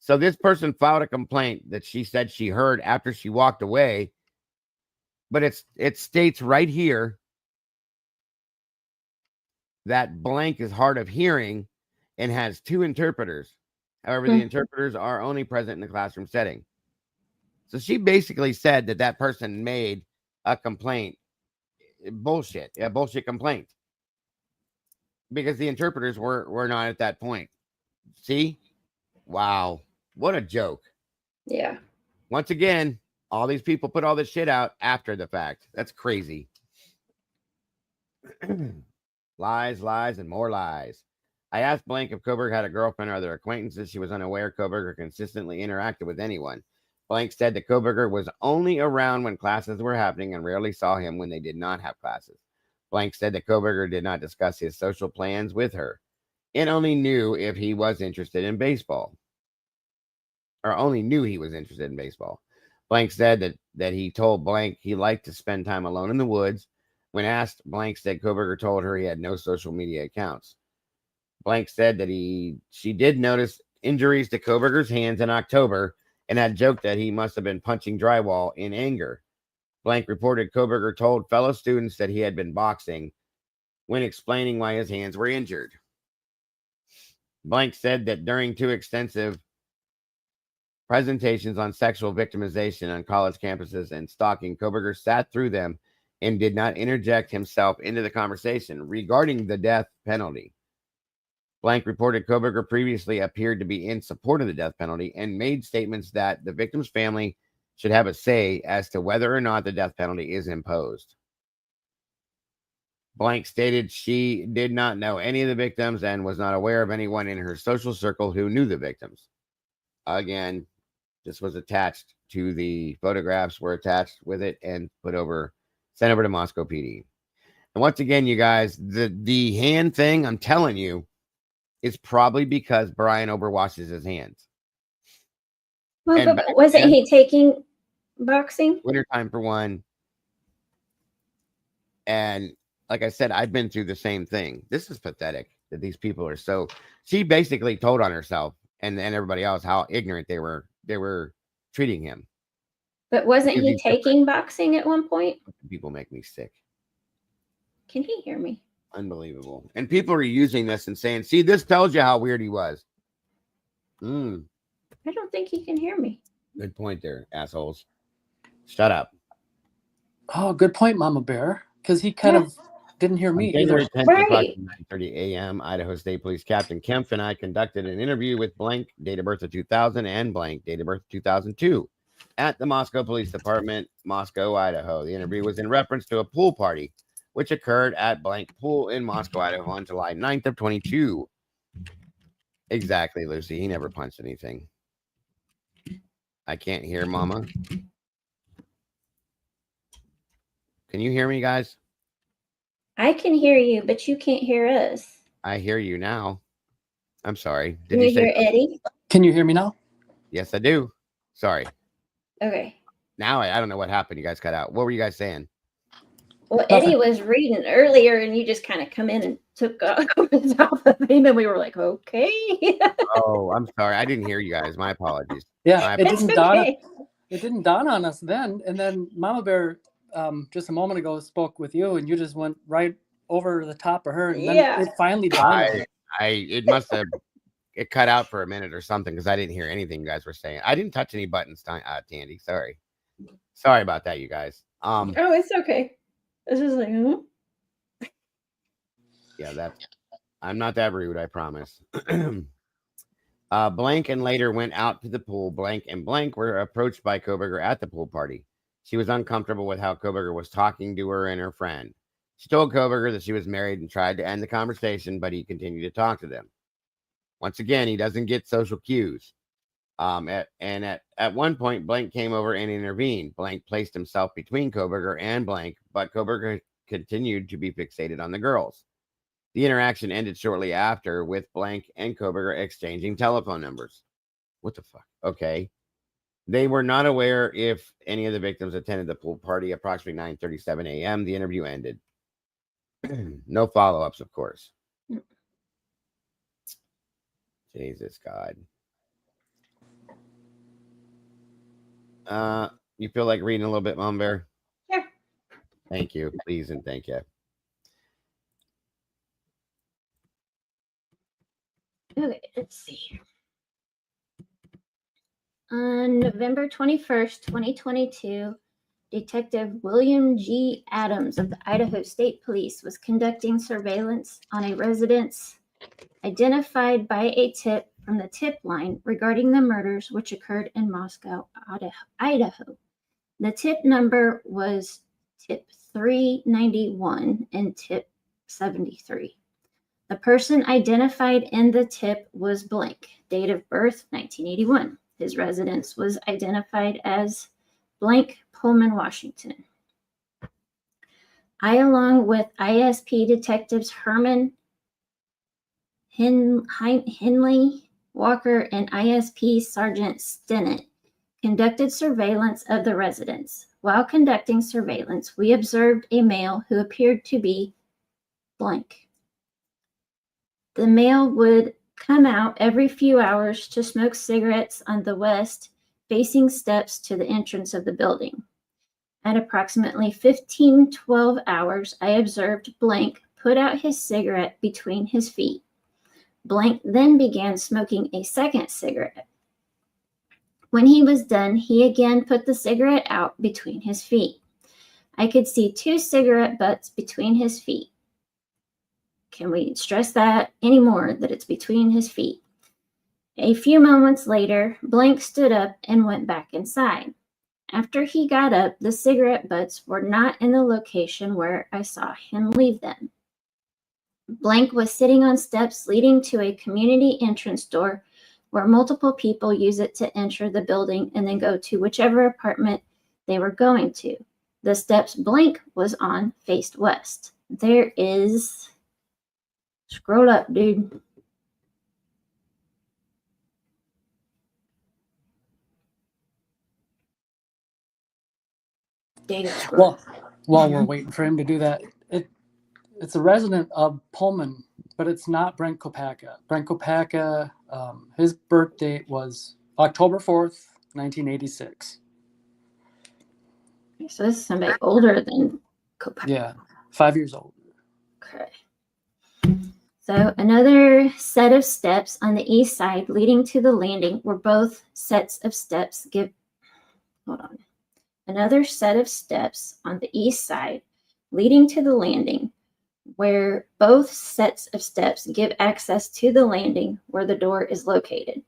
So this person filed a complaint that she said she heard after she walked away, but it states right here that blank is hard of hearing and has 2 interpreters. However, the interpreters are only present in the classroom setting. So she basically said that that person made a complaint. Bullshit. A bullshit complaint. Because the interpreters were not at that point. See? Wow. What a joke. Yeah. Once again, all these people put all this shit out after the fact. That's crazy. Lies, lies, and more lies. I asked blank if Kohberger had a girlfriend or other acquaintances. She was unaware Kohberger consistently interacted with anyone. Blank said that Kohberger was only around when classes were happening and rarely saw him when they did not have classes. Blank said that Kohberger did not discuss his social plans with her and only knew if he was interested in baseball. Or only knew he was interested in baseball. Blank said that he told blank he liked to spend time alone in the woods. When asked, blank said Kohberger told her he had no social media accounts. Blank said that she did notice injuries to Kohberger's hands in October and had joked that he must have been punching drywall in anger. Blank reported Kohberger told fellow students that he had been boxing when explaining why his hands were injured. Blank said that during 2 extensive presentations on sexual victimization on college campuses and stalking, Kohberger sat through them and did not interject himself into the conversation regarding the death penalty. Blank reported Kohberger previously appeared to be in support of the death penalty and made statements that the victim's family should have a say as to whether or not the death penalty is imposed. Blank stated she did not know any of the victims and was not aware of anyone in her social circle who knew the victims. Again, this was attached to the photographs were attached with it and sent over to Moscow PD. And once again, you guys, the hand thing, I'm telling you, is probably because Brian overwashes his hands. Well, but wasn't he taking boxing? Wintertime for one. And like I said, I've been through the same thing. This is pathetic that these people are so. She basically told on herself and everybody else how ignorant they were treating him. But wasn't he taking boxing at one point? People make me sick. Can he hear me? Unbelievable. And people are using this and saying, see, this tells you how weird he was. I don't think he can hear me. Good point there, assholes. Shut up. Oh, good point, Mama Bear. Because he kind of didn't hear me either. Right. 9:30 a.m., Idaho State Police Captain Kempf and I conducted an interview with blank, date of birth of 2000, and blank, date of birth of 2002, at the Moscow Police Department, Moscow, Idaho. The interview was in reference to a pool party, which occurred at blank pool in Moscow, Idaho on July 9th of 22. Exactly, Lucy. He never punched anything. I can't hear Mama. Can you hear me, guys? I can hear you, but you can't hear us. I hear you now. I'm sorry. Can you hear Eddie? Can you hear me now? Yes, I do. Sorry. Okay. Now I don't know what happened. You guys cut out. What were you guys saying? Well, Eddie was reading earlier, and you just kind of come in and took over the top of him, and we were like, okay. Oh, I'm sorry. I didn't hear you guys. My apologies. Yeah, it didn't dawn on us then. And then Mama Bear just a moment ago spoke with you, and you just went right over the top of her, and then it finally dawned. It must have it cut out for a minute or something because I didn't hear anything you guys were saying. I didn't touch any buttons, Tandy. Sorry about that, you guys. Oh, it's okay. It's just like, Yeah, I'm not that rude, I promise. Blank and later went out to the pool. Blank and Blank were approached by Kohberger at the pool party. She was uncomfortable with how Kohberger was talking to her and her friend. She told Kohberger that she was married and tried to end the conversation, but he continued to talk to them. Once again, he doesn't get social cues. At one point, Blank came over and intervened. Blank placed himself between Kohberger and Blank, but Kohberger continued to be fixated on the girls. The interaction ended shortly after, with Blank and Kohberger exchanging telephone numbers. What the fuck? Okay. They were not aware if any of the victims attended the pool party. Approximately 9:37 a.m., the interview ended. No follow-ups, of course. Jesus God. You feel like reading a little bit, Mom Bear? Sure. Thank you. Please and thank you. Okay, let's see. On November 21st, 2022, Detective William G. Adams of the Idaho State Police was conducting surveillance on a residence identified by a tip from the tip line regarding the murders which occurred in Moscow, Idaho. The tip number was tip 391 and tip 73. The person identified in the tip was blank, date of birth 1981. His residence was identified as blank, Pullman, Washington. I, along with ISP detectives Herman Henley Walker and ISP Sergeant Stinnett, conducted surveillance of the residence. While conducting surveillance, we observed a male who appeared to be blank. The male would come out every few hours to smoke cigarettes on the west-facing steps to the entrance of the building. At approximately 12 hours, I observed blank put out his cigarette between his feet. Blank then began smoking a second cigarette. When he was done, he again put the cigarette out between his feet. I could see 2 cigarette butts between his feet. Can we stress that anymore, that it's between his feet? A few moments later, Blank stood up and went back inside. After he got up, the cigarette butts were not in the location where I saw him leave them. Blank was sitting on steps leading to a community entrance door where multiple people use it to enter the building and then go to whichever apartment they were going to. The steps Blank was on faced west. There is... Scroll up, dude. Well, while we're waiting for him to do that, it's a resident of Pullman, but it's not Brent Kopacka. Brent Kopacka, his birth date was October 4th, 1986. So this is somebody older than Kopacka. Yeah, 5 years old. Okay. So another set of steps on the east side leading to the landing were both sets of steps Another set of steps on the east side leading to the landing, where both sets of steps give access to the landing where the door is located.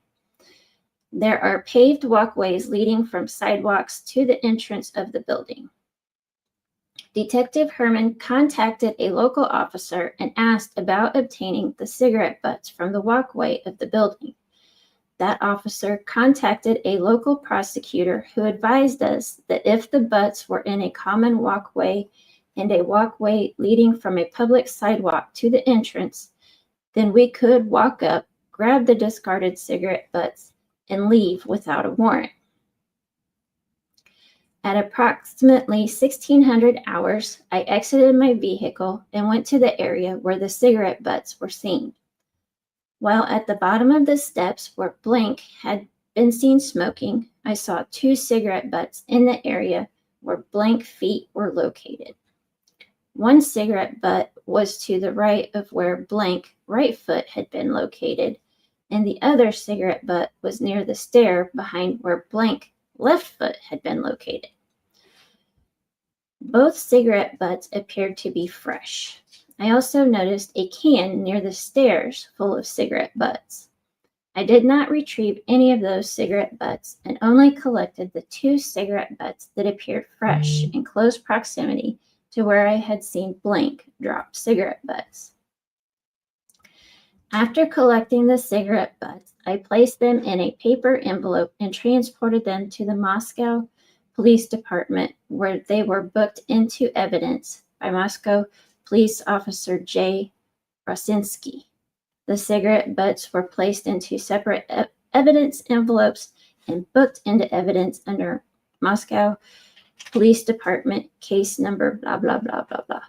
There are paved walkways leading from sidewalks to the entrance of the building. Detective Herman contacted a local officer and asked about obtaining the cigarette butts from the walkway of the building. That officer contacted a local prosecutor who advised us that if the butts were in a common walkway and a walkway leading from a public sidewalk to the entrance, then we could walk up, grab the discarded cigarette butts, and leave without a warrant. At approximately 1600 hours, I exited my vehicle and went to the area where the cigarette butts were seen. While at the bottom of the steps where Blank had been seen smoking, I saw 2 cigarette butts in the area where Blank feet were located. One cigarette butt was to the right of where Blank right foot had been located, and the other cigarette butt was near the stair behind where Blank left foot had been located. Both cigarette butts appeared to be fresh. I also noticed a can near the stairs full of cigarette butts. I did not retrieve any of those cigarette butts and only collected the 2 cigarette butts that appeared fresh in close proximity to where I had seen blank drop cigarette butts. After collecting the cigarette butts, I placed them in a paper envelope and transported them to the Moscow Police Department, where they were booked into evidence by Moscow Police Officer J. Rosinski. The cigarette butts were placed into separate evidence envelopes and booked into evidence under Moscow Police Department case number blah, blah, blah, blah, blah.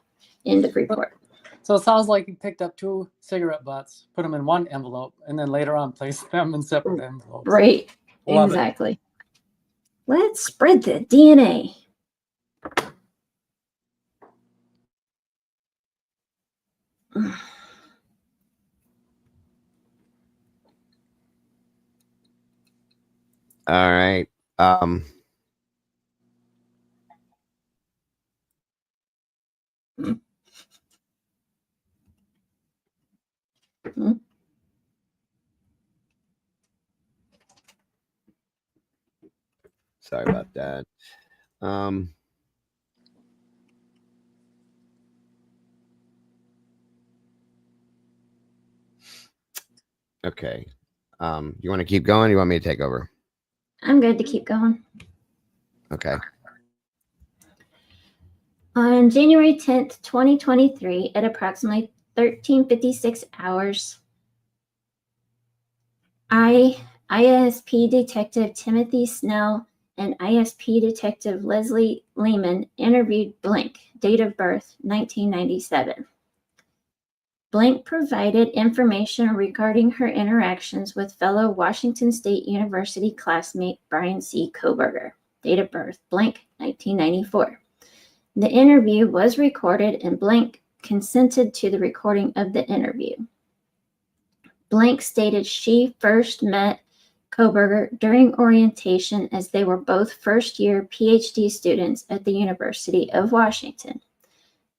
End of report. So it sounds like you picked up 2 cigarette butts, put them in one envelope, and then later on placed them in separate envelopes. Right. Love exactly. It. Let's spread the DNA. All right. Sorry about that. Okay. You want to keep going? You want me to take over? I'm good to keep going. Okay. On January 10th, 2023, at approximately 13:56 hours, ISP Detective Timothy Snell and ISP Detective Leslie Lehman interviewed Blank, date of birth 1997. Blank provided information regarding her interactions with fellow Washington State University classmate Brian C. Kohberger, date of birth blank 1994. The interview was recorded and Blank consented to the recording of the interview. Blank stated she first met Kohberger during orientation as they were both first-year PhD students at the University of Washington.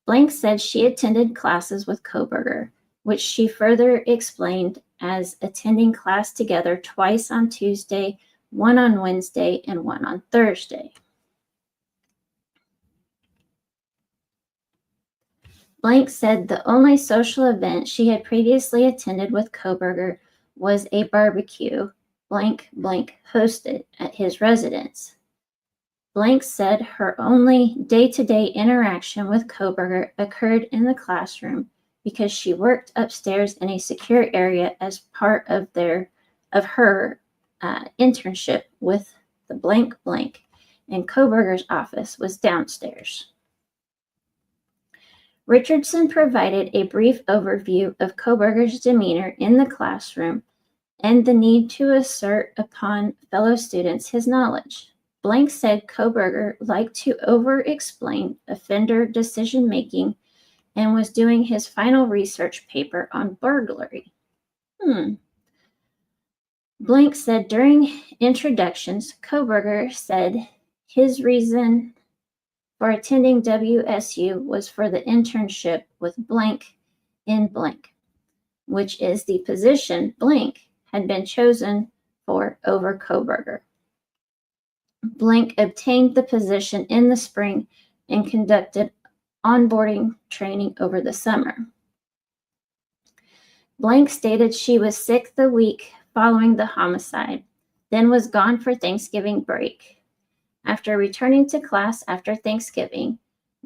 Blank said she attended classes with Kohberger, which she further explained as attending class together twice on Tuesday, one on Wednesday, and one on Thursday. Blank said the only social event she had previously attended with Kohberger was a barbecue blank hosted at his residence. Blank said her only day-to-day interaction with Kohberger occurred in the classroom because she worked upstairs in a secure area as part of her internship with the blank, and Kohberger's office was downstairs. Richardson provided a brief overview of Kohberger's demeanor in the classroom and the need to assert upon fellow students his knowledge. Blank said Kohberger liked to over-explain offender decision-making and was doing his final research paper on burglary. Blank said during introductions, Kohberger said his reason for attending WSU was for the internship with blank in blank, which is the position Blank had been chosen for over Kohberger. Blank obtained the position in the spring and conducted onboarding training over the summer. Blank stated she was sick the week following the homicide, then was gone for Thanksgiving break. After returning to class after Thanksgiving,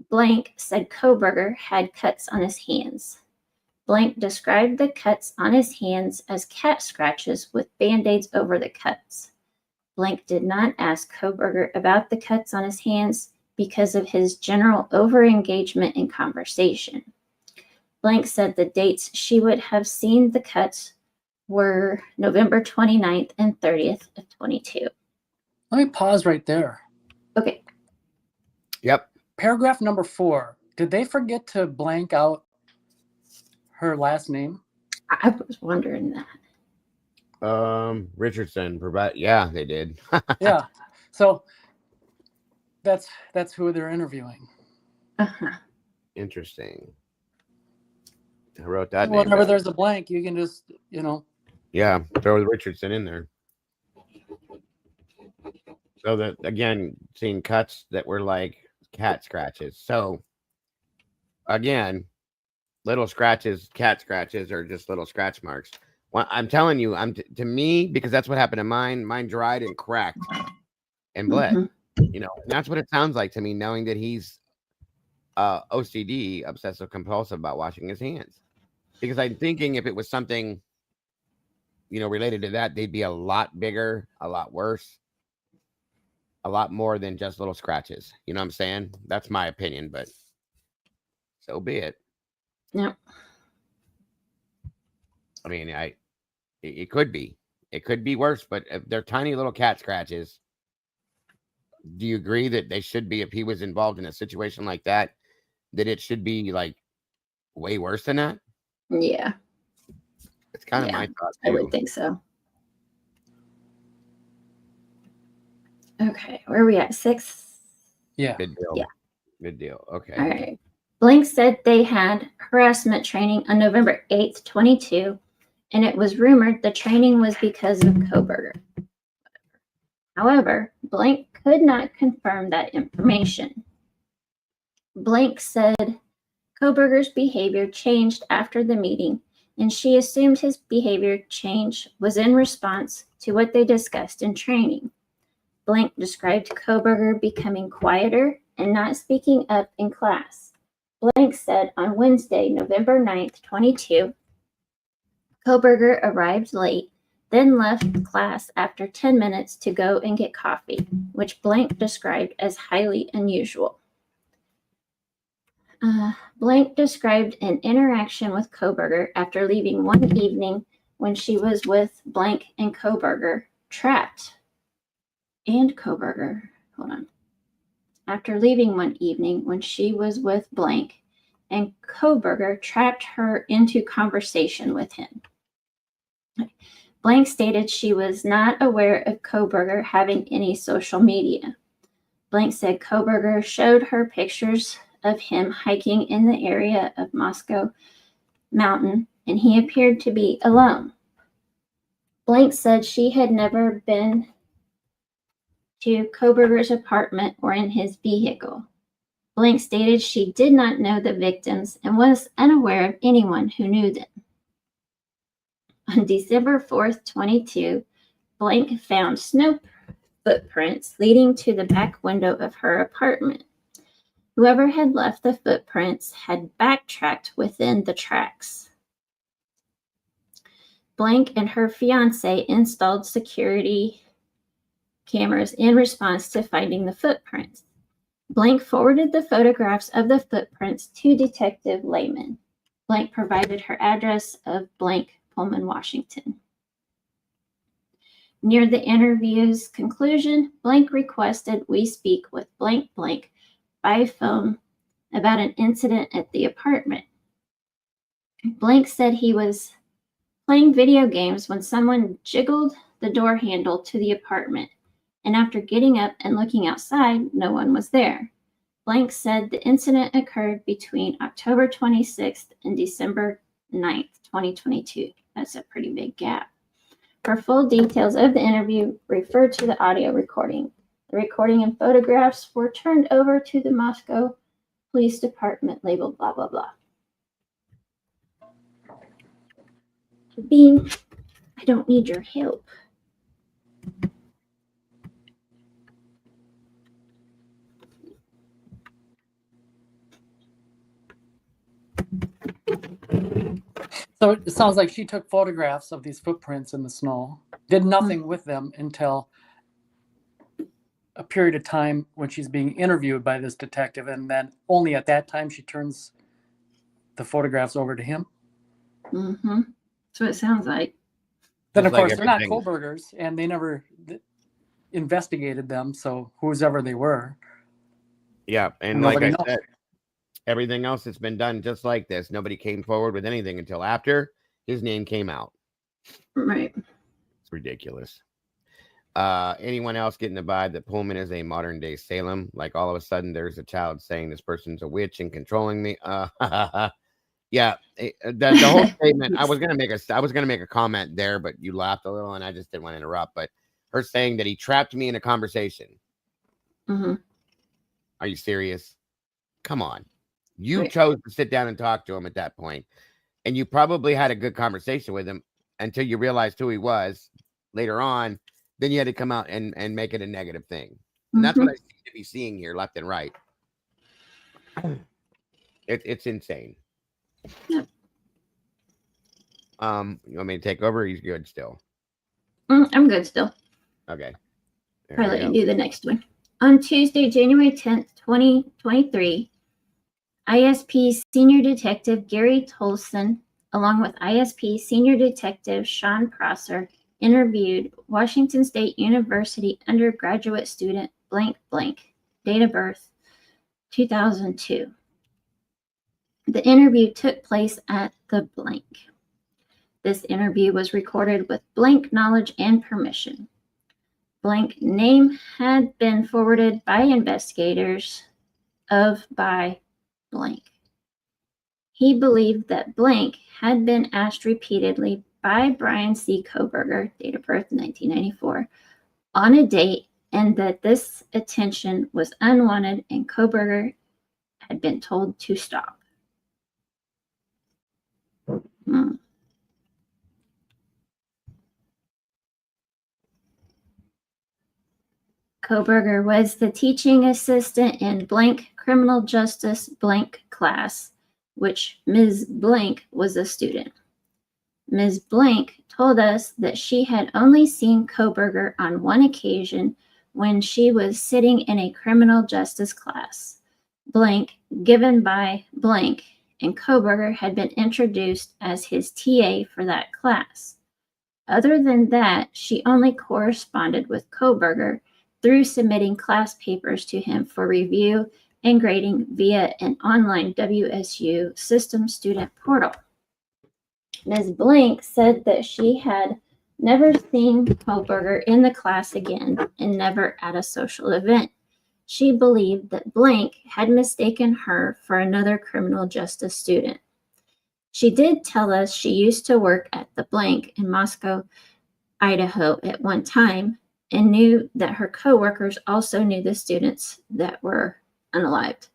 Blank said Kohberger had cuts on his hands. Blank described the cuts on his hands as cat scratches with band-aids over the cuts. Blank did not ask Kohberger about the cuts on his hands because of his general over-engagement in conversation. Blank said the dates she would have seen the cuts were November 29th and 30th of 22. Let me pause right there. Okay. Yep. Paragraph number 4. Did they forget to blank out her last name? I was wondering that. Richardson provide. Yeah, they did. Yeah. So that's who they're interviewing. Uh-huh. Interesting. I wrote that name Whenever down. there's a blank, you can just, Yeah, throw Richardson in there. So that, again, seeing cuts that were like cat scratches. So again, little scratches, cat scratches, or just little scratch marks. Well, I'm telling you, to me, because that's what happened to mine. Mine dried and cracked and bled. Mhm. And that's what it sounds like to me, knowing that he's OCD, obsessive compulsive, about washing his hands. Because I'm thinking if it was something, related to that, they'd be a lot bigger, a lot worse, a lot more than just little scratches. You know what I'm saying? That's my opinion, but so be it. Yep. I mean, it could be. It could be worse, but if they're tiny little cat scratches, do you agree that they should be, if he was involved in a situation like that it should be like way worse than that? Yeah. It's kind of my thought I too. would think so. Okay, where are we at? 6? Yeah. Good deal. Yeah. Good deal. Okay. All right. Blank said they had harassment training on November 8th, 22, and it was rumored the training was because of Kohberger. However, Blank could not confirm that information. Blank said Kohberger's behavior changed after the meeting, and she assumed his behavior change was in response to what they discussed in training. Blank described Kohberger becoming quieter and not speaking up in class. Blank said on Wednesday, November 9th, 22, Kohberger arrived late, then left class after 10 minutes to go and get coffee, which Blank described as highly unusual. Blank described an interaction with Kohberger after leaving one evening when she was with Blank and Kohberger trapped. And Kohberger, hold on. After leaving one evening when she was with Blank, and Kohberger trapped her into conversation with him. Blank stated she was not aware of Kohberger having any social media. Blank said Kohberger showed her pictures of him hiking in the area of Moscow Mountain, and he appeared to be alone. Blank said she had never been to Kohberger's apartment or in his vehicle. Blank stated she did not know the victims and was unaware of anyone who knew them. On December 4th, 22, Blank found snow footprints leading to the back window of her apartment. Whoever had left the footprints had backtracked within the tracks. Blank and her fiancé installed security cameras in response to finding the footprints. Blank forwarded the photographs of the footprints to Detective Lehman. Blank provided her address of Blank, Pullman, Washington. Near the interview's conclusion, Blank requested we speak with Blank Blank by phone about an incident at the apartment. Blank said he was playing video games when someone jiggled the door handle to the apartment, and after getting up and looking outside, no one was there. Blank said the incident occurred between October 26th and December 9th, 2022. That's a pretty big gap. For full details of the interview, refer to the audio recording. The recording and photographs were turned over to the Moscow Police Department, labeled blah, blah, blah. Bean, I don't need your help. So it sounds like she took photographs of these footprints in the snow, did nothing with them until a period of time when she's being interviewed by this detective, and then only at that time she turns the photographs over to him. Mm-hmm. That's what it sounds like. Then, Just of like course, they're not everything. Kohbergers, and they never investigated them, so whoever they were. Yeah, and like Nobody I knows. said, everything else that's been done just like this. Nobody came forward with anything until after his name came out. Right. It's ridiculous. Anyone else getting the vibe that Pullman is a modern day Salem? Like all of a sudden there's a child saying this person's a witch and controlling me. Yeah, the whole statement. I was gonna make a comment there, but you laughed a little, and I just didn't want to interrupt. But her saying that he trapped me in a conversation. Mm-hmm. Are you serious? Come on, you Right. chose to sit down and talk to him at that point, and you probably had a good conversation with him until you realized who he was later on. Then you had to come out and make it a negative thing, and that's what I seem to be seeing here, left and right. It's insane. Yep. You want me to take over? He's good still. I'm good still. Okay. I'll let you do the next one. On Tuesday, January 10th, 2023, ISP Senior Detective Gary Tolson, along with ISP Senior Detective Sean Prosser, interviewed Washington State University undergraduate student blank blank, date of birth 2002. The interview took place at the blank. This interview was recorded with blank knowledge and permission. Blank name had been forwarded by investigators by blank. He believed that blank had been asked repeatedly by Brian C. Kohberger, date of birth 1994, on a date, and that this attention was unwanted and Kohberger had been told to stop. Kohberger was the teaching assistant in blank criminal justice blank class, which Ms. Blank was a student. Ms. Blank told us that she had only seen Kohberger on one occasion when she was sitting in a criminal justice class, blank given by blank, and Kohberger had been introduced as his TA for that class. Other than that, she only corresponded with Kohberger through submitting class papers to him for review and grading via an online WSU system student portal. Ms. Blank said that she had never seen Kohberger in the class again and never at a social event. She believed that Blank had mistaken her for another criminal justice student. She did tell us she used to work at the blank in Moscow, Idaho at one time, and knew that her coworkers also knew the students that were unalived.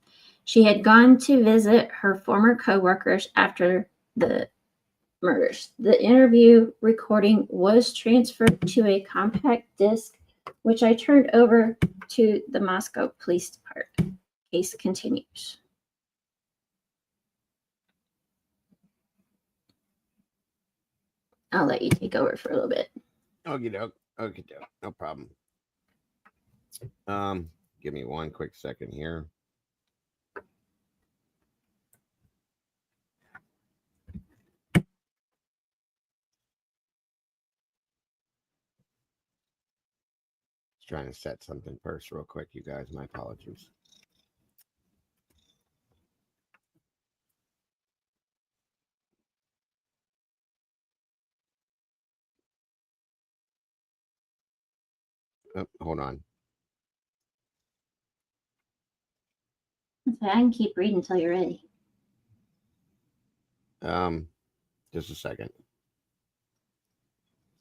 She had gone to visit her former coworkers after the murders. The interview recording was transferred to a compact disc, which I turned over to the Moscow Police Department. Case continues. I'll let you take over for a little bit. Okay, no problem. Give me one quick second here. Just trying to set something first real quick, you guys. My apologies. Oh, hold on. I can keep reading until you're ready. Just a second.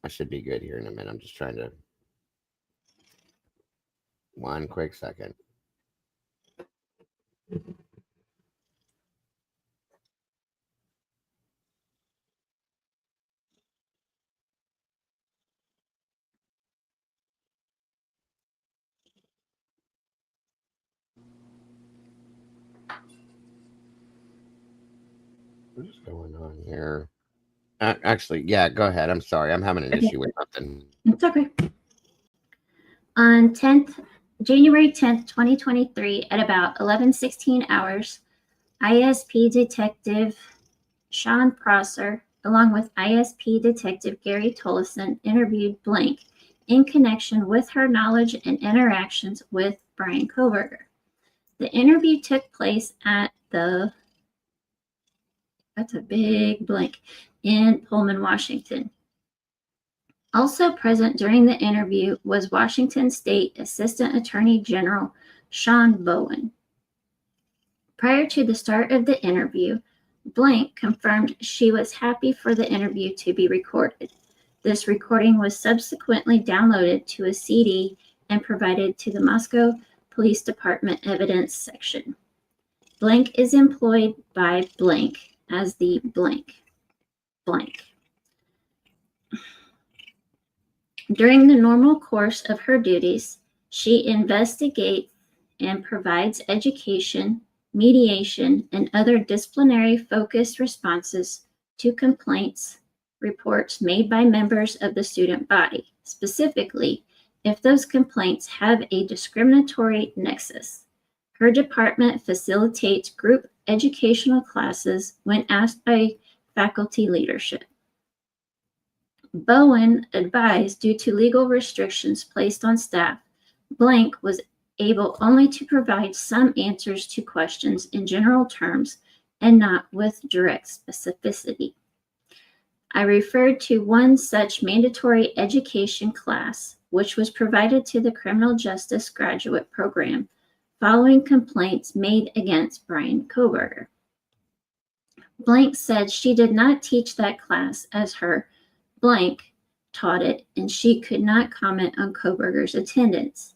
I should be good here in a minute. I'm just trying to. One quick second. What's going on here? Actually, yeah, go ahead. I'm sorry. I'm having an issue with something. It's okay. On January 10th, 2023, at about 11:16 hours, ISP Detective Sean Prosser, along with ISP Detective Gary Tolson, interviewed Blank in connection with her knowledge and interactions with Brian Kohberger. The interview took place at the, that's a big blank, in Pullman, Washington. Also present during the interview was Washington State Assistant Attorney General Sean Bowen. Prior to the start of the interview, Blank confirmed she was happy for the interview to be recorded. This recording was subsequently downloaded to a CD and provided to the Moscow Police Department evidence section. Blank is employed by Blank as the blank. During the normal course of her duties, she investigates and provides education, mediation, and other disciplinary-focused responses to complaints, reports made by members of the student body, specifically if those complaints have a discriminatory nexus. Her department facilitates group educational classes when asked by faculty leadership. Bowen advised due to legal restrictions placed on staff, Blank was able only to provide some answers to questions in general terms and not with direct specificity. I referred to one such mandatory education class, which was provided to the criminal justice graduate program following complaints made against Brian Kohberger. Blank said she did not teach that class as her Blank taught it, and she could not comment on Kohberger's attendance.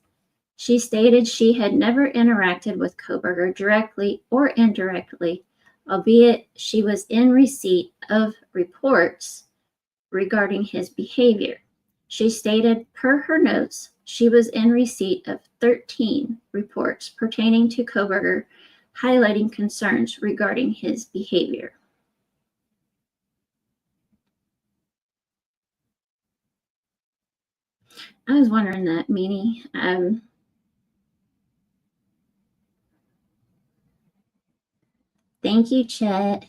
She stated she had never interacted with Kohberger directly or indirectly, albeit she was in receipt of reports regarding his behavior. She stated, per her notes, she was in receipt of 13 reports pertaining to Kohberger, highlighting concerns regarding his behavior. I was wondering that, Meanie. Thank you, Chet.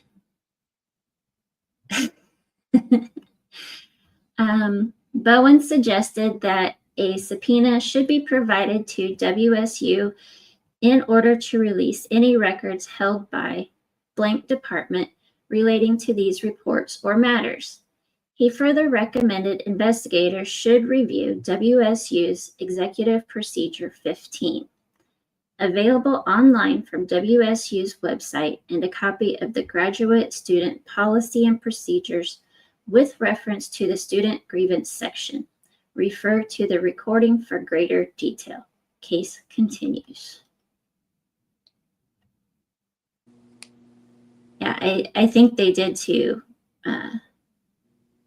Bowen suggested that a subpoena should be provided to WSU in order to release any records held by Blank Department relating to these reports or matters. He further recommended investigators should review WSU's Executive Procedure 15, available online from WSU's website, and a copy of the Graduate Student Policy and Procedures with reference to the Student Grievance section. Refer to the recording for greater detail. Case continues. Yeah, I think they did too.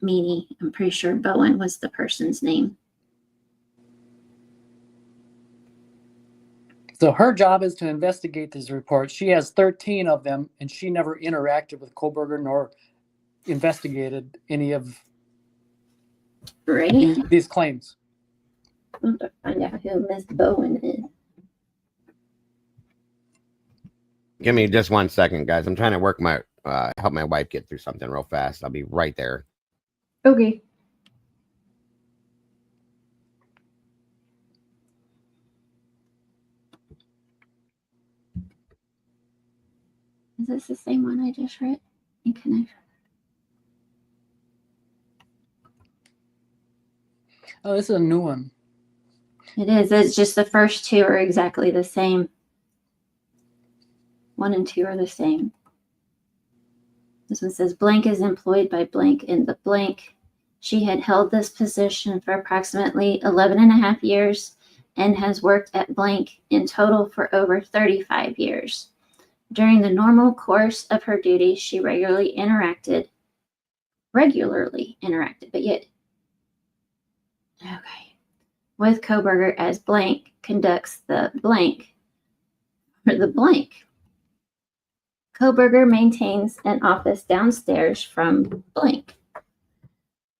Meanie, I'm pretty sure Bowen was the person's name. So her job is to investigate these reports. She has 13 of them, and she never interacted with Kohberger nor investigated any of these claims. I want to find out who Miss Bowen is. Give me just 1 second, guys. I'm trying to work my help my wife get through something real fast. I'll be right there. Okay. Is this the same one I just read? Oh, this is a new one. It is. It's just the first two are exactly the same. 1 and 2 are the same. This one says Blank is employed by Blank in the blank. She had held this position for approximately 11 and a half years and has worked at Blank in total for over 35 years. During the normal course of her duties, she regularly interacted, with Kohberger as Blank conducts the blank. Kohberger maintains an office downstairs from Blank.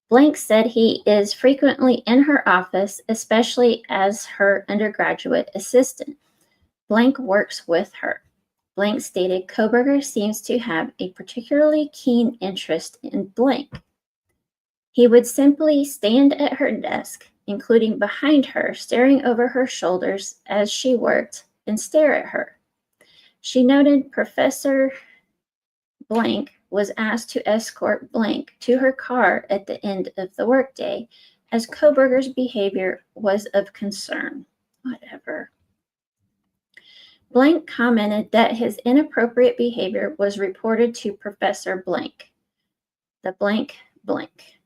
Blank said he is frequently in her office, especially as her undergraduate assistant. Blank works with her. Blank stated Kohberger seems to have a particularly keen interest in Blank. He would simply stand at her desk, including behind her, staring over her shoulders as she worked, and stare at her. She noted Professor Blank was asked to escort Blank to her car at the end of the workday, as Kohberger's behavior was of concern. Whatever. Blank commented that his inappropriate behavior was reported to Professor Blank. The blank blank.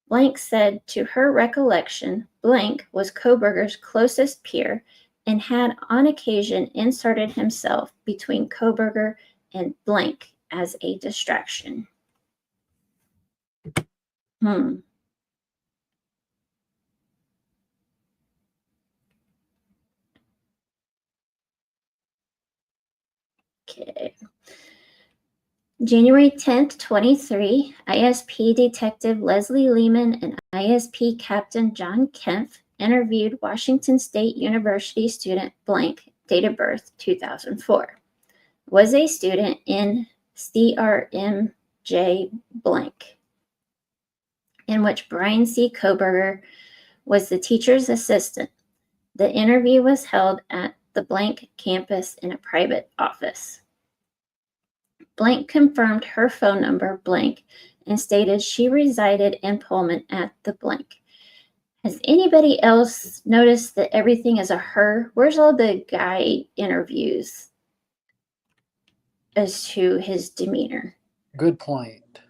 Blank said to her recollection, Blank was Kohberger's closest peer and had on occasion inserted himself between Kohberger and Blank as a distraction. Okay. January 10th, 23, ISP Detective Leslie Lehman and ISP Captain John Kempf interviewed Washington State University student Blank, date of birth 2004. Was a student in CRMJ Blank, in which Brian C. Kohberger was the teacher's assistant. The interview was held at the Blank campus in a private office. Blank confirmed her phone number, Blank, and stated she resided in Pullman at the Blank. Has anybody else noticed that everything is a her? Where's all the guy interviews as to his demeanor? Good point.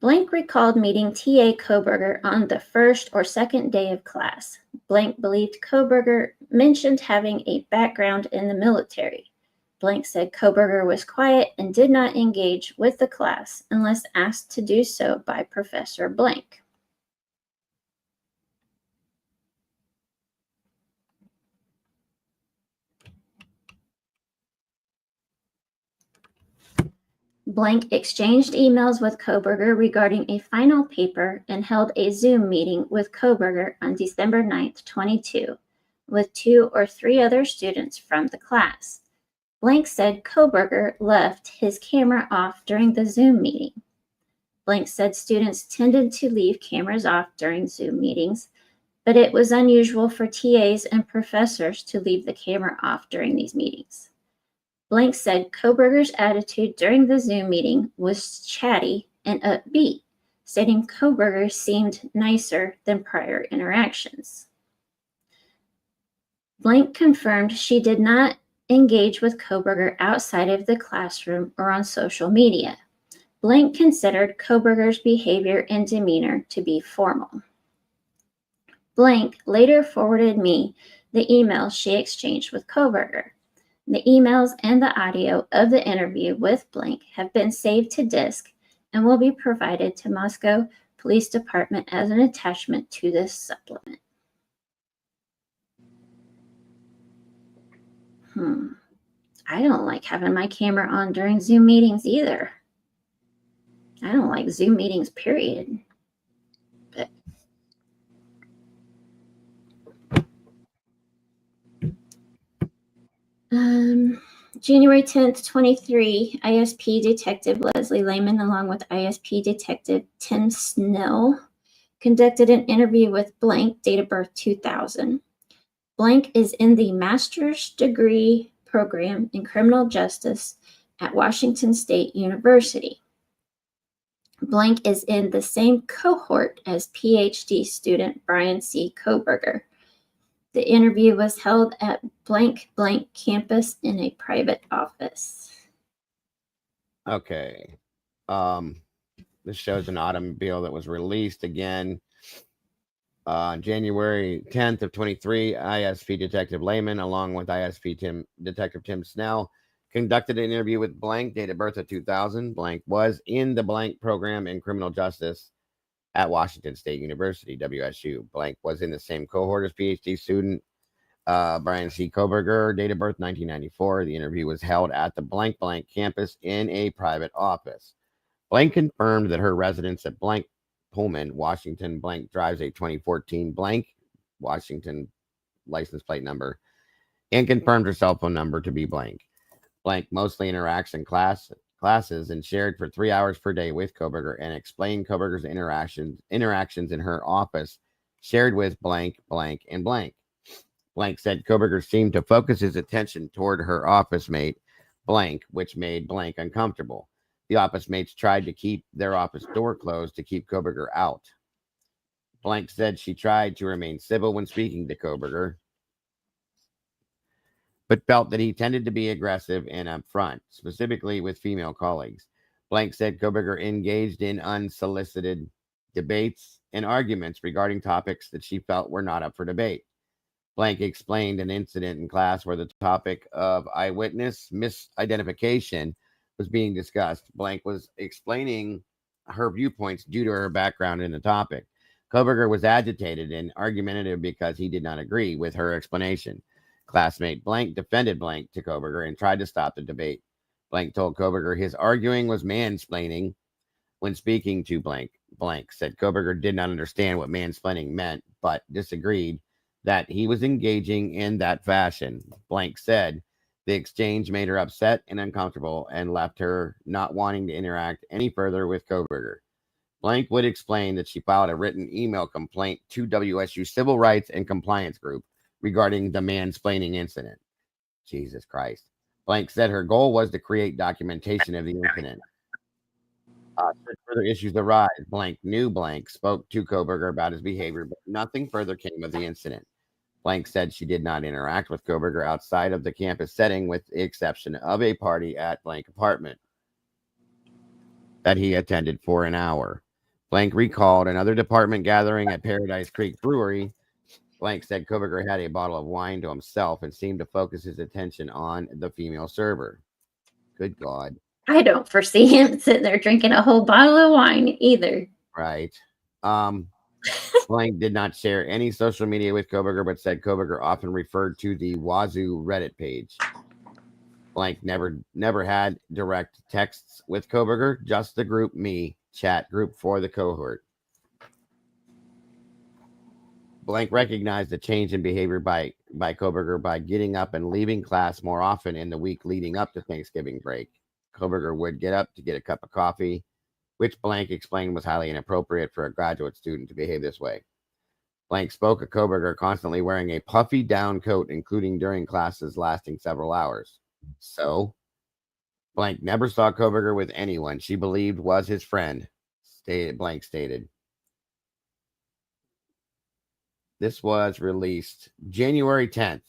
Blank recalled meeting T.A. Kohberger on the first or second day of class. Blank believed Kohberger mentioned having a background in the military. Blank said Kohberger was quiet and did not engage with the class unless asked to do so by Professor Blank. Blank exchanged emails with Kohberger regarding a final paper and held a Zoom meeting with Kohberger on December 9th, 22, with 2 or 3 other students from the class. Blank said Kohberger left his camera off during the Zoom meeting. Blank said students tended to leave cameras off during Zoom meetings, but it was unusual for TAs and professors to leave the camera off during these meetings. Blank said Kohberger's attitude during the Zoom meeting was chatty and upbeat, stating Kohberger seemed nicer than prior interactions. Blank confirmed she did not engage with Kohberger outside of the classroom or on social media. Blank considered Kohberger's behavior and demeanor to be formal. Blank later forwarded me the emails she exchanged with Kohberger. The emails and the audio of the interview with Blank have been saved to disk and will be provided to Moscow Police Department as an attachment to this supplement. I don't like having my camera on during Zoom meetings either. I don't like Zoom meetings, period. But January 10th, 23, ISP Detective Leslie Lehman, along with ISP Detective Tim Snell, conducted an interview with Blank, date of birth 2000. Blank is in the master's degree program in criminal justice at Washington State University. Blank is in the same cohort as PhD student Brian C. Kohberger. The interview was held at blank campus in a private office. Okay. This shows an automobile that was released again on January 10th of 23. ISP Detective Lehman, along with ISP Detective Tim Snell, conducted an interview with Blank, date of birth of 2000. Blank was in the Blank program in criminal justice at Washington State University, WSU. Blank was in the same cohort as PhD student Brian C. Kohberger, date of birth 1994. The interview was held at the Blank campus in a private office. Blank confirmed that her residence at Blank Pullman, Washington. Blank drives a 2014 Blank Washington license plate number and confirmed her cell phone number to be Blank. Blank mostly interacts in classes and shared for 3 hours per day with Kohberger and explained Kohberger's interactions in her office, shared with Blank, and Blank. Blank said Kohberger seemed to focus his attention toward her office mate, Blank, which made Blank uncomfortable. The office mates tried to keep their office door closed to keep Kohberger out. Blank said she tried to remain civil when speaking to Kohberger, but felt that he tended to be aggressive and upfront, specifically with female colleagues. Blank said Kohberger engaged in unsolicited debates and arguments regarding topics that she felt were not up for debate. Blank explained an incident in class where the topic of eyewitness misidentification was being discussed. Blank was explaining her viewpoints due to her background in the topic. Kohberger was agitated and argumentative because he did not agree with her explanation. Classmate Blank defended Blank to Kohberger and tried to stop the debate. Blank told Kohberger his arguing was mansplaining when speaking to Blank. Blank said Kohberger did not understand what mansplaining meant, but disagreed that he was engaging in that fashion. Blank said the exchange made her upset and uncomfortable and left her not wanting to interact any further with Kohberger. Blank would explain that she filed a written email complaint to WSU Civil Rights and Compliance Group regarding the mansplaining incident. Jesus Christ. Blank said her goal was to create documentation of the incident. Should further issues arise, Blank knew Blank spoke to Kohberger about his behavior, but nothing further came of the incident. Blank said she did not interact with Kohberger outside of the campus setting with the exception of a party at Blank apartment that he attended for an hour. Blank recalled another department gathering at Paradise Creek Brewery. Blank said Kohberger had a bottle of wine to himself and seemed to focus his attention on the female server. Good God. I don't foresee him sitting there drinking a whole bottle of wine either. Right. Blank did not share any social media with Kohberger, but said Kohberger often referred to the Wazoo Reddit page. Blank never had direct texts with Kohberger, just the group me chat group for the cohort. Blank recognized the change in behavior by Kohberger by getting up and leaving class more often in the week leading up to Thanksgiving break. Kohberger would get up to get a cup of coffee, which Blank explained was highly inappropriate for a graduate student to behave this way. Blank spoke of Kohberger constantly wearing a puffy down coat, including during classes lasting several hours. So, Blank never saw Kohberger with anyone she believed was his friend, Blank stated. This was released January 10th.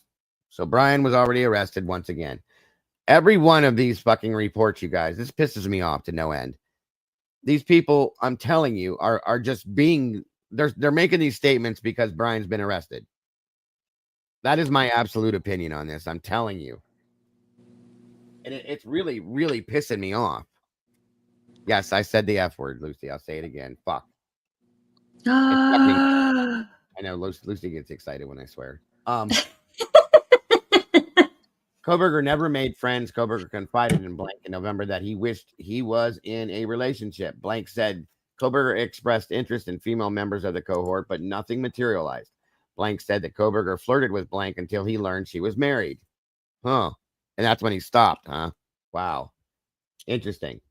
So Brian was already arrested once again. Every one of these fucking reports, you guys, this pisses me off to no end. These people, I'm telling you, are just being, they're making these statements because Brian's been arrested. That is my absolute opinion on this. I'm telling you. And it's really, really pissing me off. Yes, I said the F word, Lucy. I'll say it again. Fuck. I know Lucy gets excited when I swear. Kohberger never made friends. Kohberger confided in Blank in November that he wished he was in a relationship. Blank said Kohberger expressed interest in female members of the cohort, but nothing materialized. Blank said that Kohberger flirted with Blank until he learned she was married. Huh. And that's when he stopped, huh? Wow. Interesting.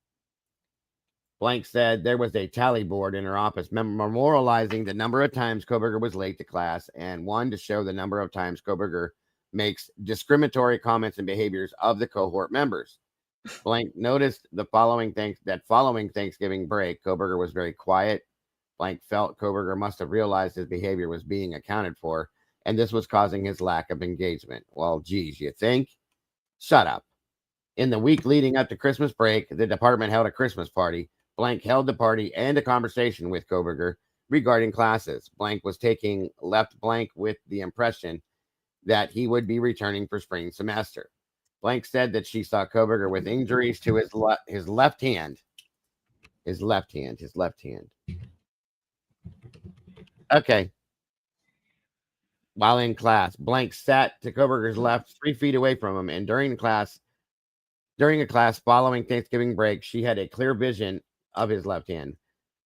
Blank said there was a tally board in her office memorializing the number of times Kohberger was late to class and one to show the number of times Kohberger makes discriminatory comments and behaviors of the cohort members. Blank noticed following Thanksgiving break, Kohberger was very quiet. Blank felt Kohberger must have realized his behavior was being accounted for, and this was causing his lack of engagement. Well, geez, you think? Shut up. In the week leading up to Christmas break, the department held a Christmas party. Blank held the party and a conversation with Kohberger regarding classes. Blank left Blank with the impression that he would be returning for spring semester. Blank said that she saw Kohberger with injuries to his left hand. His left hand. Okay. While in class, Blank sat to Kohberger's left 3 feet away from him, and during a class following Thanksgiving break, she had a clear vision of his left hand.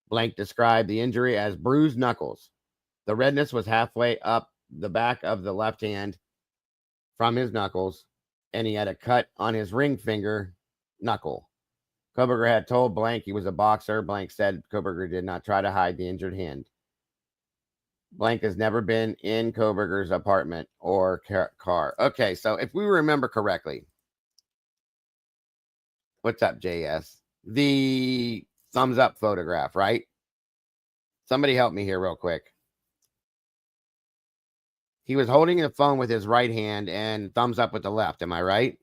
Blank described the injury as bruised knuckles. The redness was halfway up the back of the left hand from his knuckles, and he had a cut on his ring finger knuckle. Kohberger had told Blank he was a boxer. Blank said Kohberger did not try to hide the injured hand. Blank has never been in Kohberger's apartment or car. Okay, so if we remember correctly, what's up, JS? the thumbs up photograph, right? Somebody help me here real quick. He was holding the phone with his right hand and thumbs up with the left. Am I right?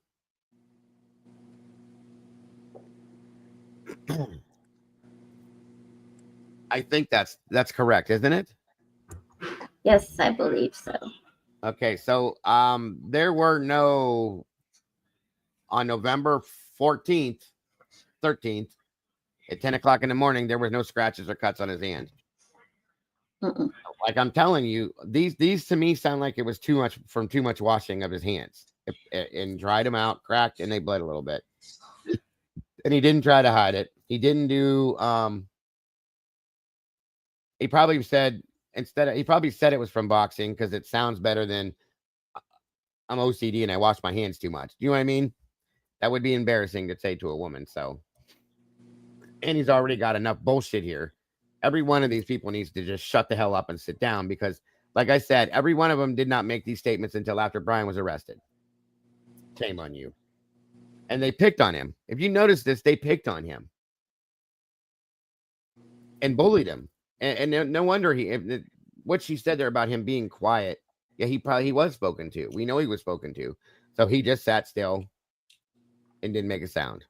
I think that's correct, isn't it? Yes, I believe so. Okay, so there were no on November 14th, 13th at 10 o'clock in the morning, there was no scratches or cuts on his hand. Mm-mm. Like I'm telling you, these to me sound like it was too much washing of his hands, and dried them out, cracked, and they bled a little bit. And he didn't try to hide it. He didn't do. He probably said it was from boxing because it sounds better than I'm OCD and I wash my hands too much. Do you know what I mean? That would be embarrassing to say to a woman. So, and he's already got enough bullshit here. Every one of these people needs to just shut the hell up and sit down because, like I said, every one of them did not make these statements until after Brian was arrested. Shame on you. And they picked on him. If you notice this, they picked on him and bullied him. And no wonder what she said there about him being quiet. Yeah, he was spoken to. We know he was spoken to. So he just sat still and didn't make a sound.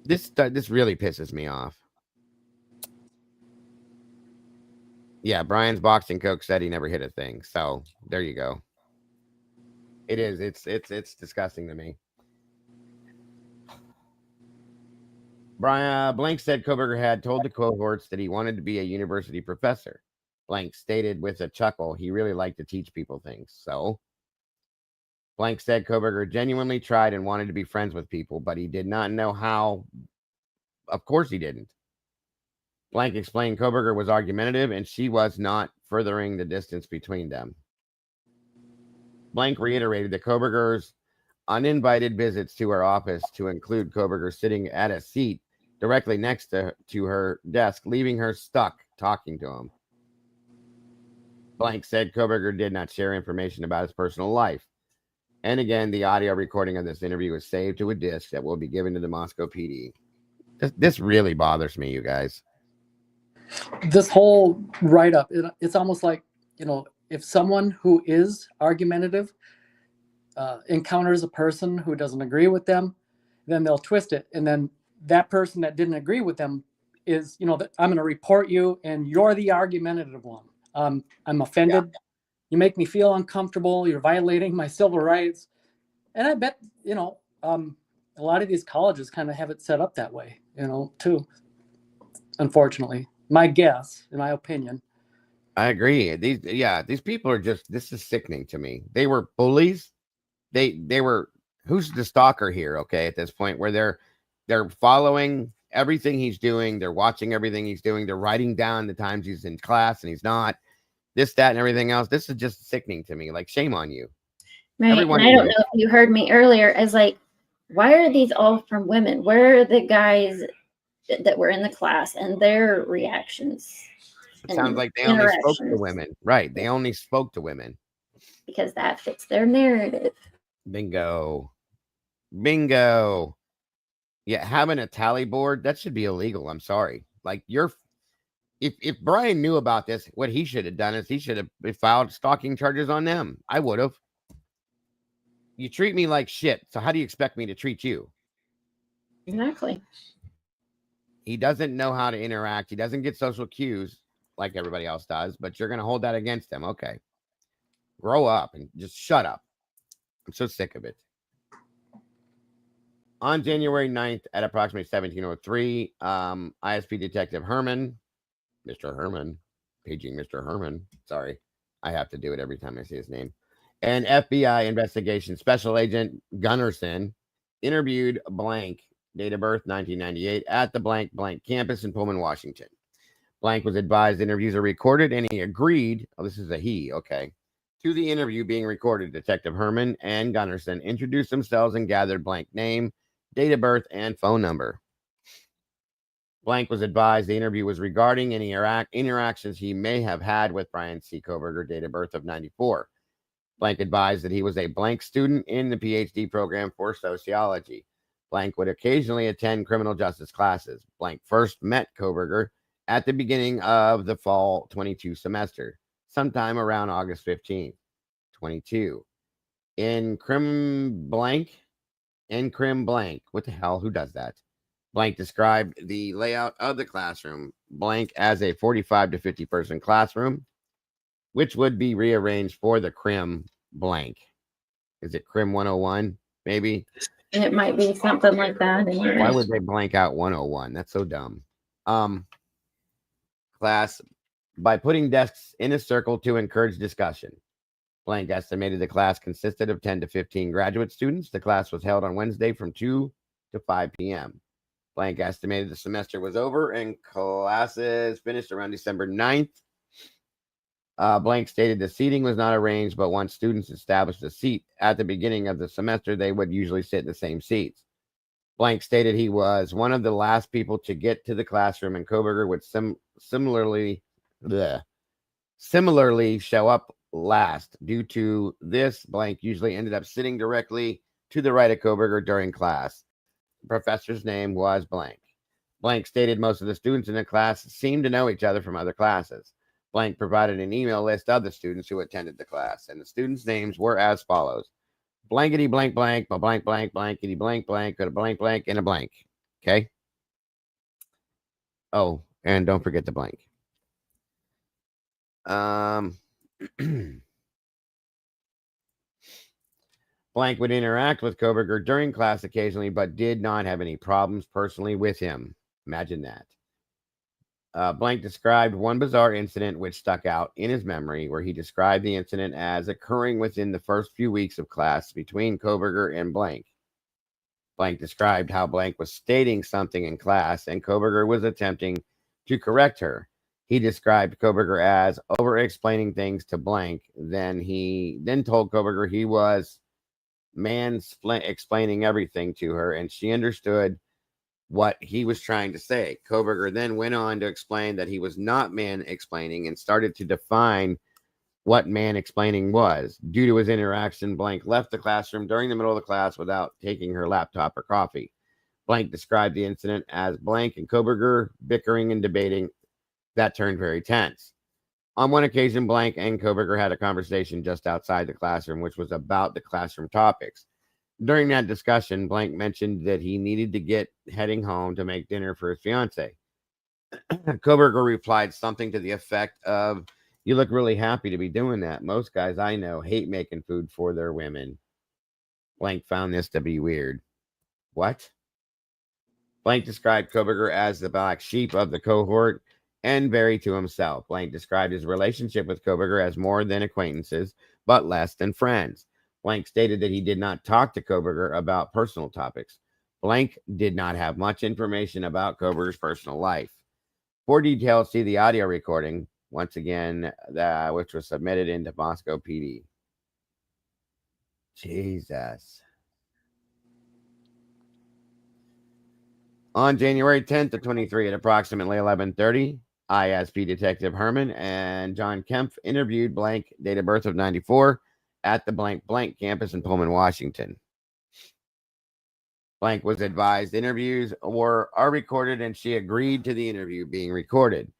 This really pisses me off. Yeah, Brian's boxing coach said he never hit a thing. So there you go. It is. It's disgusting to me. Blank said Kohberger had told the cohorts that he wanted to be a university professor. Blank stated with a chuckle he really liked to teach people things. So Blank said Kohberger genuinely tried and wanted to be friends with people, but he did not know how. Of course he didn't. Blank explained Kohberger was argumentative and she was not furthering the distance between them. Blank reiterated that Kohberger's uninvited visits to her office to include Kohberger sitting at a seat directly next to her desk, leaving her stuck talking to him. Blank said Kohberger did not share information about his personal life. And again, the audio recording of this interview is saved to a disc that will be given to the Moscow PD. This really bothers me, you guys. This whole write-up, it's almost like, if someone who is argumentative encounters a person who doesn't agree with them, then they'll twist it. And then that person that didn't agree with them is, I'm going to report you and you're the argumentative one. I'm offended. Yeah. You make me feel uncomfortable. You're violating my civil rights. And I bet, a lot of these colleges kind of have it set up that way, too. Unfortunately, my guess, in my opinion. I agree. These people are this is sickening to me. They were bullies. They were, who's the stalker here? Okay. At this point where they're following everything he's doing. They're watching everything he's doing. They're writing down the times he's in class and he's not, this, that, and everything else. This is just sickening to me. Like, shame on you. Right. And I don't know if you heard me earlier as like, why are these all from women? Where are the guys that were in the class and their reactions? It sounds like they only spoke to women. Right. They only spoke to women. Because that fits their narrative. Bingo. Yeah, having a tally board, that should be illegal. I'm sorry. Like, if Brian knew about this, what he should have done is he should have filed stalking charges on them. I would have. You treat me like shit, so how do you expect me to treat you? Exactly. He doesn't know how to interact. He doesn't get social cues like everybody else does, but you're going to hold that against him. Okay. Grow up and just shut up. I'm so sick of it. On January 9th at approximately 1703, ISP Detective Herman, Mr. Herman, paging Mr. Herman. Sorry, I have to do it every time I see his name. And FBI Investigation Special Agent Gunnarsson interviewed Blank, date of birth 1998, at the blank campus in Pullman, Washington. Blank was advised interviews are recorded, and he agreed. Oh, this is a he. Okay. To the interview being recorded, Detective Herman and Gunnarsson introduced themselves and gathered Blank name, date of birth, and phone number. Blank was advised the interview was regarding any interactions he may have had with Brian C. Kohberger, date of birth of 94. Blank advised that he was a Blank student in the PhD program for sociology. Blank would occasionally attend criminal justice classes. Blank first met Kohberger at the beginning of the fall 22 semester, sometime around August 15th, 22. In Crim Blank. What the hell? Who does that? Blank described the layout of the classroom. Blank as a 45 to 50 person classroom, which would be rearranged for the Crim Blank. Is it Crim 101? Maybe. It might be something like that. Why would they blank out 101? That's so dumb. Class, by putting desks in a circle to encourage discussion. Blank estimated the class consisted of 10 to 15 graduate students. The class was held on Wednesday from 2 to 5 p.m. Blank estimated the semester was over and classes finished around December 9th. Blank stated the seating was not arranged, but once students established a seat at the beginning of the semester, they would usually sit in the same seats. Blank stated he was one of the last people to get to the classroom, and Kohberger would similarly show up last. Due to this, Blank usually ended up sitting directly to the right of Kohberger during class. The professor's name was Blank. Blank stated most of the students in the class seemed to know each other from other classes. Blank provided an email list of the students who attended the class, and the students' names were as follows: blankety blank blank, blank blank blankety blank blank, got a blank blank and a blank. Okay. Oh, and don't forget the blank. Blank would interact with Kohberger during class occasionally, but did not have any problems personally with him. Imagine that. Blank described one bizarre incident which stuck out in his memory, where he described the incident as occurring within the first few weeks of class between Kohberger and Blank. Blank described how Blank was stating something in class and Kohberger was attempting to correct her. He described Kohberger as over-explaining things to Blank. He told Kohberger he was explaining everything to her, and she understood what he was trying to say. Kohberger then went on to explain that he was not man-explaining and started to define what man-explaining was. Due to his interaction, Blank left the classroom during the middle of the class without taking her laptop or coffee. Blank described the incident as Blank and Kohberger bickering and debating that turned very tense. On one occasion, Blank and Kohberger had a conversation just outside the classroom, which was about the classroom topics. During that discussion, Blank mentioned that he needed to get heading home to make dinner for his fiance. Kohberger replied something to the effect of, "You look really happy to be doing that. Most guys I know hate making food for their women." Blank found this to be weird. What? Blank described Kohberger as the black sheep of the cohort and very to himself. Blank described his relationship with Kohberger as more than acquaintances, but less than friends. Blank stated that he did not talk to Kohberger about personal topics. Blank did not have much information about Kohberger's personal life. For details, see the audio recording, once again, which was submitted into Moscow PD. Jesus. On January 10th of 23 at approximately 11:30, ISP Detective Herman and John Kempf interviewed Blank, date of birth of 94, at the blank blank campus in Pullman, Washington. Blank was advised interviews are recorded, and she agreed to the interview being recorded.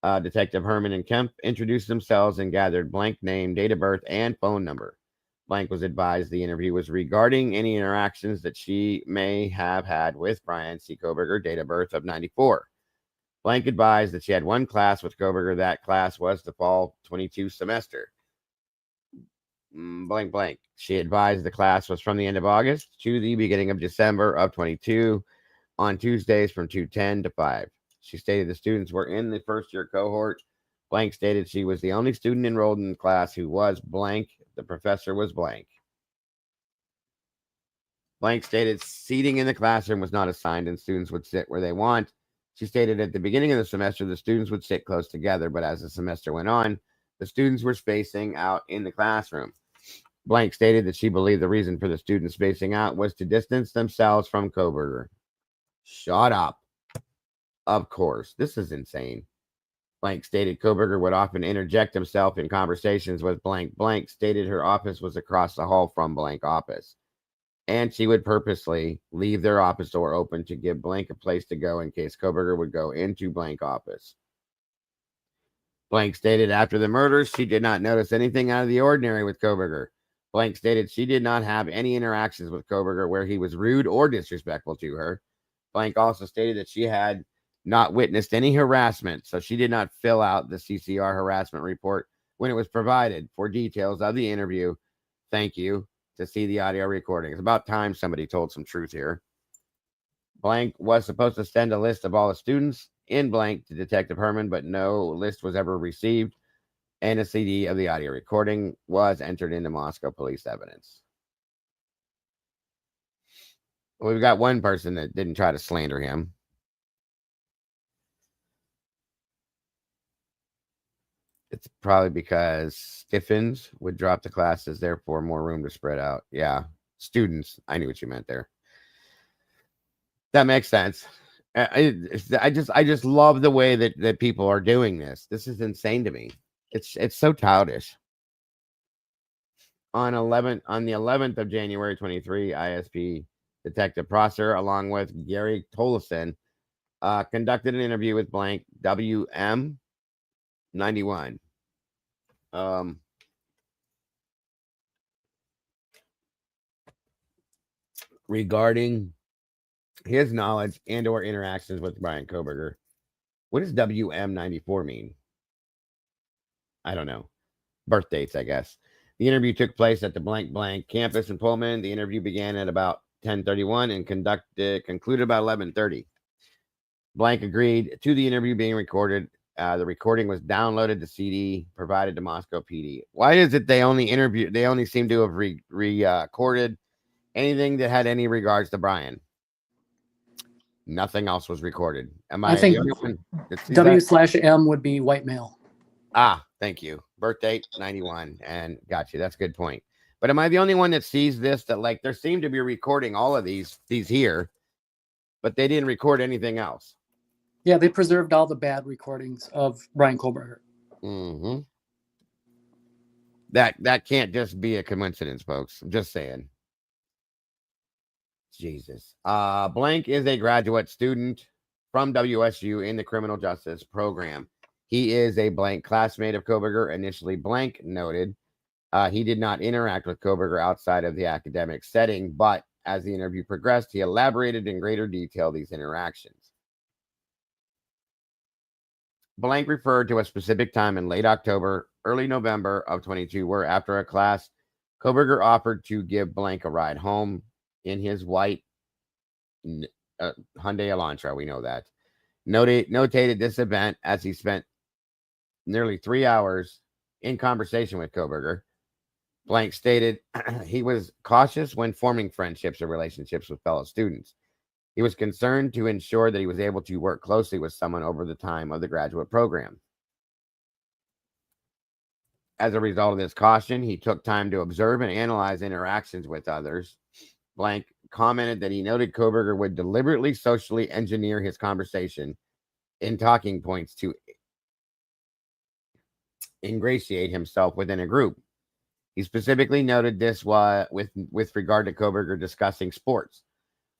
Detective Herman and Kempf introduced themselves and gathered Blank name, date of birth, and phone number. Blank was advised the interview was regarding any interactions that she may have had with Brian C. Kohberger, date of birth of 94. Blank advised that she had one class with Kohberger. That class was the fall 22 semester. Blank blank. She advised the class was from the end of August to the beginning of December of 22 on Tuesdays from 2:10 to 5. She stated the students were in the first year cohort. Blank stated she was the only student enrolled in the class who was blank. The professor was blank. Blank stated seating in the classroom was not assigned and students would sit where they want. She stated at the beginning of the semester, the students would sit close together, but as the semester went on, the students were spacing out in the classroom. Blank stated that she believed the reason for the students spacing out was to distance themselves from Kohberger. Shut up. Of course, this is insane. Blank stated Kohberger would often interject himself in conversations with Blank. Blank stated her office was across the hall from Blank office. and she would purposely leave their office door open to give blank a place to go in case Kohberger would go into blank office. Blank stated after the murders, she did not notice anything out of the ordinary with Kohberger. Blank stated she did not have any interactions with Kohberger where he was rude or disrespectful to her. Blank also stated that she had not witnessed any harassment, so she did not fill out the CCR harassment report when it was provided. For details of the interview, thank you, to see the audio recording. It's about time somebody told some truth here. Blank was supposed to send a list of all the students in blank to Detective Herman, but no list was ever received, and a CD of the audio recording was entered into Moscow police evidence. We've got one person that didn't try to slander him. It's probably because Stiffens would drop the classes, therefore more room to spread out. Yeah, students. I knew what you meant there. That makes sense. I just love the way that people are doing this. This is insane to me. It's so childish. On the 11th of January 23, ISP Detective Prosser, along with Gary Tolleson, conducted an interview with blank WM 91. Regarding his knowledge and or interactions with Brian Kohberger. What does WM94 mean? I don't know. Birth dates, I guess. The interview took place at the blank campus in Pullman. The interview began at about 10:31 and concluded about 11:30. Blank agreed to the interview being recorded. The recording was downloaded to CD provided to Moscow PD. Why is it they only seem to have recorded anything that had any regards to Brian? Nothing else was recorded. I think W/M would be white male. Ah, thank you. Birth date 91, and got you. That's a good point. But am I the only one that sees this? That like there seem to be recording all of these here, but they didn't record anything else. Yeah, they preserved all the bad recordings of Brian Kohberger. Mm-hmm. That can't just be a coincidence, folks. I'm just saying. Jesus. Blank is a graduate student from WSU in the criminal justice program. He is a blank classmate of Kohberger. Initially, blank noted he did not interact with Kohberger outside of the academic setting, but as the interview progressed, he elaborated in greater detail these interactions. Blank referred to a specific time in late October, early November of 22, where after a class, Kohberger offered to give blank a ride home in his white Hyundai Elantra. We know that. Notated this event as he spent nearly 3 hours in conversation with Kohberger. Blank stated he was cautious when forming friendships or relationships with fellow students. He was concerned to ensure that he was able to work closely with someone over the time of the graduate program. As a result of this caution, he took time to observe and analyze interactions with others. Blank commented that he noted Kohberger would deliberately socially engineer his conversation in talking points to ingratiate himself within a group. He specifically noted this with regard to Kohberger discussing sports.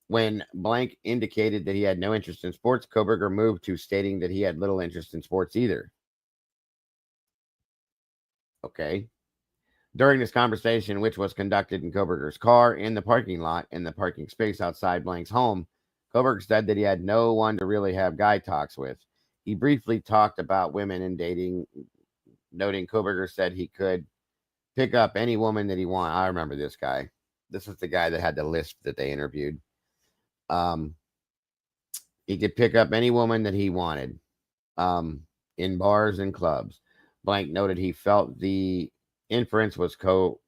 When blank indicated that he had no interest in sports, Kohberger moved to stating that he had little interest in sports either. Okay. During this conversation, which was conducted in Kohberger's car in the parking lot in the parking space outside blank's home, Kohberger said that he had no one to really have guy talks with. He briefly talked about women and dating, noting Kohberger said he could pick up any woman that he wanted. I remember this guy. This is the guy that had the list that they interviewed. He could pick up any woman that he wanted in bars and clubs. Blank noted he felt the inference was Kohberger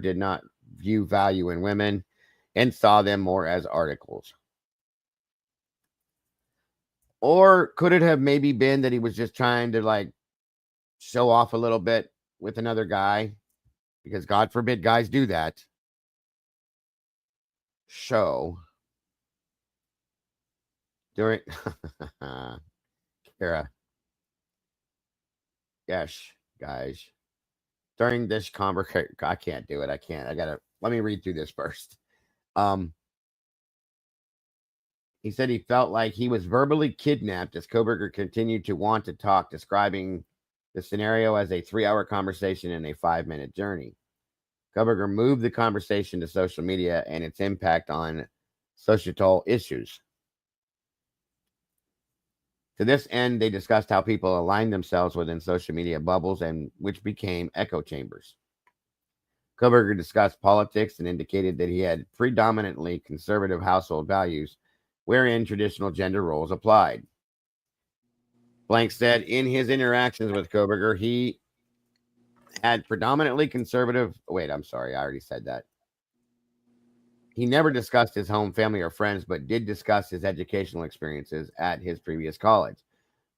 did not view value in women and saw them more as articles. Or could it have maybe been that he was just trying to like show off a little bit with another guy? Because God forbid guys do that. Show during Kara. Yes, guys. During this conversation, I can't do it. I can't. I gotta Let me read through this first. He said he felt like he was verbally kidnapped as Kohberger continued to want to talk, describing the scenario as a 3-hour conversation and a 5-minute journey. Kohberger moved the conversation to social media and its impact on societal issues. To this end, they discussed how people align themselves within social media bubbles, and which became echo chambers. Kohberger discussed politics and indicated that he had predominantly conservative household values, wherein traditional gender roles applied. Blank said in his interactions with Kohberger, he had predominantly conservative. Wait, I'm sorry. I already said that. He never discussed his home, family, or friends, but did discuss his educational experiences at his previous college.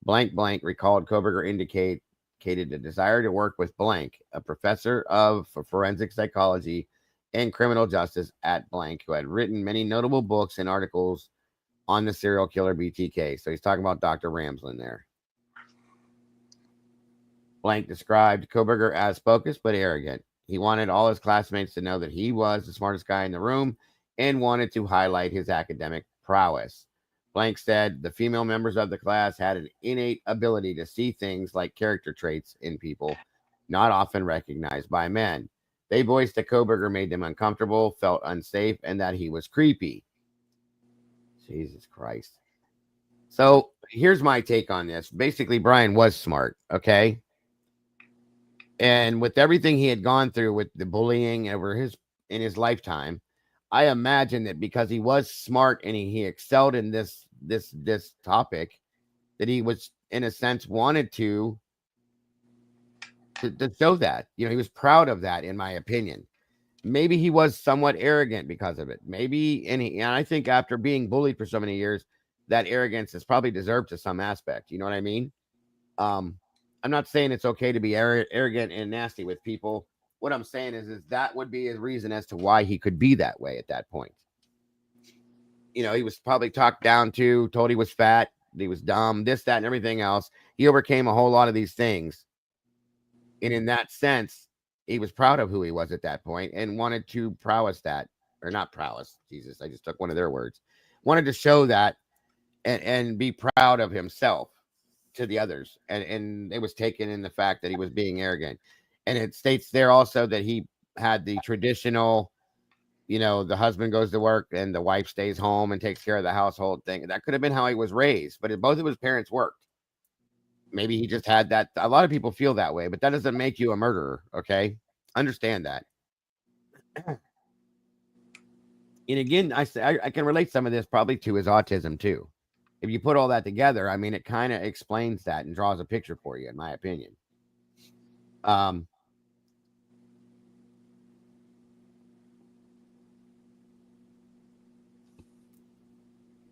Blank recalled Kohberger indicated a desire to work with Blank, a professor of forensic psychology and criminal justice at Blank, who had written many notable books and articles on the serial killer BTK. So he's talking about Dr. Ramsland there. Blank described Kohberger as focused but arrogant. He wanted all his classmates to know that he was the smartest guy in the room and wanted to highlight his academic prowess. Blank said the female members of the class had an innate ability to see things like character traits in people not often recognized by men. They voiced that Kohberger made them uncomfortable, felt unsafe, and that he was creepy. Jesus Christ. So here's my take on this. Basically, Brian was smart, okay? And with everything he had gone through with the bullying in his lifetime, I imagine that because he was smart and he excelled in this topic, that he was, in a sense, wanted to show that. You know, he was proud of that, in my opinion. Maybe he was somewhat arrogant because of it. Maybe, and I think after being bullied for so many years, that arrogance is probably deserved to some aspect. You know what I mean? I'm not saying it's okay to be arrogant and nasty with people. What I'm saying is that would be his reason as to why he could be that way at that point. You know, he was probably talked down to, told he was fat, he was dumb, this, that, and everything else. He overcame a whole lot of these things. And in that sense, he was proud of who he was at that point and wanted to prowess that, or not prowess. Jesus, I just took one of their words. Wanted to show that and be proud of himself to the others. And it was taken in the fact that he was being arrogant. And it states there also that he had the traditional, you know, the husband goes to work and the wife stays home and takes care of the household thing. That could have been how he was raised, but both of his parents worked. Maybe he just had that. A lot of people feel that way, but that doesn't make you a murderer. Okay. Understand that. And again, I can relate some of this probably to his autism too. If you put all that together, I mean, it kind of explains that and draws a picture for you, in my opinion.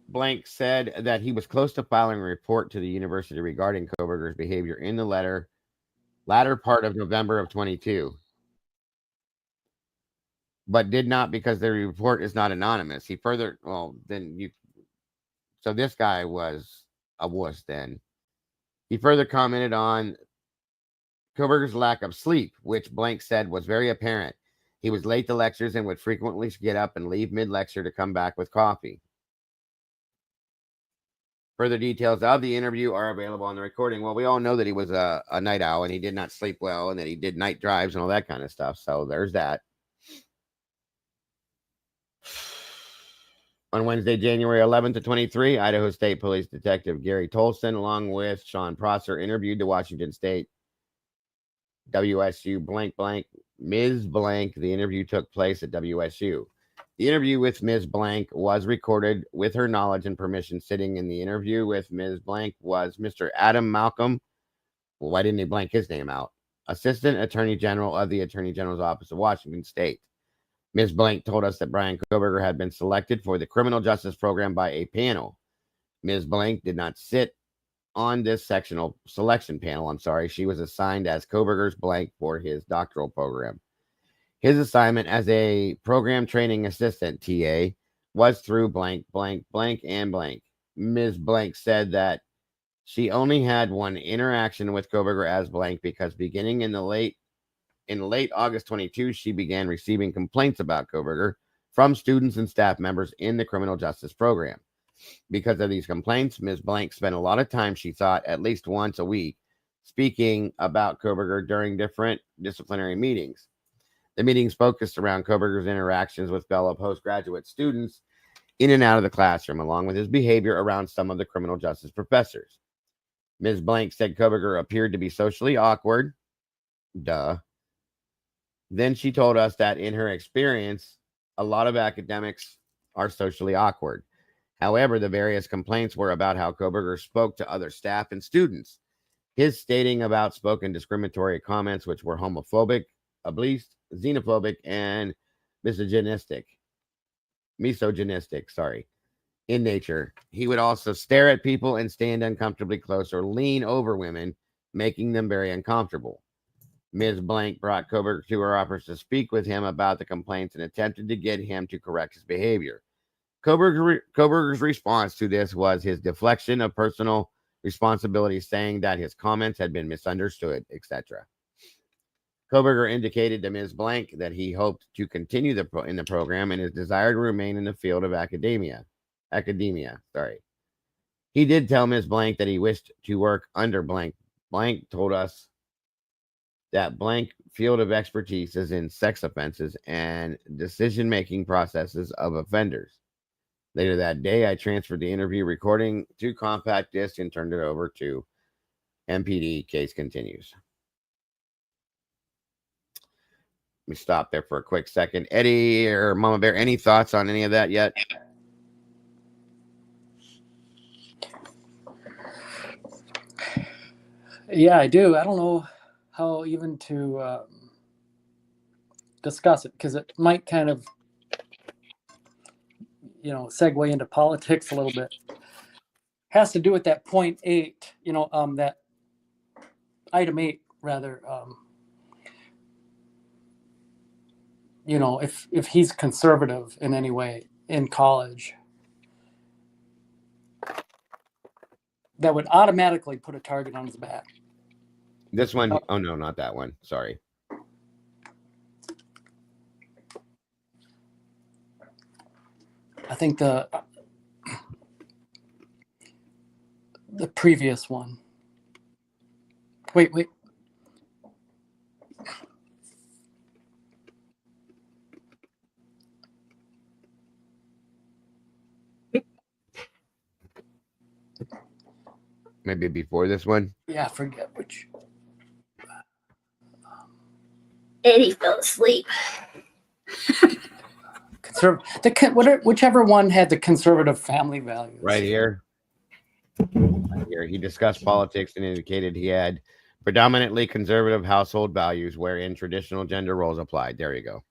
Blank said that he was close to filing a report to the university regarding Kohberger's behavior in the latter part of November of 22, but did not because the report is not anonymous. He further, so this guy was a wuss then. He further commented on Kohberger's lack of sleep, which Blank said was very apparent. He was late to lectures and would frequently get up and leave mid-lecture to come back with coffee. Further details of the interview are available on the recording. Well, we all know that he was a night owl and he did not sleep well and that he did night drives and all that kind of stuff. So there's that. On Wednesday, January 11th to 23, Idaho State Police Detective Gary Tolson, along with Sean Prosser, interviewed the Washington State WSU blank, Ms. Blank. The interview took place at WSU. The interview with Ms. Blank was recorded with her knowledge and permission. Sitting in the interview with Ms. Blank was Mr. Adam Malcolm. Well, why didn't he blank his name out? Assistant Attorney General of the Attorney General's Office of Washington State. Ms. Blank told us that Brian Kohberger had been selected for the criminal justice program by a panel. Ms. Blank did not sit on this selection panel. She was assigned as Kohberger's blank for his doctoral program. His assignment as a program training assistant, TA, was through blank, and blank. Ms. Blank said that she only had one interaction with Kohberger as blank because beginning in the late In late August 22, she began receiving complaints about Kohberger from students and staff members in the criminal justice program. Because of these complaints, Ms. Blank spent a lot of time, she thought, at least once a week, speaking about Kohberger during different disciplinary meetings. The meetings focused around Kohberger's interactions with fellow postgraduate students in and out of the classroom, along with his behavior around some of the criminal justice professors. Ms. Blank said Kohberger appeared to be socially awkward. Duh. Then she told us that in her experience, a lot of academics are socially awkward. However, the various complaints were about how Kohberger spoke to other staff and students. His stating about spoken discriminatory comments, which were homophobic, ableist, xenophobic, and misogynistic, in nature. He would also stare at people and stand uncomfortably close or lean over women, making them very uncomfortable. Ms. Blank brought Kohberger to her office to speak with him about the complaints and attempted to get him to correct his behavior. Kohberger's response to this was his deflection of personal responsibility, saying that his comments had been misunderstood, etc. Kohberger indicated to Ms. Blank that he hoped to continue in the program and his desire to remain in the field of academia. He did tell Ms. Blank that he wished to work under Blank. Blank told us that Blank field of expertise is in sex offenses and decision-making processes of offenders. Later that day, I transferred the interview recording to compact disc and turned it over to MPD. Case continues. Let me stop there for a quick second. Eddie or Mama Bear, any thoughts on any of that yet? Yeah, I do. I don't know how even to discuss it, because it might kind of, segue into politics a little bit. Has to do with that point 8, that item 8, rather. If he's conservative in any way in college, that would automatically put a target on his back. This one? Oh, no, not that one. Sorry. I think the previous one. Wait. Maybe before this one? Yeah, I forget which. Eddie fell asleep. Whichever one had the conservative family values. Right here. Right here. He discussed politics and indicated he had predominantly conservative household values wherein traditional gender roles applied. There you go.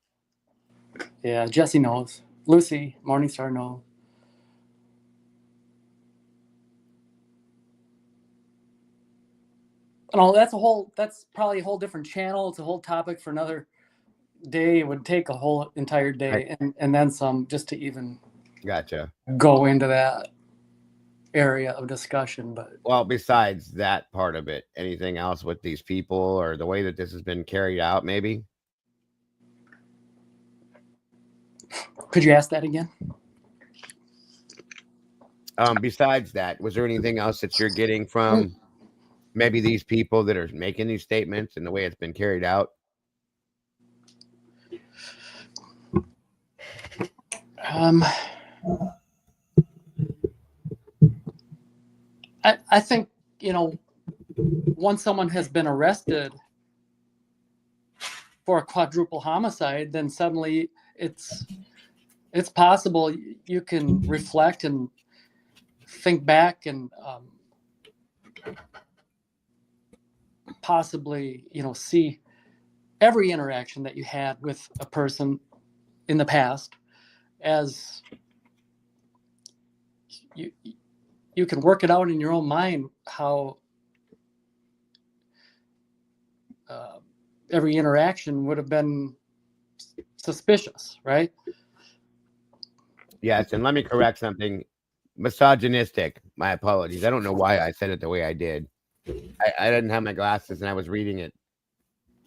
Yeah, Jesse knows. Lucy, Morningstar knows. That's probably a whole different channel. It's a whole topic for another day. It would take a whole entire day and then some just to even go into that area of discussion. But well, besides that part of it, anything else with these people or the way that this has been carried out, maybe? Could you ask that again? Besides that, was there anything else that you're getting from maybe these people that are making these statements and the way it's been carried out? I think, once someone has been arrested for a quadruple homicide, then suddenly it's possible you can reflect and think back and possibly, see every interaction that you had with a person in the past as you can work it out in your own mind how every interaction would have been suspicious, right? Yes, and let me correct something. Misogynistic. My apologies. I don't know why I said it the way I did. I didn't have my glasses and I was reading it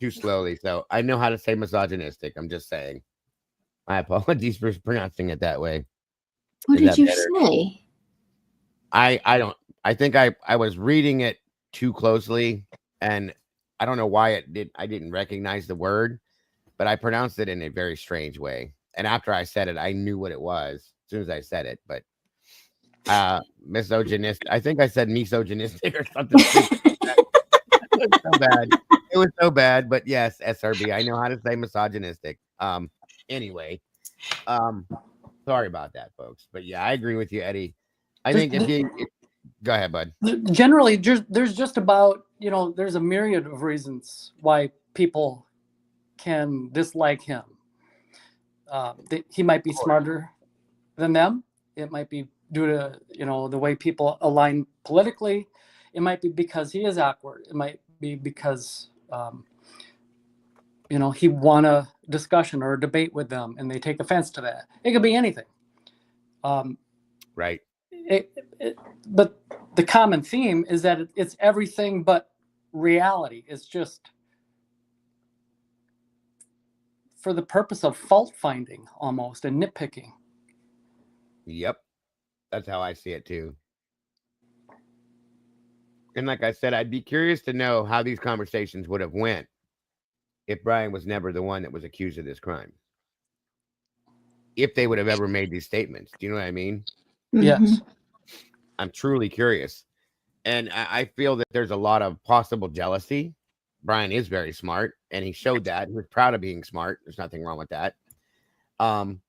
too slowly. So I know how to say misogynistic. I'm just saying. My apologies for pronouncing it that way. What Is did that you better? say? I don't. I think I was reading it too closely, and I don't know why I didn't recognize the word, but I pronounced it in a very strange way. And after I said it, I knew what it was as soon as I said it. But misogynistic. I think I said misogynistic or something stupid. It was so bad. It was so bad. But yes, SRB. I know how to say misogynistic. Anyway. Sorry about that, folks. But yeah, I agree with you, Eddie. I think go ahead, bud. Generally, there's just about, there's a myriad of reasons why people can dislike him. He might be smarter than them. It might be due to, the way people align politically. It might be because he is awkward. It might be because, he won a discussion or a debate with them and they take offense to that. It could be anything. Right. But the common theme is that it's everything but reality. It's just for the purpose of fault finding almost and nitpicking. Yep. That's how I see it too. And like I said, I'd be curious to know how these conversations would have went if Brian was never the one that was accused of this crime. If they would have ever made these statements. Do you know what I mean? Yes. I'm truly curious. And I feel that there's a lot of possible jealousy. Brian is very smart, and he showed that. He was proud of being smart. There's nothing wrong with that. And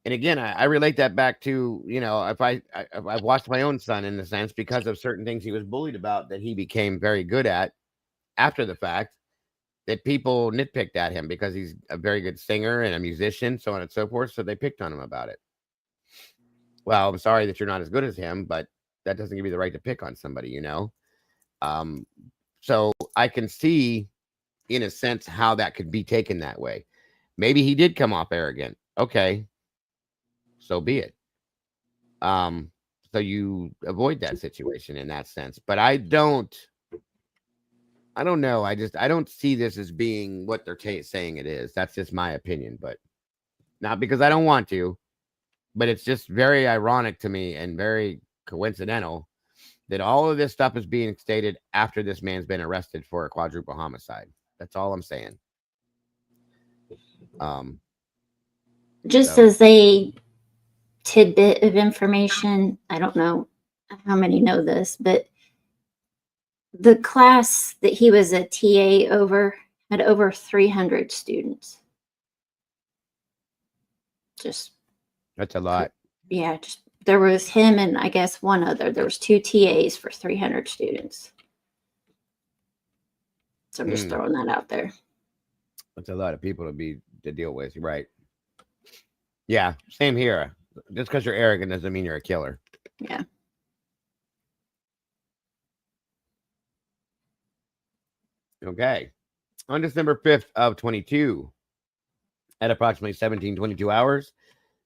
again, I relate that back to, if I've watched my own son in the sense because of certain things he was bullied about that he became very good at after the fact, that people nitpicked at him because he's a very good singer and a musician, so on and so forth. So they picked on him about it. Well, I'm sorry that you're not as good as him, but that doesn't give you the right to pick on somebody, So I can see, in a sense, how that could be taken that way. Maybe he did come off arrogant. Okay. So be it. So you avoid that situation in that sense. But I don't know. I don't see this as being what they're saying it is. That's just my opinion, but not because I don't want to, but it's just very ironic to me and very coincidental that all of this stuff is being stated after this man's been arrested for a quadruple homicide. That's all I'm saying. Just as a tidbit of information, I don't know how many know this, but the class that he was a TA over had over 300 students. That's a lot. Yeah, there was him and I guess one other. There was 2 TAs for 300 students. So I'm just throwing that out there. That's a lot of people to deal with. You're right. Yeah, same here. Just because you're arrogant doesn't mean you're a killer. Yeah. Okay. On December 5th of 22, at approximately 17:22 hours,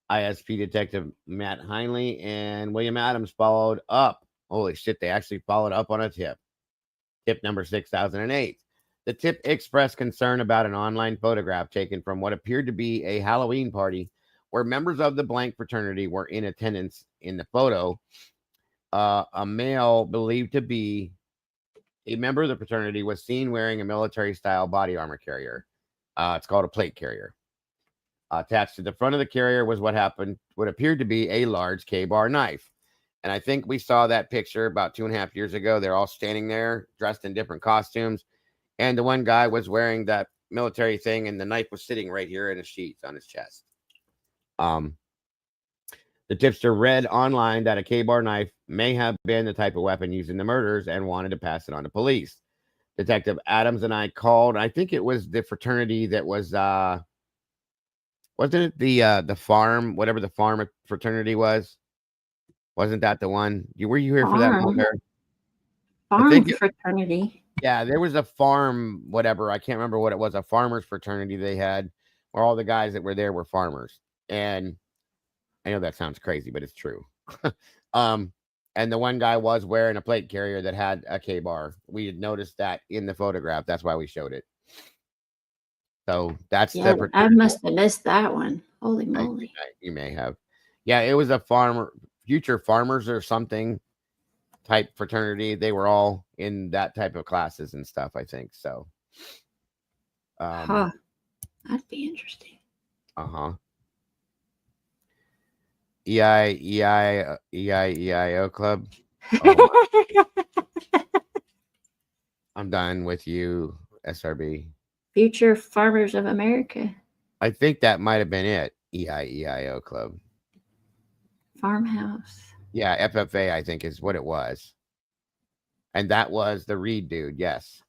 ISP Detective Matt Heinley and William Adams followed up. Holy shit, they actually followed up on a tip. Tip number 6008. The tip expressed concern about an online photograph taken from what appeared to be a Halloween party where members of the blank fraternity were in attendance. In the photo, a male believed to be a member of the fraternity was seen wearing a military-style body armor carrier. It's called a plate carrier. Attached to the front of the carrier was what appeared to be a large K-bar knife. And I think we saw that picture about 2.5 years ago. They're all standing there dressed in different costumes. And the one guy was wearing that military thing, and the knife was sitting right here in a sheath on his chest. The tipster read online that a K-bar knife may have been the type of weapon used in the murders and wanted to pass it on to police. Detective Adams and I called. I think it was the fraternity that was, wasn't it the farm, whatever the farm fraternity was? Wasn't that the one? Were you here for that? Farm fraternity. Yeah, there was a farm, whatever. I can't remember what it was. A farmers fraternity they had, where all the guys that were there were farmers. And I know that sounds crazy, but it's true. And the one guy was wearing a plate carrier that had a K-bar. We had noticed that in the photograph. That's why we showed it. So that's Yeah, the I must have missed that one. Holy moly. You may have. Yeah, it was a future farmers or something type fraternity. They were all in that type of classes and stuff, I think. So Huh. That'd be interesting. uh-huh. EIEIO club. Oh, I'm done with you, SRB. Future Farmers of America. I think that might have been it. EIEIO club. Farmhouse. Yeah, FFA, I think, is what it was. And that was the Reed dude. Yes.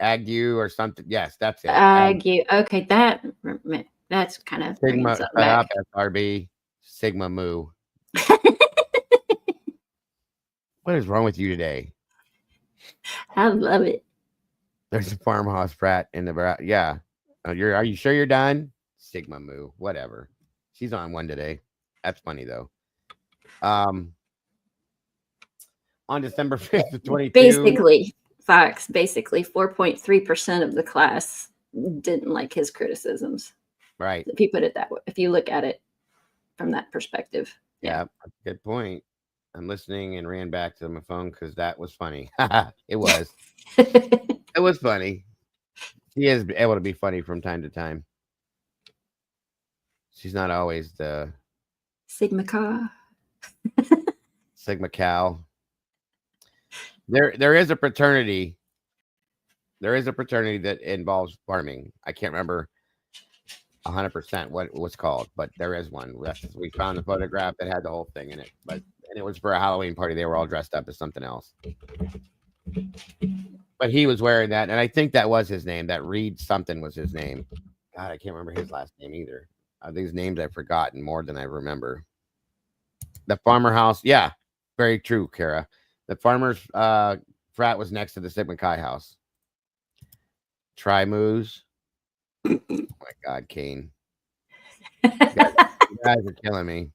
Agu or something. Yes, that's it. Agu. Okay, that's kind of bringing Sigma something back. SRB. Sigma Mu. What is wrong with you today? I love it. There's a farmhouse frat in the yeah. Are you sure you're done? Sigma Mu, whatever. She's on one today. That's funny though. On December 5th of 22. Basically, Fox, 4.3% of the class didn't like his criticisms. Right. If you put it that way, if you look at it from that perspective. Yeah, good point. I'm listening and ran back to my phone because that was funny. It was. It was funny. She is able to be funny from time to time. She's not always the Sigma Chi. Sigma Cal. There is a fraternity. There is a fraternity that involves farming. I can't remember 100% what it was called, but there is one. We found a photograph that had the whole thing in it, and it was for a Halloween party. They were all dressed up as something else. But he was wearing that, and I think that was his name. That Reed something was his name. God, I can't remember his last name either. These names I've forgotten more than I remember. The farmer house, yeah, very true, Kara. The farmer's frat was next to the Sigma Chi house. Tri-Moose. Oh my God, Kane. You guys are killing me.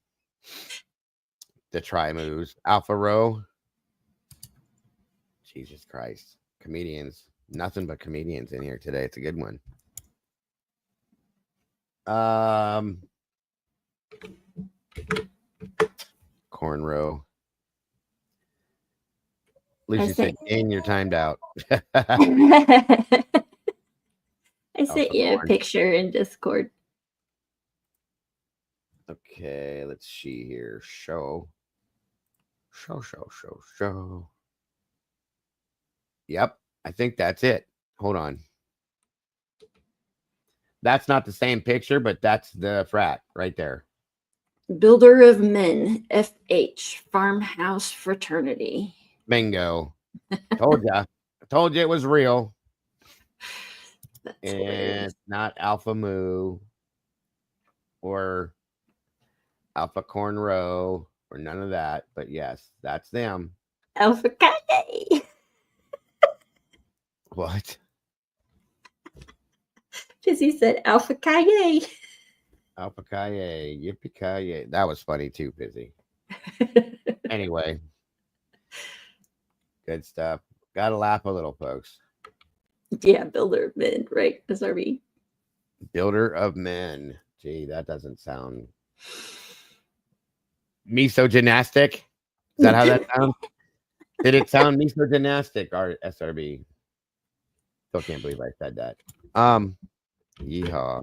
The Tri-Moose. Alpha Row. Jesus Christ. Comedians. Nothing but comedians in here today. It's a good one. Cornrow. Lucy said, Kane, you're timed out. I sent you a picture in Discord. Okay, let's see here. Show. Yep, I think that's it. Hold on. That's not the same picture, but that's the frat right there. Builder of Men, FH, Farmhouse Fraternity. Bingo. Told ya. I told you it was real. That's and hilarious. It's not Alpha Mu or Alpha Cornrow or none of that. But yes, that's them. Alpha Chi. What? Jizzy said Alpha Chi. Alpha Chi. Yippee Ki. That was funny too, Busy. Anyway. Good stuff. Gotta laugh a little, folks. Yeah, Builder of Men, right? SRB. Builder of Men. Gee, that doesn't sound misogynastic. Is that how that sounds? Did it sound misogynastic, or SRB? Still can't believe I said that. Yeehaw.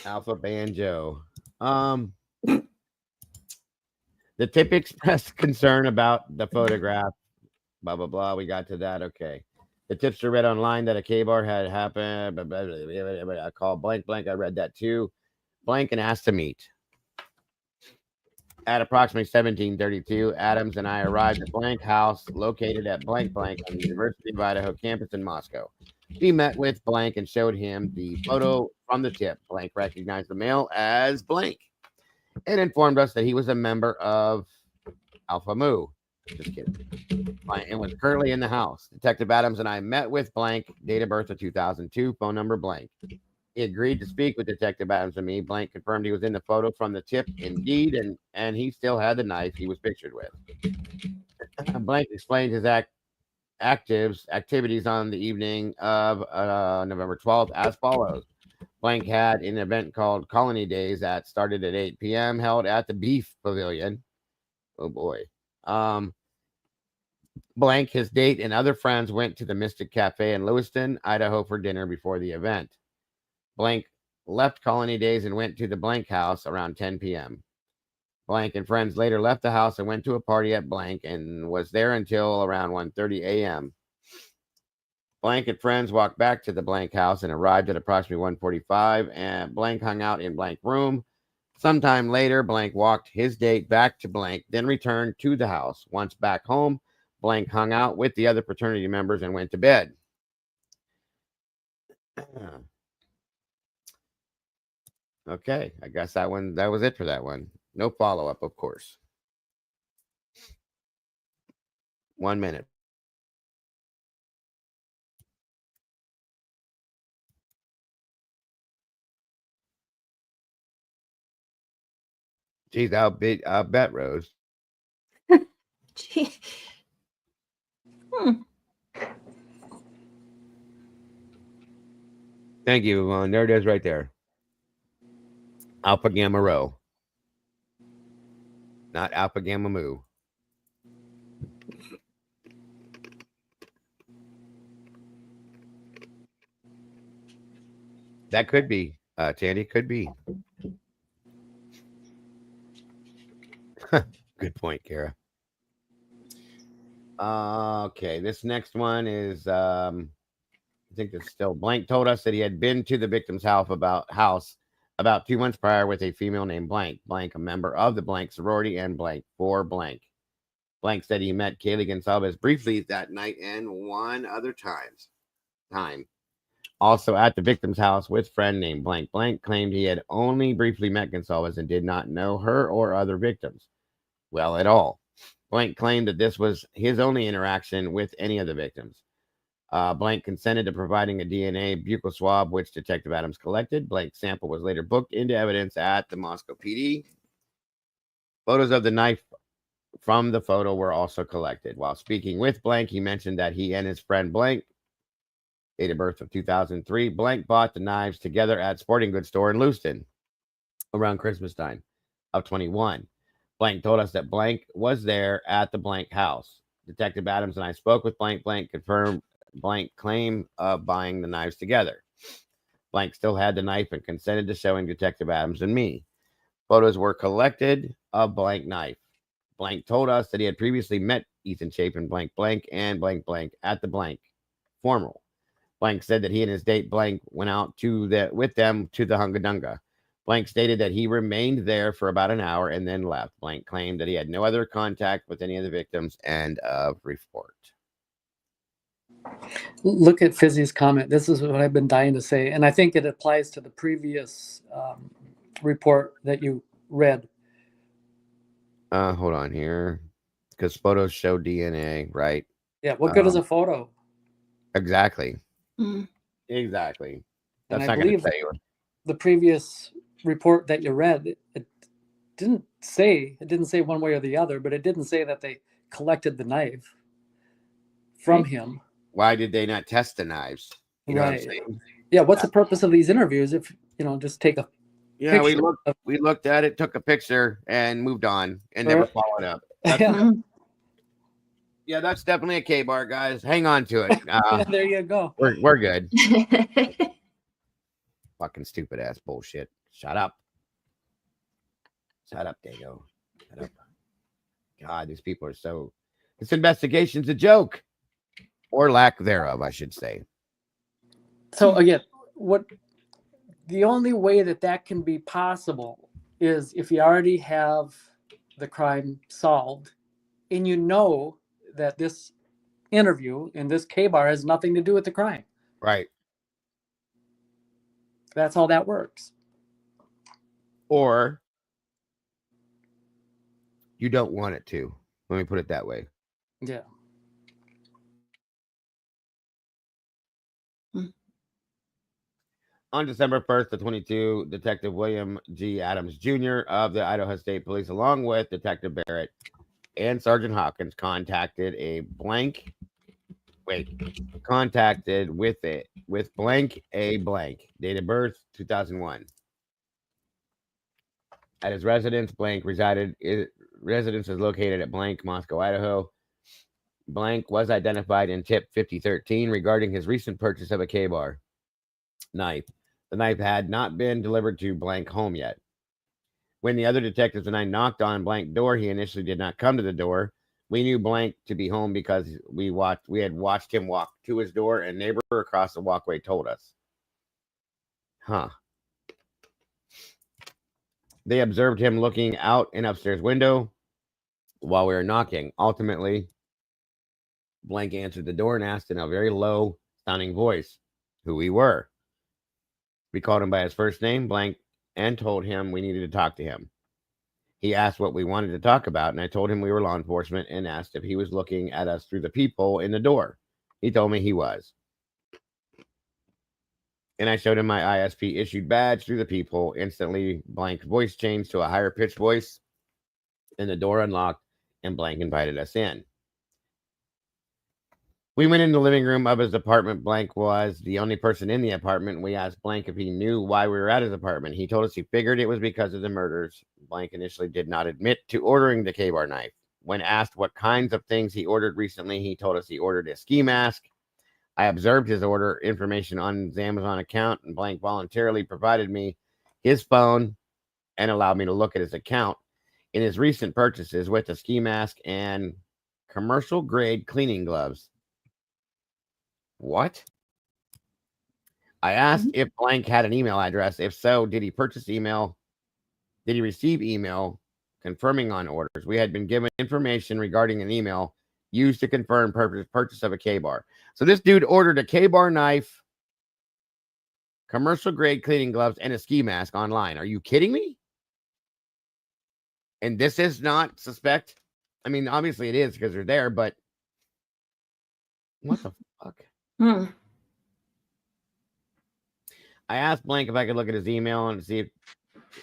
Alpha Banjo. The tip expressed concern about the photograph. Blah, blah, blah. We got to that. Okay. The tips are read online that a K-bar had happened. I called blank. I read that too. Blank and asked to meet. At approximately 1732, Adams and I arrived at blank house located at blank on the University of Idaho campus in Moscow. We met with blank and showed him the photo from the tip. Blank recognized the male as blank and informed us that he was a member of Alpha Mu. Just kidding. And was currently in the house. Detective Adams and I met with blank, date of birth of 2002, phone number blank. He agreed to speak with Detective Adams and me. Blank confirmed he was in the photo from the tip, indeed, and he still had the knife he was pictured with. Blank explained his activities on the evening of November 12th as follows. Blank had an event called Colony Days that started at 8 p.m. held at the Beef Pavilion. Oh boy. Blank, his date, and other friends went to the Mystic Cafe in Lewiston, Idaho for dinner before the event. Blank left Colony Days and went to the Blank house around 10 p.m. Blank and friends later left the house and went to a party at Blank and was there until around 1:30 a.m. Blank and friends walked back to the Blank house and arrived at approximately 1:45, and Blank hung out in Blank room. Sometime later, Blank walked his date back to Blank, then returned to the house. Once back home, Blank hung out with the other fraternity members and went to bed. Okay, I guess that was it for that one. No follow-up, of course. 1 minute. Geez, I'll bet, Rose. Gee. Thank you, Yvonne. There it is right there. Alpha Gamma Rho. Not Alpha Gamma Mu. That could be, Tandy, could be. Good point, Kara. Okay, this next one is, I think it's still Blank told us that he had been to the victim's house about 2 months prior with a female named Blank. Blank, a member of the Blank sorority, and Blank for Blank. Blank said he met Kaylee Gonsalves briefly that night and one other time. Also at the victim's house with friend named Blank. Blank claimed he had only briefly met Gonsalves and did not know her or other victims well at all. Blank claimed that this was his only interaction with any of the victims. Blank consented to providing a DNA buccal swab, which Detective Adams collected. Blank's sample was later booked into evidence at the Moscow PD. Photos of the knife from the photo were also collected. While speaking with Blank, he mentioned that he and his friend Blank, date of birth of 2003, Blank bought the knives together at sporting goods store in Lewiston around Christmas time of 21. Blank told us that Blank was there at the Blank house. Detective Adams and I spoke with Blank. Blank confirmed Blank claim of buying the knives together. Blank still had the knife and consented to showing Detective Adams and me. Photos were collected of Blank knife. Blank told us that he had previously met Ethan Chapin, Blank and Blank at the Blank formal. Blank said that he and his date Blank went out with them to the Hungadunga. Blank stated that he remained there for about an hour and then left. Blank claimed that he had no other contact with any of the victims. End of report. Look at Fizzy's comment. This is what I've been dying to say, and I think it applies to the previous report that you read. Hold on here, because photos show DNA, right? Yeah, what good is a photo? Exactly. Mm. Exactly. And That's I not going to believe tell you. the previous report that you read, it didn't say one way or the other, but it didn't say that they collected the knife from him. Why did they not test the knives? You know what I'm saying? Yeah, what's the purpose of these interviews if just take a Yeah, picture we looked at it, took a picture, and moved on, and never followed up. Yeah, that's definitely a K-bar, guys. Hang on to it. There you go. We're good. Fucking stupid ass bullshit. Shut up. Shut up, Dago. Shut up. God, these people are so. This investigation's a joke, or lack thereof, I should say. So again, the only way that can be possible is if you already have the crime solved, and you know that this interview in this K-bar has nothing to do with the crime. Right. That's how that works. Or you don't want it to. Let me put it that way. Yeah. On December 1st of 22, Detective William G. Adams Jr. of the Idaho State Police, along with Detective Barrett and Sergeant Hawkins, contacted a Blank contacted with blank a blank, date of birth 2001. At his residence, blank residence is located at blank, Moscow, Idaho. Blank was identified in tip 5013 regarding his recent purchase of a K-bar knife. The knife had not been delivered to blank home yet. When the other detectives and I knocked on blank door, he initially did not come to the door. We knew blank to be home because we had watched him walk to his door, and a neighbor across the walkway told us. Huh. They observed him looking out an upstairs window while we were knocking. Ultimately, blank answered the door and asked in a very low sounding voice who we were. We called him by his first name, blank, and told him we needed to talk to him. He asked what we wanted to talk about, and I told him we were law enforcement and asked if he was looking at us through the peephole in the door. He told me he was. And I showed him my ISP issued badge through the peephole. Instantly, blank voice changed to a higher pitched voice, and the door unlocked, and blank invited us in. We went in the living room of his apartment. Blank was the only person in the apartment. We asked blank if he knew why we were at his apartment. He told us he figured it was because of the murders. Blank initially did not admit to ordering the K-bar knife. When asked what kinds of things he ordered recently, he told us he ordered a ski mask. I observed his order information on his Amazon account, and blank voluntarily provided me his phone and allowed me to look at his account in his recent purchases with a ski mask and commercial grade cleaning gloves. What? I asked if blank had an email address. If so, did he purchase email? Did he receive email confirming on orders? We had been given information regarding an email used to confirm purchase of a K-bar. So this dude ordered a K-bar knife, commercial grade cleaning gloves, and a ski mask online. Are you kidding me? And this is not suspect? I mean, obviously it is because they're there, but what the fuck? I asked blank if I could look at his email and see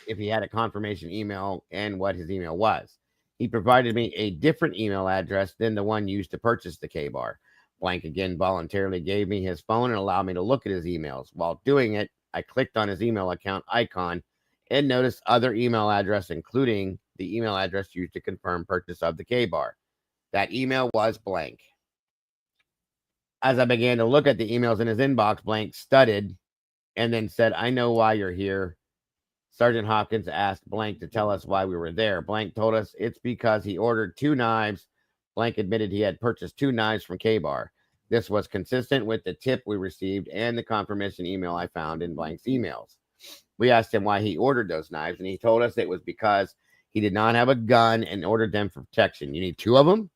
if he had a confirmation email and what his email was. He provided me a different email address than the one used to purchase the K-bar. Blank again voluntarily gave me his phone and allowed me to look at his emails. While doing it, I clicked on his email account icon and noticed other email address, including the email address used to confirm purchase of the K-bar. That email was blank. As I began to look at the emails in his inbox, blank stuttered and then said, "I know why you're here." Sergeant Hopkins asked blank to tell us why we were there. Blank told us it's because he ordered 2 knives. Blank admitted he had purchased 2 knives from K-bar. This was consistent with the tip we received and the confirmation email I found in blank's emails. We asked him why he ordered those knives, and he told us it was because he did not have a gun and ordered them for protection. You need 2 of them?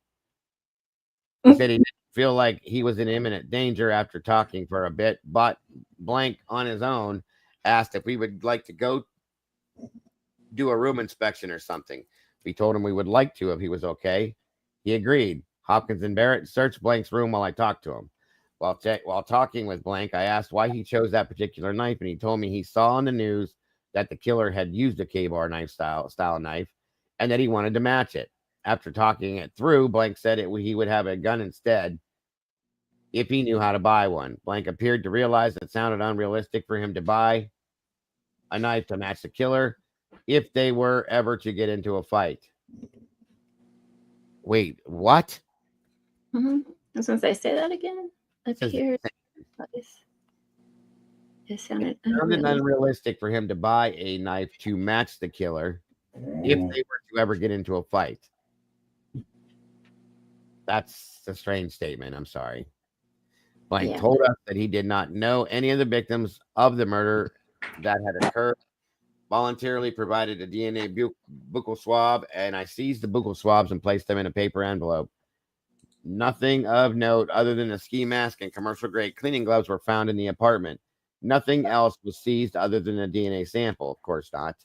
He said he didn't feel like he was in imminent danger after talking for a bit, but blank on his own asked if we would like to go do a room inspection or something. We told him we would like to if he was okay. He agreed. Hopkins and Barrett searched blank's room while I talked to him. While talking with blank, I asked why he chose that particular knife, and he told me he saw on the news that the killer had used a K-bar knife style knife and that he wanted to match it. After talking it through, blank said he would have a gun instead if he knew how to buy one. Blank appeared to realize it sounded unrealistic for him to buy a knife to match the killer if they were ever to get into a fight. Wait, what? I was going to say that again. Appeared. It sounded unrealistic for him to buy a knife to match the killer if they were to ever get into a fight. That's a strange statement. I'm sorry. Blank told us that he did not know any of the victims of the murder that had occurred. Voluntarily provided a DNA buccal swab, and I seized the buccal swabs and placed them in a paper envelope. Nothing of note other than a ski mask and commercial grade cleaning gloves were found in the apartment. Nothing else was seized other than a DNA sample. Of course not.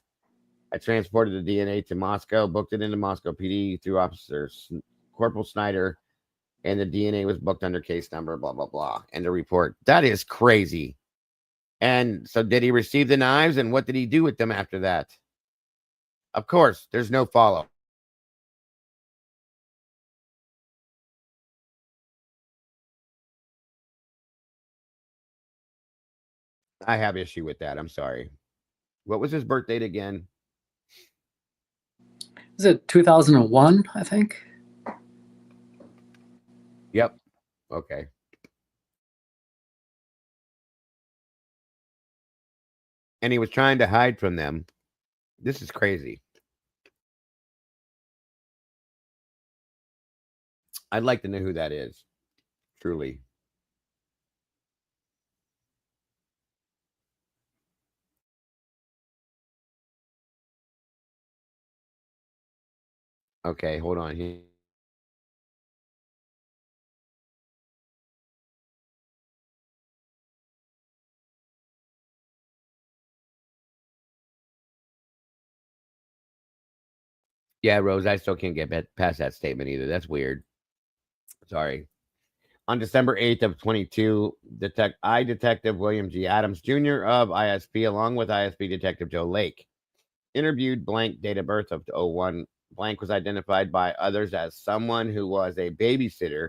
I transported the DNA to Moscow, booked it into Moscow PD through Officer Corporal Snyder, and the DNA was booked under case number, blah, blah, blah. And the report. That is crazy. And so did he receive the knives, and what did he do with them after that? Of course, there's no follow. I have issue with that. I'm sorry. What was his birth date again? Is it 2001, I think? Yep. Okay. And he was trying to hide from them. This is crazy. I'd like to know who that is. Truly. Okay, hold on here. Yeah, Rose, I still can't get past that statement either. That's weird. Sorry. On December 8th of 22, Detective William G. Adams Jr. of ISP, along with ISP Detective Joe Lake, interviewed blank, date of birth of '01. Blank was identified by others as someone who was a babysitter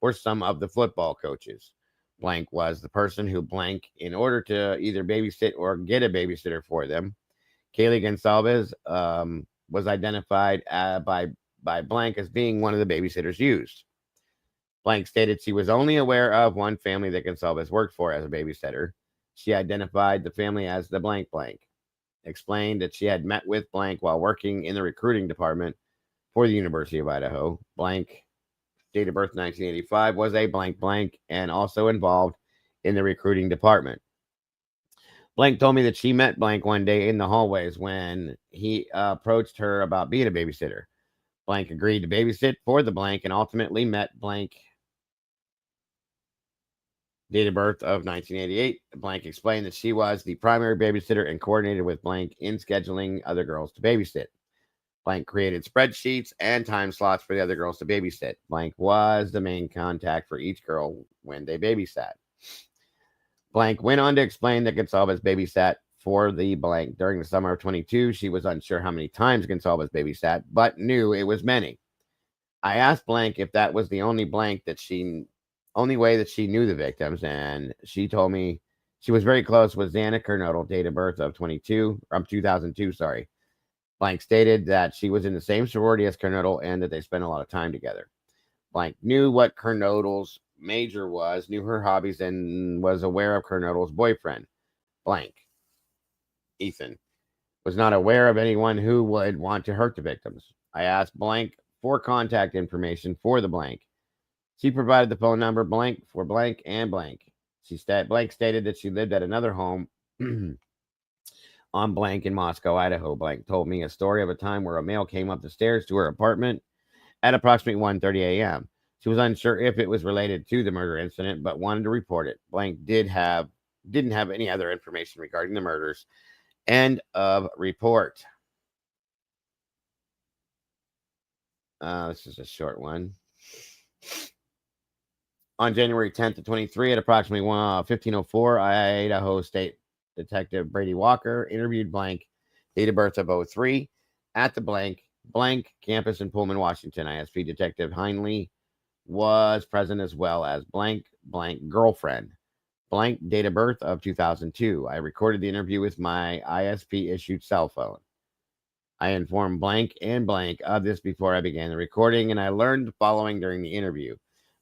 for some of the football coaches. Blank was the person who blank in order to either babysit or get a babysitter for them. Kaylee Gonsalves was identified by blank as being one of the babysitters used. Blank stated she was only aware of one family that Gonsalves worked for as a babysitter. She identified the family as the blank blank. Explained that she had met with blank while working in the recruiting department for the University of Idaho. Blank, date of birth 1985, was a blank blank and also involved in the recruiting department. Blank told me that she met blank one day in the hallways when he approached her about being a babysitter. Blank agreed to babysit for the blank and ultimately met blank. Date of birth of 1988. Blank explained that she was the primary babysitter and coordinated with blank in scheduling other girls to babysit. Blank created spreadsheets and time slots for the other girls to babysit. Blank was the main contact for each girl when they babysat. Blank went on to explain that Gonsalves babysat for the blank during the summer of 22. She was unsure how many times Gonsalves babysat, but knew it was many. I asked blank if that was the only way that she knew the victims, and she told me she was very close with Xana Kernodle, date of birth of 2002, sorry. Blank stated that she was in the same sorority as Kernodle and that they spent a lot of time together. Blank knew what Kernodle's major was, knew her hobbies, and was aware of Kernodle's boyfriend. Blank, Ethan, was not aware of anyone who would want to hurt the victims. I asked blank for contact information for the blank. She provided the phone number blank for blank and blank. Blank stated that she lived at another home on blank in Moscow, Idaho. Blank told me a story of a time where a male came up the stairs to her apartment at approximately 1:30 a.m. She was unsure if it was related to the murder incident, but wanted to report it. Blank didn't have any other information regarding the murders. End of report. This is a short one. On January 10th of 23 at approximately 15:04, Idaho State Detective Brady Walker interviewed blank, date of birth of 03, at the blank campus in Pullman, Washington. ISP Detective Heinley was present as well as blank girlfriend. Blank date of birth of 2002. I recorded the interview with my ISP issued cell phone. I informed blank and blank of this before I began the recording, and I learned the following during the interview.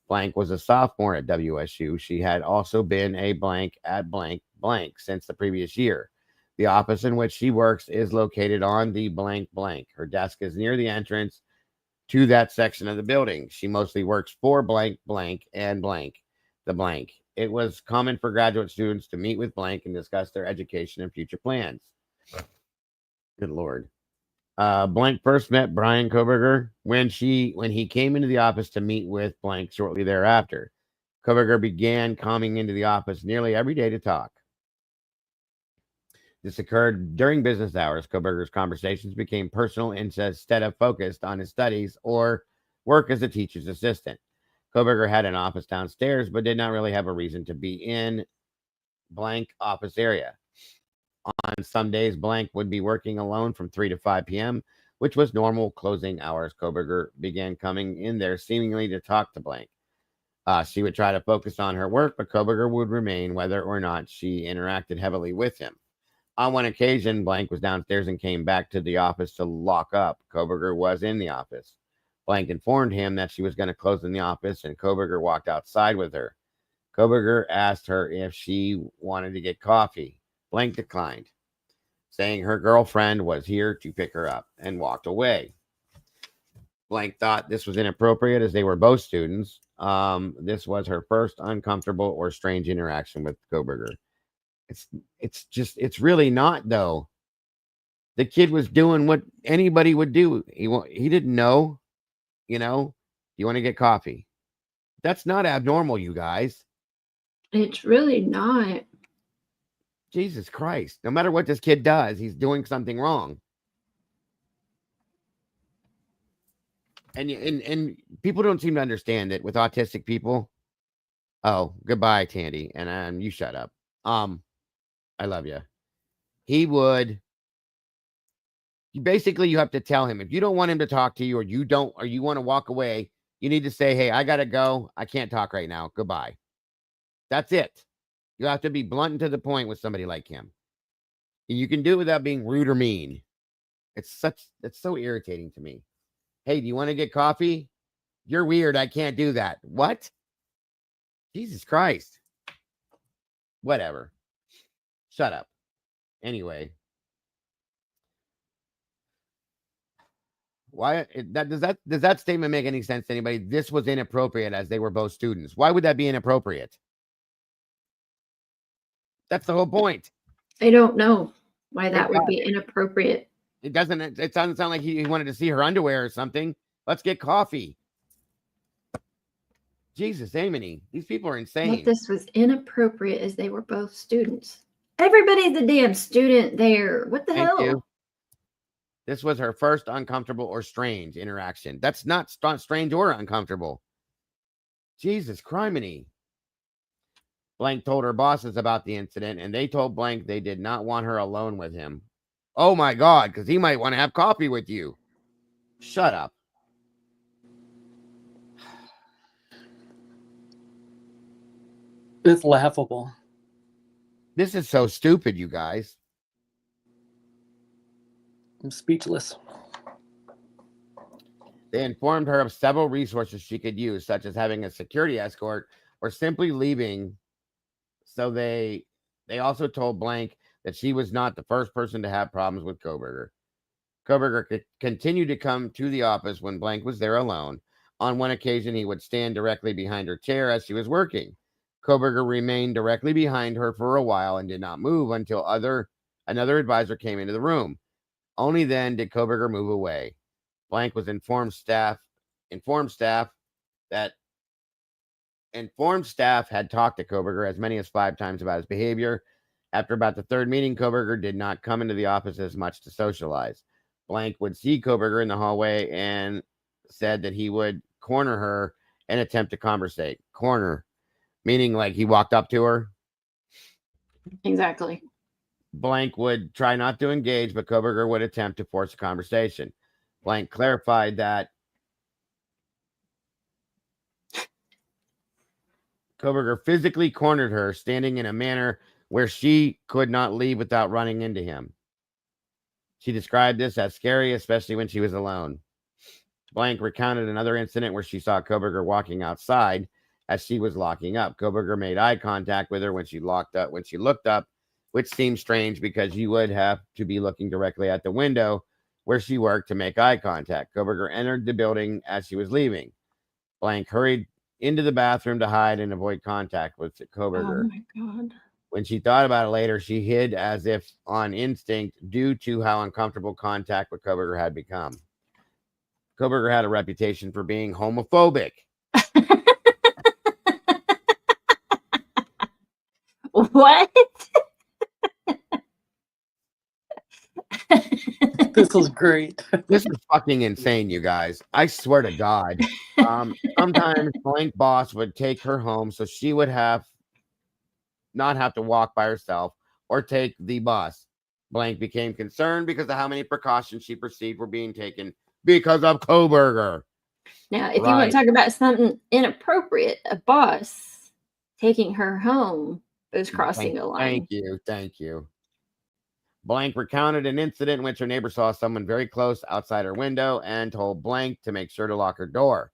Blank was a sophomore at WSU. She had also been a blank at blank since the previous year. The office in which she works is located on the blank. Her desk is near the entrance to that section of the building. She mostly works for blank and the blank. It was common for graduate students to meet with blank and discuss their education and future plans. Good Lord. Blank first met Brian Kohberger when he came into the office to meet with blank shortly thereafter. Kohberger began coming into the office nearly every day to talk. This occurred during business hours. Kohberger's conversations became personal instead of focused on his studies or work as a teacher's assistant. Kohberger had an office downstairs, but did not really have a reason to be in blank office area. On some days, blank would be working alone from 3 to 5 p.m., which was normal closing hours. Kohberger began coming in there seemingly to talk to blank. She would try to focus on her work, but Kohberger would remain whether or not she interacted heavily with him. On one occasion, Blank was downstairs and came back to the office to lock up. Kohberger was in the office. Blank informed him that she was going to close in the office, and Kohberger walked outside with her. Kohberger asked her if she wanted to get coffee. Blank declined, saying her girlfriend was here to pick her up, and walked away. Blank thought this was inappropriate as they were both students. This was her first uncomfortable or strange interaction with Kohberger. It's really not, though. The kid was doing what anybody would do. He didn't know, you want to get coffee. That's not abnormal, you guys. It's really not. Jesus Christ. No matter what this kid does, he's doing something wrong. And people don't seem to understand that with autistic people. Oh, goodbye, Tandy. And you shut up. I love you. You have to tell him if you don't want him to talk to you, or you want to walk away, you need to say, hey, I gotta go. I can't talk right now. Goodbye. That's it. You have to be blunt and to the point with somebody like him. And you can do it without being rude or mean. It's so irritating to me. Hey, do you want to get coffee? You're weird. I can't do that. What? Jesus Christ. Whatever. Shut up. Anyway. Does that statement make any sense to anybody? This was inappropriate as they were both students. Why would that be inappropriate? That's the whole point. I don't know why that would be inappropriate. It doesn't sound like he wanted to see her underwear or something. Let's get coffee. Jesus, Amity. These people are insane. What this was inappropriate as they were both students. Everybody's a damn student there. What the hell? You. This was her first uncomfortable or strange interaction. That's not strange or uncomfortable. Jesus, criminy. Blank told her bosses about the incident, and they told Blank they did not want her alone with him. Oh my God, because he might want to have coffee with you. Shut up. It's laughable. This is so stupid, you guys. I'm speechless. They informed her of several resources she could use, such as having a security escort or simply leaving. So they also told Blank that she was not the first person to have problems with Kohberger. Kohberger continued to come to the office when Blank was there alone. On one occasion, he would stand directly behind her chair as she was working. Kohberger remained directly behind her for a while and did not move until another advisor came into the room. Only then did Kohberger move away. Blank was informed staff had talked to Kohberger as many as 5 times about his behavior. After about the third meeting, Kohberger did not come into the office as much to socialize. Blank would see Kohberger in the hallway and said that he would corner her and attempt to conversate. Corner, meaning like he walked up to her. Exactly. Blank would try not to engage, but Kohberger would attempt to force a conversation. Blank clarified that Kohberger physically cornered her, standing in a manner where she could not leave without running into him. She described this as scary, especially when she was alone. Blank recounted another incident where she saw Kohberger walking outside as she was locking up. Kohberger made eye contact with her when she looked up, which seemed strange because you would have to be looking directly at the window where she worked to make eye contact. Kohberger entered the building as she was leaving. Blank hurried into the bathroom to hide and avoid contact with Kohberger. Oh my God. When she thought about it later, she hid as if on instinct due to how uncomfortable contact with Kohberger had become. Kohberger had a reputation for being homophobic. What? This was great. This is fucking insane, you guys. I swear to God. Sometimes Blank boss would take her home so she would not have to walk by herself or take the bus. Blank became concerned because of how many precautions she perceived were being taken because of Kohberger. Now, if you want to talk about something inappropriate, a boss taking her home is crossing a line. Thank you. Blank recounted an incident in which her neighbor saw someone very close outside her window and told Blank to make sure to lock her door.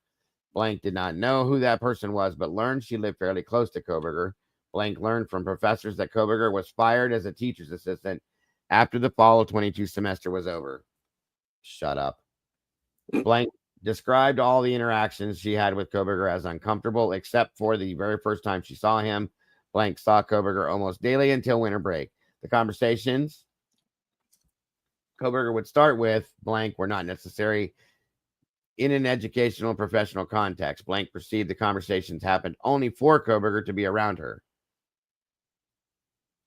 Blank did not know who that person was, but learned she lived fairly close to Kohberger. Blank learned from professors that Kohberger was fired as a teacher's assistant after the fall of 22 semester was over. Shut up. Blank described all the interactions she had with Kohberger as uncomfortable, except for the very first time she saw him. Blank saw Kohberger almost daily until winter break. The conversations Kohberger would start with Blank were not necessary in an educational professional context. Blank perceived the conversations happened only for Kohberger to be around her.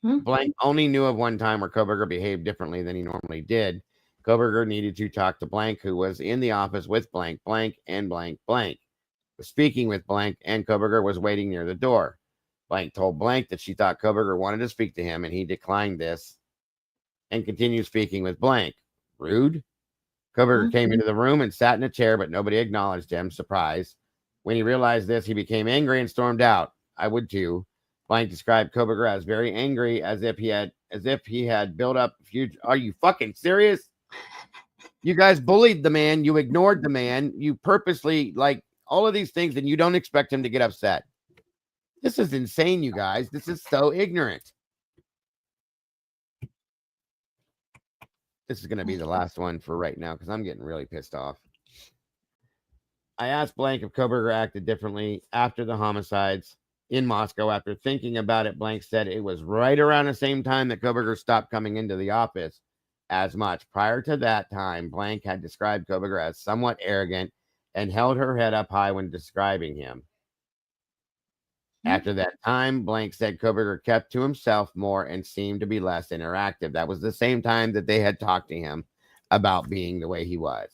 Blank only knew of one time where Kohberger behaved differently than he normally did. Kohberger needed to talk to Blank, who was in the office with Blank, and Blank was speaking with Blank, and Kohberger was waiting near the door. Blank told Blank that she thought Kohberger wanted to speak to him, and he declined this and continued speaking with Blank. Rude. Kohberger came into the room and sat in a chair, but nobody acknowledged him. Surprise. When he realized this, he became angry and stormed out. I would too. Blank described Kohberger as very angry, as if he had built up huge. Are you fucking serious? You guys bullied the man. You ignored the man. You purposely, like, all of these things, and you don't expect him to get upset. This is insane, you guys. This is so ignorant. This is going to be the last one for right now because I'm getting really pissed off. I asked Blank if Kohberger acted differently after the homicides in Moscow. After thinking about it, Blank said it was right around the same time that Kohberger stopped coming into the office as much. Prior to that time, Blank had described Kohberger as somewhat arrogant and held her head up high when describing him. After that time, Blank said Kohberger kept to himself more and seemed to be less interactive. That was the same time that they had talked to him about being the way he was.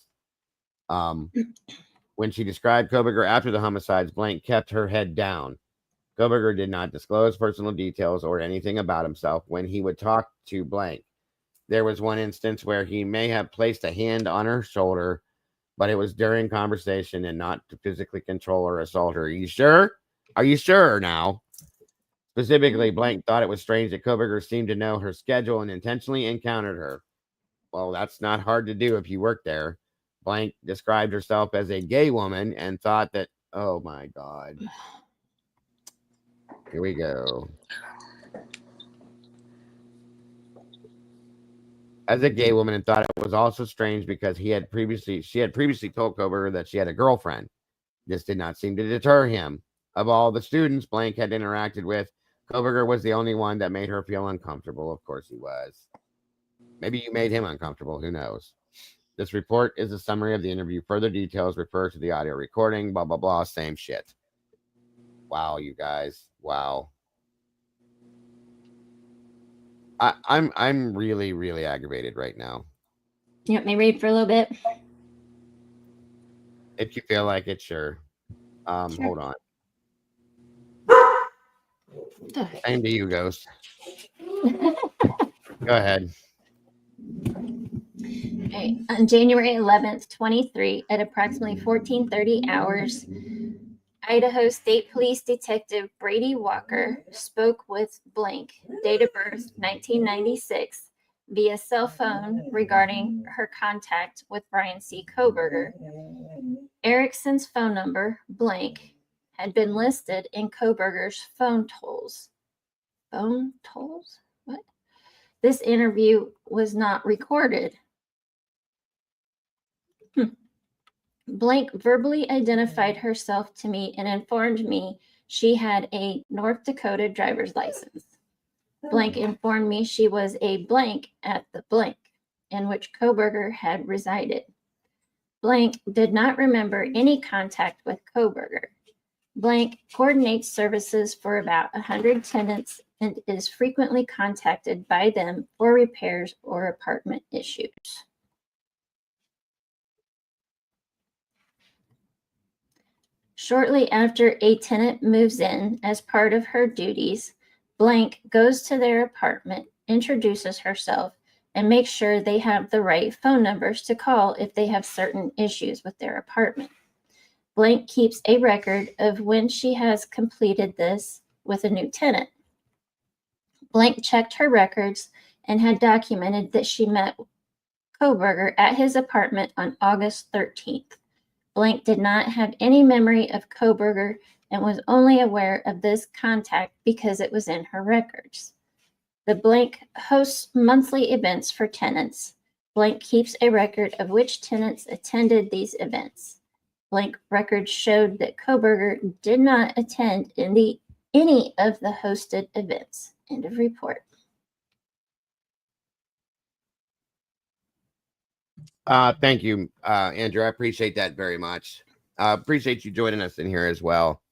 When she described Kohberger after the homicides, Blank kept her head down. Kohberger did not disclose personal details or anything about himself when he would talk to Blank. There was one instance where he may have placed a hand on her shoulder, but it was during conversation and not to physically control or assault her. Are you sure? Are you sure now? Specifically, Blank thought it was strange that Kohberger seemed to know her schedule and intentionally encountered her. Well, that's not hard to do if you work there. Blank described herself as a gay woman and thought that, oh my God. Here we go. As a gay woman and thought it was also strange because she had previously told Kohberger that she had a girlfriend. This did not seem to deter him. Of all the students Blank had interacted with, Kohberger was the only one that made her feel uncomfortable. Of course he was. Maybe you made him uncomfortable. Who knows? This report is a summary of the interview. Further details refer to the audio recording. Blah, blah, blah. Same shit. Wow, you guys. Wow. I'm really, really aggravated right now. You want me to read for a little bit? If you feel like it, sure. Sure. Hold on. Same to you, Ghost. Go ahead. Okay. On January 11th, 23, at approximately 14:30 hours, Idaho State Police Detective Brady Walker spoke with Blank, date of birth 1996, via cell phone regarding her contact with Brian C. Kohberger. Erickson's phone number, Blank, had been listed in Kohberger's phone tolls. Phone tolls? What? This interview was not recorded. Blank verbally identified herself to me and informed me she had a North Dakota driver's license. Blank informed me she was a blank at the blank in which Kohberger had resided. Blank did not remember any contact with Kohberger. Blank coordinates services for about 100 tenants and is frequently contacted by them for repairs or apartment issues. Shortly after a tenant moves in as part of her duties, Blank goes to their apartment, introduces herself, and makes sure they have the right phone numbers to call if they have certain issues with their apartment. Blank keeps a record of when she has completed this with a new tenant. Blank checked her records and had documented that she met Kohberger at his apartment on August 13th. Blank did not have any memory of Kohberger and was only aware of this contact because it was in her records. The Blank hosts monthly events for tenants. Blank keeps a record of which tenants attended these events. Blank records showed that Kohberger did not attend any of the hosted events. End of report. Thank you, Andrew. I appreciate that very much. Appreciate you joining us in here as well.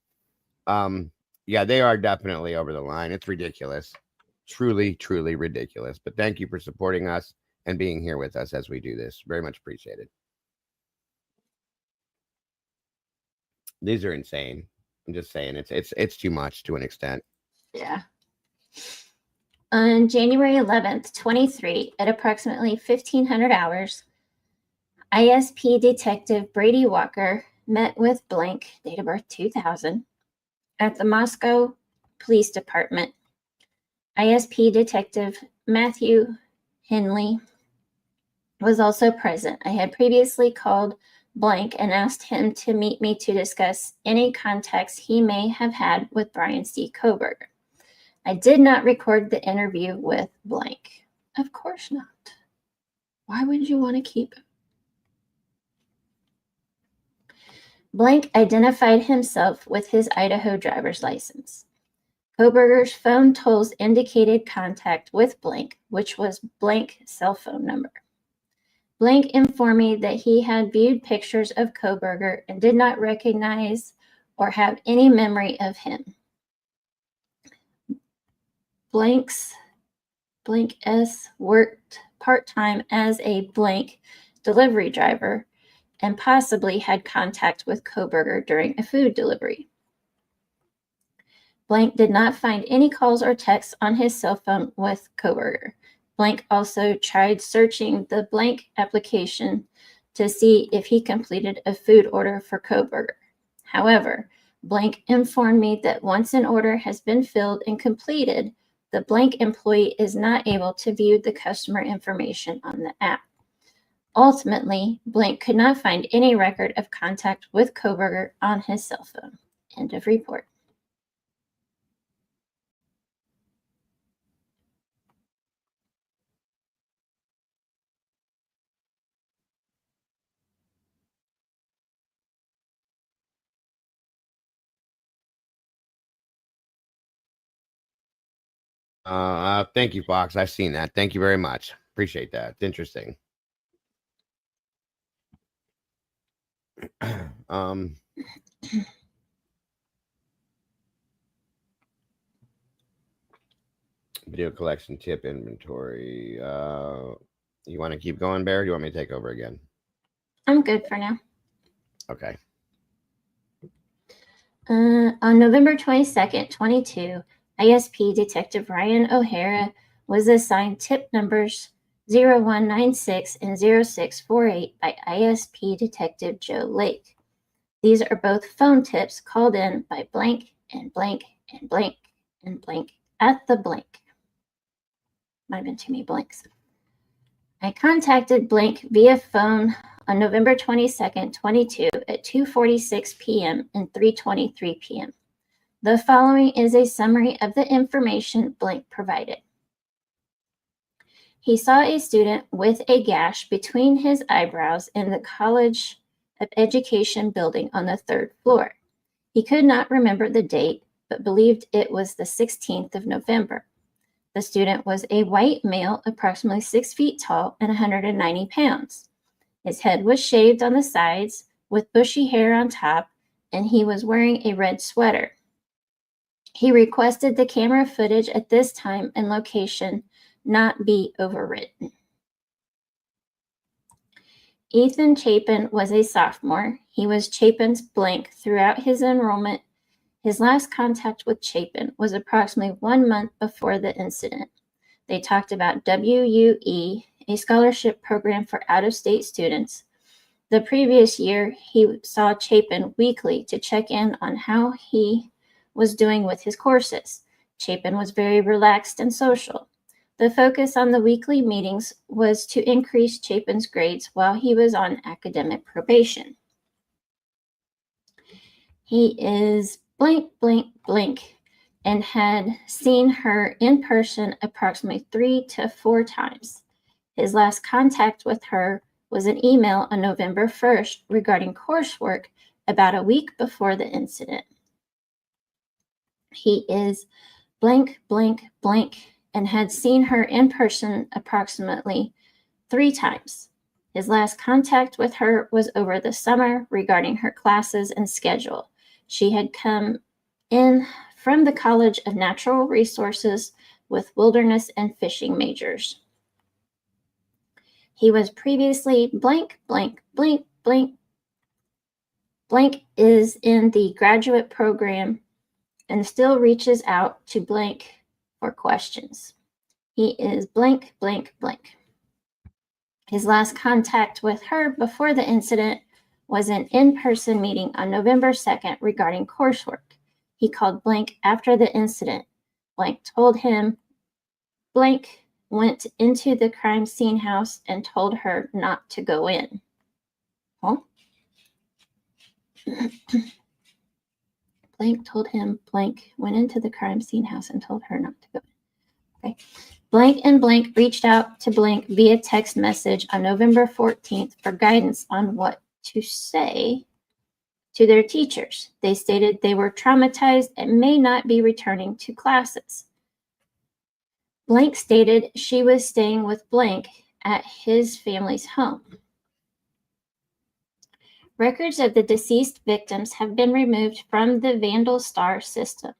Yeah, they are definitely over the line. It's ridiculous. Truly, truly ridiculous. But thank you for supporting us and being here with us as we do this. Very much appreciated. These are insane. I'm just saying it's too much to an extent. Yeah. On January 11th, 23, at approximately 1500 hours, ISP Detective Brady Walker met with Blank, date of birth 2000, at the Moscow Police Department. ISP Detective Matthew Henley was also present. I had previously called Blank and asked him to meet me to discuss any contacts he may have had with Brian C. Kohberger. I did not record the interview with Blank. Of course not. Why would you want to keep it? Blank identified himself with his Idaho driver's license. Kohberger's phone tolls indicated contact with Blank, which was Blank's cell phone number. Blank informed me that he had viewed pictures of Kohberger and did not recognize or have any memory of him. Blank S worked part-time as a Blank delivery driver and possibly had contact with Kohberger during a food delivery. Blank did not find any calls or texts on his cell phone with Kohberger. Blank also tried searching the Blank application to see if he completed a food order for Kohberger. However, Blank informed me that once an order has been filled and completed, the Blank employee is not able to view the customer information on the app. Ultimately, Blank could not find any record of contact with Kohberger on his cell phone. End of report. Thank you, Fox. I've seen that. Thank you very much. Appreciate that. It's interesting. Video collection tip inventory. You want to keep going, Bear? Or do you want me to take over again? I'm good for now. Okay. On November 22nd, 22, ISP Detective Ryan O'Hara was assigned tip numbers 0196 and 0648 by ISP Detective Joe Lake. These are both phone tips called in by Blank and Blank and Blank and Blank at the Blank. Might have been too many blanks. I contacted Blank via phone on November 22nd, 22 at 2:46 p.m. and 3:23 p.m. The following is a summary of the information Blank provided. He saw a student with a gash between his eyebrows in the College of Education building on the 3rd floor. He could not remember the date, but believed it was the 16th of November. The student was a white male, approximately 6 feet tall and 190 pounds. His head was shaved on the sides with bushy hair on top, and he was wearing a red sweater. He requested the camera footage at this time and location not be overwritten. Ethan Chapin was a sophomore. He was Chapin's Blank throughout his enrollment. His last contact with Chapin was approximately 1 month before the incident. They talked about WUE, a scholarship program for out-of-state students. The previous year, he saw Chapin weekly to check in on how he was doing with his courses. Chapin was very relaxed and social. The focus on the weekly meetings was to increase Chapin's grades while he was on academic probation. He is blank, blank, blank, and had seen her in person approximately 3 to 4 times. His last contact with her was an email on November 1st regarding coursework about a week before the incident. He is blank, blank, blank, and had seen her in person approximately 3 times. His last contact with her was over the summer regarding her classes and schedule. She had come in from the College of Natural Resources with wilderness and fishing majors. He was previously blank, blank, blank, blank. Blank is in the graduate program and still reaches out to blank for questions. He is blank, blank, blank. His last contact with her before the incident was an in-person meeting on November 2nd regarding coursework. He called blank after the incident. Blank told him blank went into the crime scene house and told her not to go in. Huh? Blank told him blank went into the crime scene house and told her not to go in. Okay. Blank and blank reached out to blank via text message on November 14th for guidance on what to say to their teachers. They stated they were traumatized and may not be returning to classes. Blank stated she was staying with blank at his family's home. Records of the deceased victims have been removed from the Vandal Star system.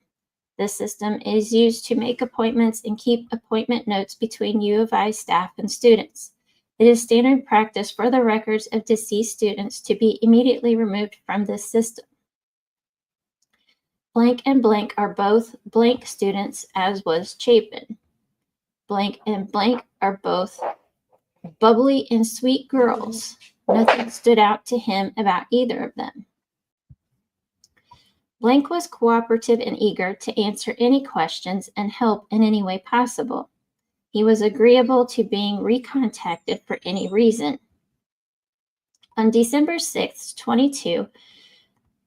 This system is used to make appointments and keep appointment notes between U of I staff and students. It is standard practice for the records of deceased students to be immediately removed from this system. Blank and blank are both blank students, as was Chapin. Blank and blank are both bubbly and sweet girls. Nothing stood out to him about either of them. Blank was cooperative and eager to answer any questions and help in any way possible. He was agreeable to being recontacted for any reason. On December 6, 22,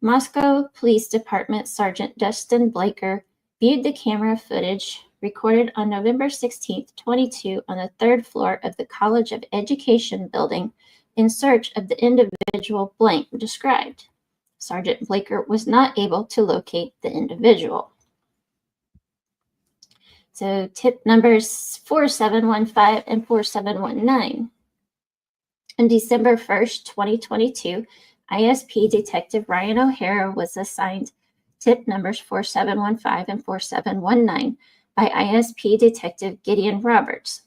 Moscow Police Department Sergeant Dustin Blaker viewed the camera footage recorded on November 16, 22 on the 3rd floor of the College of Education building in search of the individual blank described. Sergeant Blaker was not able to locate the individual. So tip numbers 4715 and 4719. On December 1st, 2022, ISP Detective Ryan O'Hara was assigned tip numbers 4715 and 4719 by ISP Detective Gideon Roberts.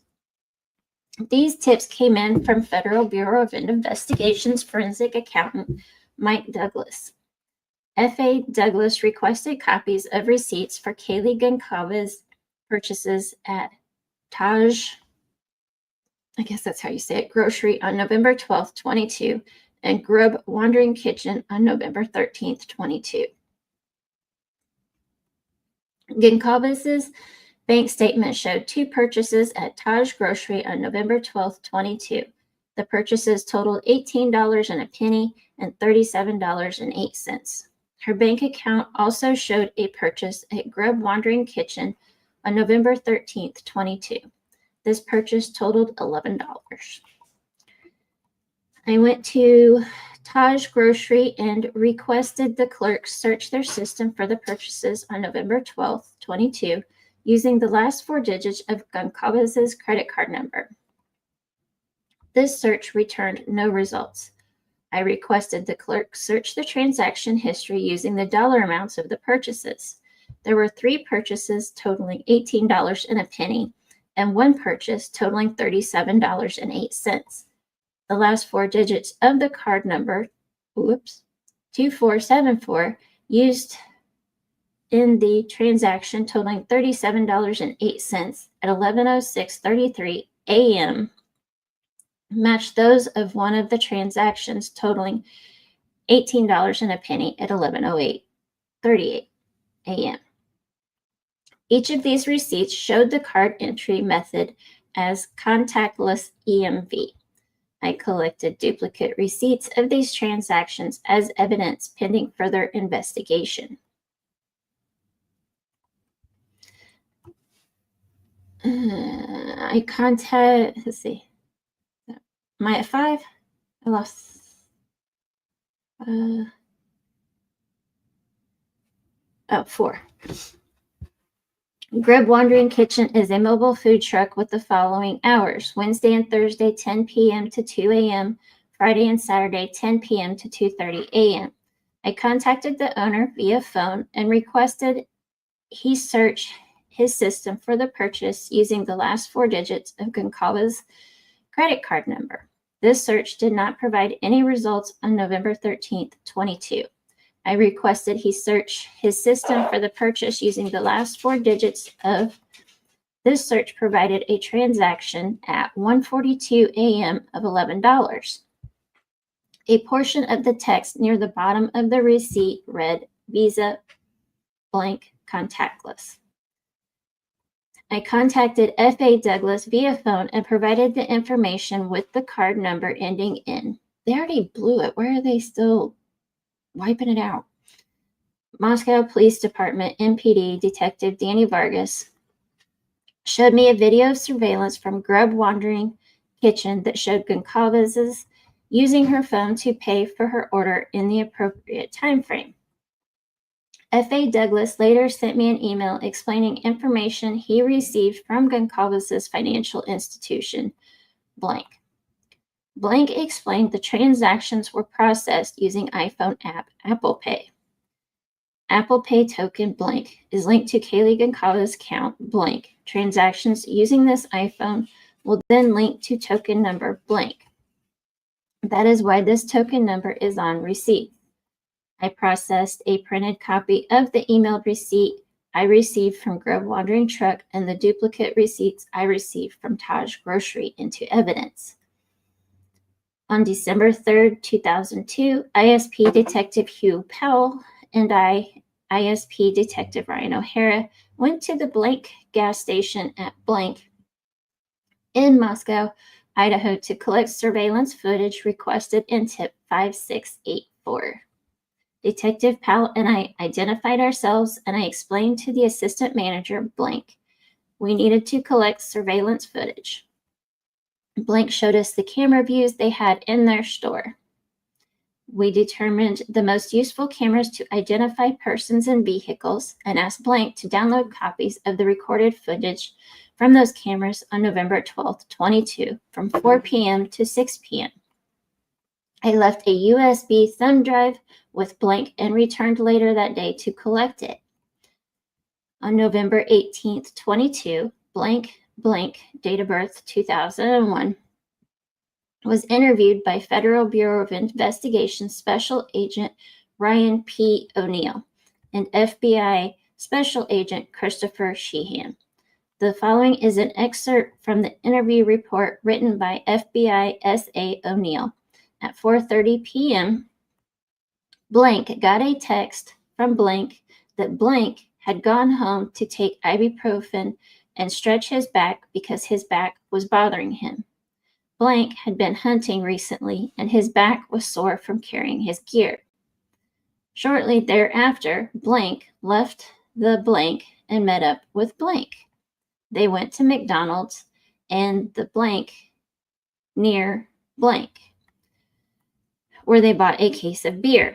These tips came in from Federal Bureau of Investigation's forensic accountant Mike Douglas. F.A. Douglas requested copies of receipts for Kaylee Gunkova's purchases at Taj, I guess that's how you say it, grocery on November 12th, 22, and Grub Wandering Kitchen on November 13th, 22. Gunkova's bank statement showed 2 purchases at Taj Grocery on November 12th, 22. The purchases totaled $18 and a penny and $37.08. Her bank account also showed a purchase at Grub Wandering Kitchen on November 13th, 22. This purchase totaled $11. I went to Taj Grocery and requested the clerks search their system for the purchases on November 12th, 22, using the last 4 digits of Gunkova's credit card number. This search returned no results. I requested the clerk search the transaction history using the dollar amounts of the purchases. There were 3 purchases totaling $18 and a penny, and 1 purchase totaling $37.08. The last 4 digits of the card number, 2474, used in the transaction totaling $37.08 at 11:06:33 a.m. matched those of one of the transactions totaling $18 and a penny at 11:38 a.m. Each of these receipts showed the card entry method as contactless EMV. I collected duplicate receipts of these transactions as evidence pending further investigation. Let's see. Am I at 5? I lost. 4. Grub Wandering Kitchen is a mobile food truck with the following hours: Wednesday and Thursday, 10 p.m. to 2 a.m., Friday and Saturday, 10 p.m. to 2:30 a.m. I contacted the owner via phone and requested he search his system for the purchase using the last 4 digits of Goncalves' credit card number. This search did not provide any results on November 13th, 22. I requested he search his system for the purchase using the last 4 digits of this search provided a transaction at 1:42 a.m. of $11. A portion of the text near the bottom of the receipt read Visa blank contactless. I contacted F.A. Douglas via phone and provided the information with the card number ending in. They already blew it. Where are they still wiping it out? Moscow Police Department MPD Detective Danny Vargas showed me a video of surveillance from Grub Wandering Kitchen that showed Goncalves using her phone to pay for her order in the appropriate time frame. F.A. Douglas later sent me an email explaining information he received from Goncalves' financial institution, blank. Blank explained the transactions were processed using iPhone app Apple Pay. Apple Pay token blank is linked to Kaylee Goncalves' account blank. Transactions using this iPhone will then link to token number blank. That is why this token number is on receipt. I processed a printed copy of the emailed receipt I received from Grub Wandering Truck and the duplicate receipts I received from Taj Grocery into evidence. On December 3rd, 2002, ISP Detective Hugh Powell and ISP Detective Ryan O'Hara went to the blank gas station at blank in Moscow, Idaho to collect surveillance footage requested in tip 5684. Detective Powell and I identified ourselves and I explained to the assistant manager, blank, we needed to collect surveillance footage. Blank showed us the camera views they had in their store. We determined the most useful cameras to identify persons and vehicles and asked Blank to download copies of the recorded footage from those cameras on November 12th, 22 from 4 p.m. to 6 p.m. I left a USB thumb drive with Blank and returned later that day to collect it. On November 18th, 22, blank, date of birth 2001, was interviewed by Federal Bureau of Investigation Special Agent Ryan P. O'Neill and FBI Special Agent Christopher Sheehan. The following is an excerpt from the interview report written by FBI S.A. O'Neill. At 4:30 p.m., Blank got a text from Blank that Blank had gone home to take ibuprofen and stretch his back because his back was bothering him. Blank had been hunting recently and his back was sore from carrying his gear. Shortly thereafter, Blank left the Blank and met up with Blank. They went to McDonald's and the Blank near Blank, where they bought a case of beer.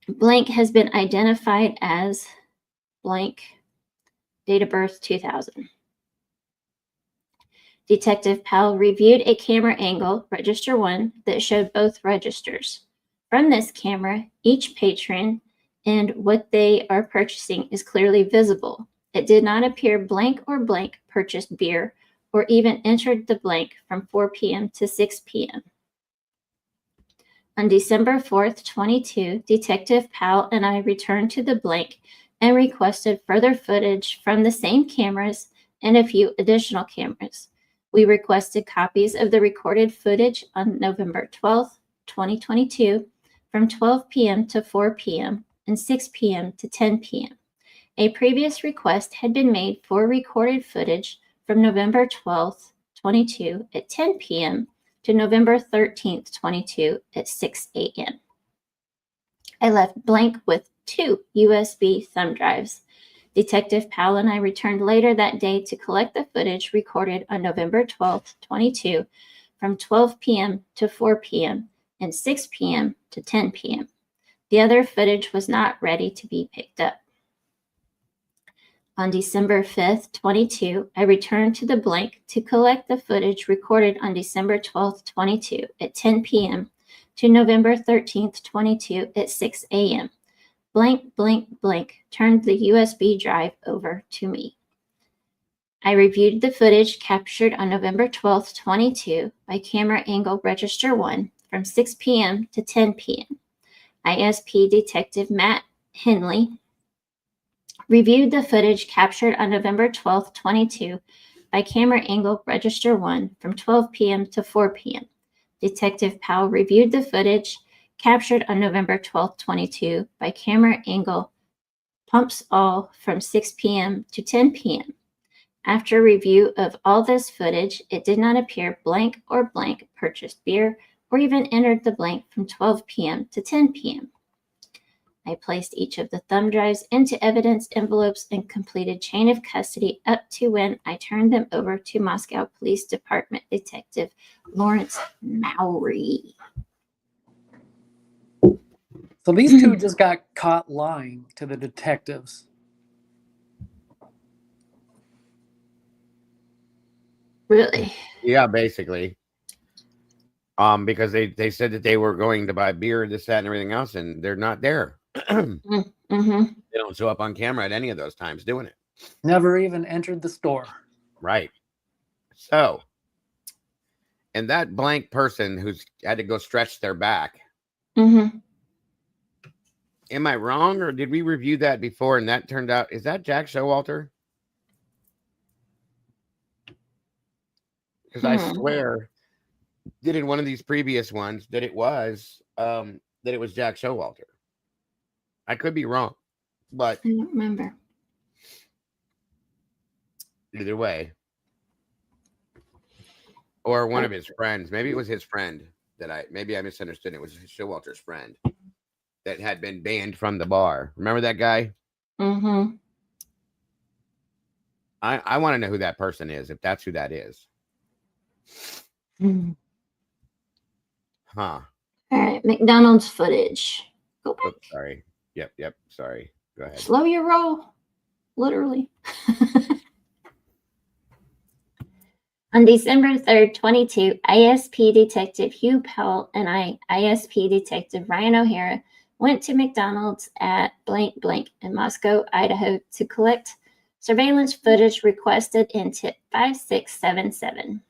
Blank has been identified as blank, date of birth 2000. Detective Powell reviewed a camera angle, register 1, that showed both registers. From this camera, each patron and what they are purchasing is clearly visible. It did not appear Blank or Blank purchased beer or even entered the Blank from 4 p.m. to 6 p.m. On December 4th, 22, Detective Powell and I returned to the Blank and requested further footage from the same cameras and a few additional cameras. We requested copies of the recorded footage on November 12th, 2022, from 12 p.m. to 4 p.m. and 6 p.m. to 10 p.m. A previous request had been made for recorded footage from November 12th, 22 at 10 p.m. to November 13th, 22 at 6 a.m. I left blank with 2 USB thumb drives. Detective Powell and I returned later that day to collect the footage recorded on November 12th, 22 from 12 p.m. to 4 p.m. and 6 p.m. to 10 p.m. The other footage was not ready to be picked up. On December 5th, 22, I returned to the blank to collect the footage recorded on December 12th, 22 at 10 p.m. to November 13th, 22 at 6 a.m. Blank, blank, blank turned the USB drive over to me. I reviewed the footage captured on November 12th, 22 by camera angle register 1 from 6 p.m. to 10 p.m. ISP Detective Matt Henley reviewed the footage captured on November 12th, 22 by camera angle register 1 from 12 p.m. to 4 p.m. Detective Powell reviewed the footage captured on November 12th, 22 by camera angle pumps all from 6 p.m. to 10 p.m. After review of all this footage, it did not appear blank or blank purchased beer or even entered the blank from 12 p.m. to 10 p.m. I placed each of the thumb drives into evidence envelopes and completed chain of custody up to when I turned them over to Moscow Police Department Detective Lawrence Mowry. So these two just got caught lying to the detectives. Really? Yeah, basically. Because they said that they were going to buy beer, this, that, and everything else, and they're not there. Mm-hmm. They don't show up on camera at any of those times doing it. Never even entered the store. Right. So, and that blank person who's had to go stretch their back. Mm-hmm. Am I wrong, or did we review that before and that turned out, is that Jack Showalter? Because I swear that in one of these previous ones that it was Jack Showalter. I could be wrong, but I don't remember. Either way. Or one of his friends. Maybe it was his friend maybe I misunderstood. It was Showalter's friend that had been banned from the bar. Remember that guy? Mm-hmm. I want to know who that person is, if that's who that is. Mm-hmm. Huh. All right, McDonald's footage. Go back. Oops, sorry. Yep. Sorry. Go ahead. Slow your roll. Literally. On December 3rd, 22, ISP Detective Hugh Powell and ISP Detective Ryan O'Hara, went to McDonald's at blank blank in Moscow, Idaho to collect surveillance footage requested in tip 5677.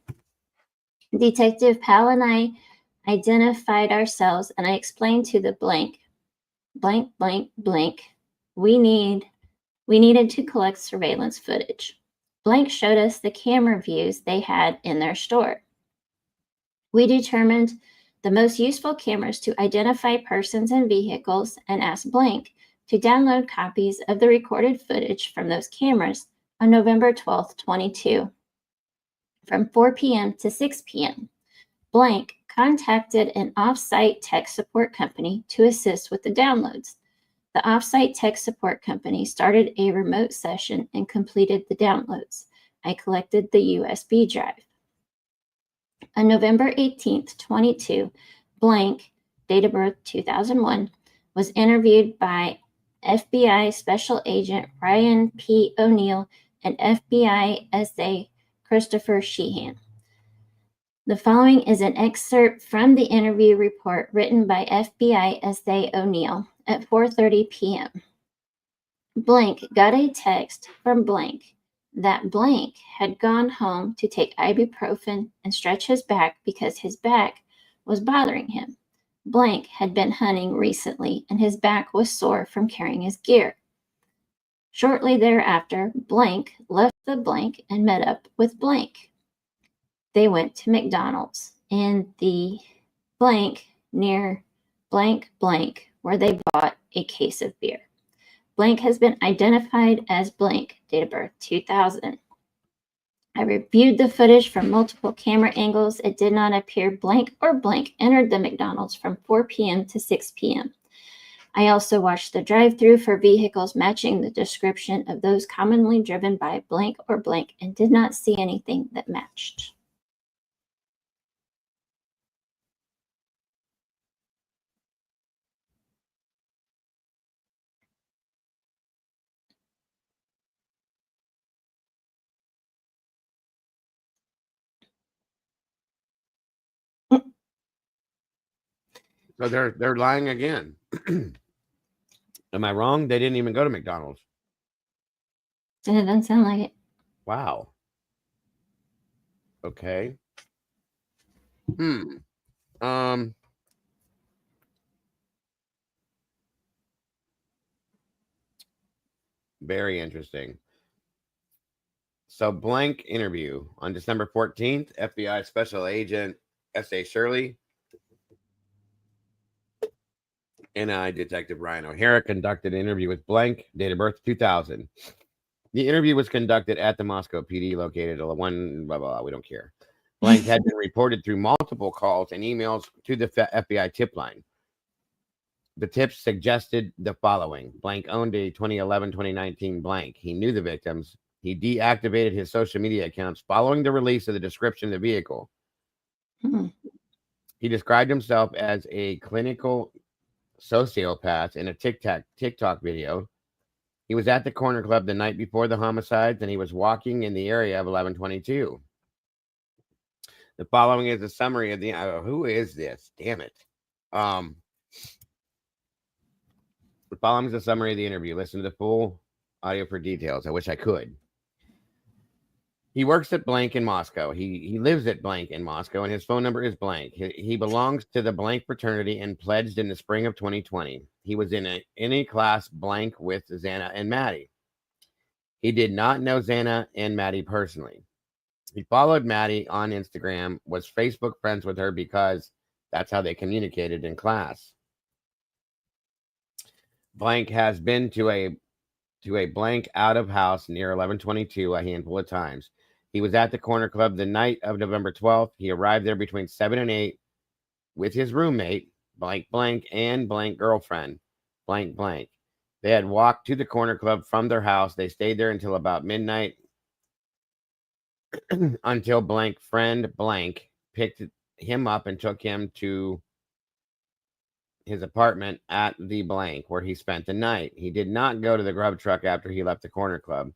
Detective Powell and I identified ourselves, and I explained to the blank we needed to collect surveillance footage. Blank showed us the camera views they had in their store. We determined the most useful cameras to identify persons and vehicles and asked Blank to download copies of the recorded footage from those cameras on November 12th, 22, from 4 p.m. to 6 p.m. Blank contacted an off-site tech support company to assist with the downloads. The off-site tech support company started a remote session and completed the downloads. I collected the USB drive. On November 18th, 22, Blank, date of birth 2001, was interviewed by FBI Special Agent Ryan P. O'Neill and FBI SA Christopher Sheehan. The following is an excerpt from the interview report written by FBI SA O'Neill at 4:30 p.m. Blank got a text from Blank that Blank had gone home to take ibuprofen and stretch his back because his back was bothering him. Blank had been hunting recently and his back was sore from carrying his gear. Shortly thereafter, Blank left the Blank and met up with Blank. they went to McDonald's in the blank near blank blank where they bought a case of beer. Blank has been identified as blank, date of birth 2000. I reviewed the footage from multiple camera angles. It did not appear blank or blank entered the McDonald's from 4 p.m. to 6 p.m. I also watched the drive-thru for vehicles matching the description of those commonly driven by blank or blank and did not see anything that matched. So they're lying again. Am I wrong? They didn't even go to McDonald's. And it doesn't sound like it. Wow. Okay. Very interesting. So blank interview on December 14th, FBI Special Agent S.A. Shirley and Detective Ryan O'Hara conducted an interview with blank, date of birth 2000. The interview was conducted at the Moscow PD located at one, blah, blah, blah, we don't care. Blank had been reported through multiple calls and emails to the FBI tip line. The tips suggested the following. Blank owned a 2011-2019 blank. He knew the victims. He deactivated his social media accounts following the release of the description of the vehicle. He described himself as a clinical sociopath in a TikTok video. He was at the Corner Club the night before the homicides, and he was walking in the area of 1122. The following is a summary of the... who is this? Damn it. The following is a summary of the interview. Listen to the full audio for details. I wish I could. He works at blank in Moscow. He lives at blank in Moscow, and his phone number is blank. He belongs to the blank fraternity and pledged in the spring of 2020. He was in a class blank with Xana and Maddie. He did not know Xana and Maddie personally. He followed Maddie on Instagram, was Facebook friends with her because that's how they communicated in class. Blank has been to a blank out of house near 1122 a handful of times. He was at the Corner Club the night of November 12th. He arrived there between 7 and 8 with his roommate, blank blank, and blank girlfriend, blank blank. They had walked to the Corner Club from their house. They stayed there until about midnight until blank friend blank picked him up and took him to his apartment at the blank where he spent the night. He did not go to the grub truck after he left the Corner Club.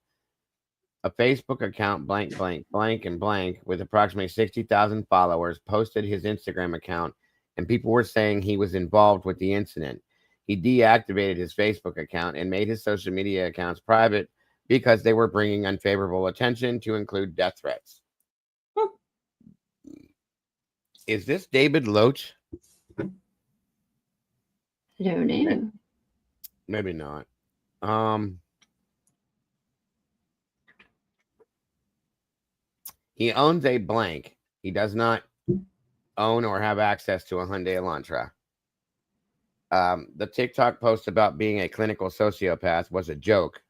A Facebook account blank blank blank and blank with approximately 60,000 followers posted his Instagram account, and people were saying he was involved with the incident. He deactivated his Facebook account and made his social media accounts private because they were bringing unfavorable attention, to include death threats. Is this David Loach? I don't know. Maybe not. He owns a blank. He does not own or have access to a Hyundai Elantra. The TikTok post about being a clinical sociopath was a joke.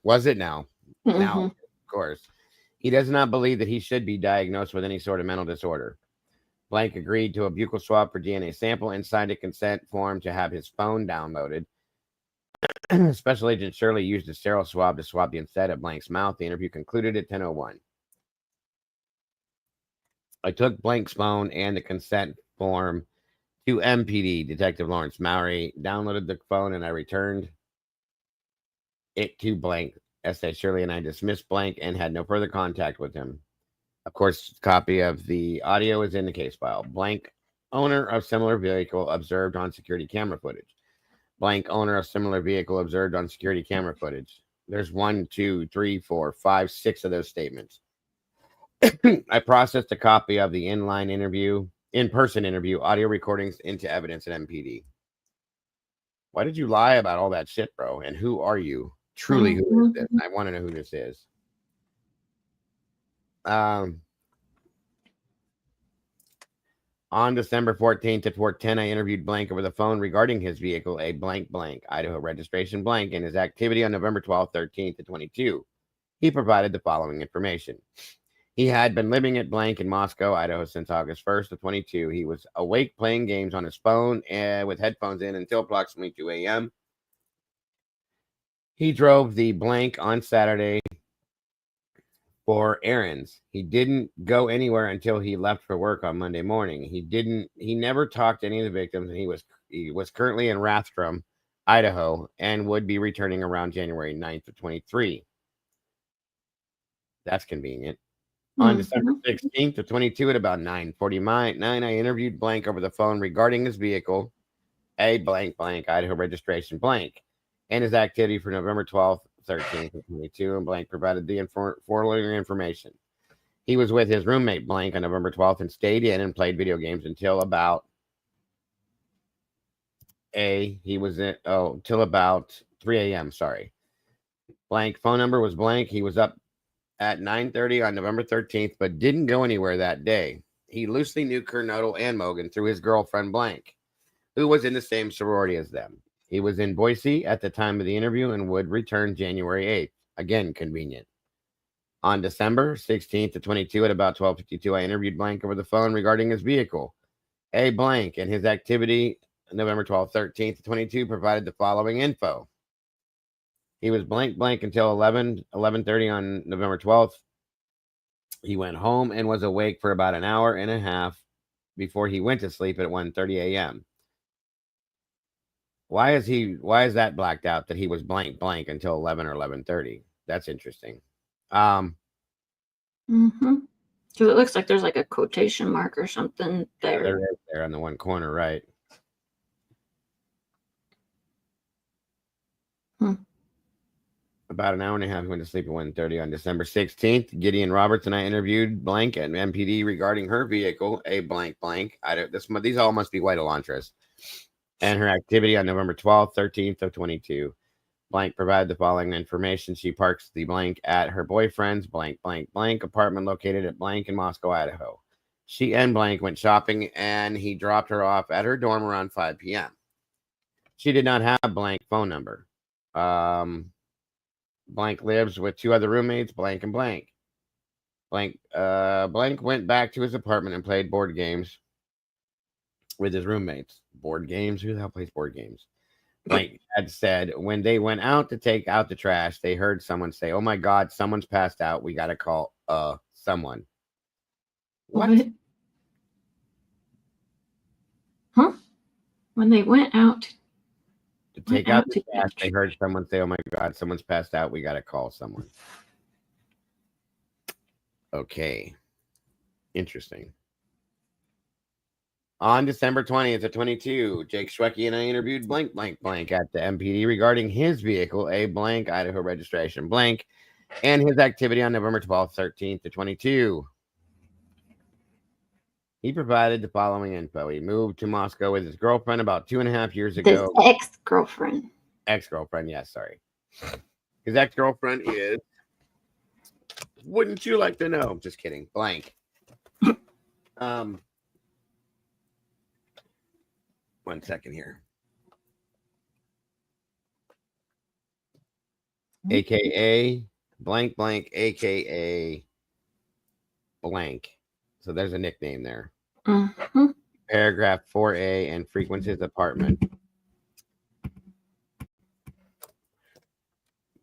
Was it now? Now, of course. He does not believe that he should be diagnosed with any sort of mental disorder. Blank agreed to a buccal swab for DNA sample and signed a consent form to have his phone downloaded. Special Agent Shirley used a sterile swab to swab the inside of Blank's mouth. The interview concluded at 10:01. I took Blank's phone and the consent form to MPD, Detective Lawrence Mowry, downloaded the phone, and I returned it to Blank. S.A. Shirley and I dismissed Blank and had no further contact with him. Of course, a copy of the audio is in the case file. Blank, owner of similar vehicle, observed on security camera footage. Blank, owner of similar vehicle, observed on security camera footage. There's 1, 2, 3, 4, 5, 6 of those statements. I processed a copy of the in-person interview audio recordings into evidence at MPD. Why did you lie about all that shit, bro? And who are you? Truly, who is this? I want to know who this is. On December 14th at 4:10, I interviewed blank over the phone regarding his vehicle, a blank blank, Idaho registration blank, and his activity on November 12th, 13th to 22. He provided the following information. He had been living at blank in Moscow, Idaho since August 1st of 22. He was awake playing games on his phone and with headphones in until approximately 2 a.m. He drove the blank on Saturday for errands. He didn't go anywhere until he left for work on Monday morning. He never talked to any of the victims, and he was currently in Rathdrum, Idaho, and would be returning around January 9th of 23. That's convenient. On December 16th of 22 at about 9:49, I interviewed blank over the phone regarding his vehicle, a blank blank Idaho registration blank, and his activity for November 12th, 13th, and 22, and blank provided the following information. He was with his roommate blank on November 12th and stayed in and played video games until about till about 3 a.m. Sorry. Blank phone number was blank. He was up at 9:30 on November 13th, but didn't go anywhere that day. He loosely knew Kernodle and Mogan through his girlfriend blank, who was in the same sorority as them. He was in Boise at the time of the interview and would return January 8th. Again, convenient. On December 16th to 22 at about 12:52, I interviewed blank over the phone regarding his vehicle, a blank, and his activity November 12th, 13th to 22 provided the following info. He was blank blank until 11:30 on November 12th. He went home and was awake for about an hour and a half before he went to sleep at 1:30 a.m. Why is that blacked out that he was blank blank until 11 or 11:30? That's interesting. Because it looks like there's like a quotation mark or something there. There is there on the one corner, right? About an hour and a half, he went to sleep at 1:30 on December 16th. Gideon Roberts and I interviewed blank at MPD regarding her vehicle, a blank blank. These all must be white Elantras. And her activity on November 12th, 13th of 22. Blank provided the following information. She parks the blank at her boyfriend's blank blank blank apartment located at blank in Moscow, Idaho. She and blank went shopping, and he dropped her off at her dorm around 5 p.m. She did not have blank phone number. Blank lives with two other roommates, blank and blank. Blank went back to his apartment and played board games with his roommates. Board games? Who the hell plays board games? Blank had said when they went out to take out the trash, they heard someone say, "Oh my God, someone's passed out. We got to call someone." What? Huh? When they went out to take out the trash, they heard someone say, "Oh my God, someone's passed out. We got to call someone." Okay. Interesting. On December 20th of 22, Jake Schwecke and I interviewed blank blank blank at the MPD regarding his vehicle, a blank Idaho registration blank, and his activity on November 12th, 13th to 22. He provided the following info. He moved to Moscow with his girlfriend about 2.5 years ago. His ex-girlfriend. Ex-girlfriend, yes, sorry. His ex-girlfriend is, wouldn't you like to know? Just kidding. Blank. One second here. AKA blank blank, AKA blank. So there's a nickname there. Paragraph 4A and frequents his apartment.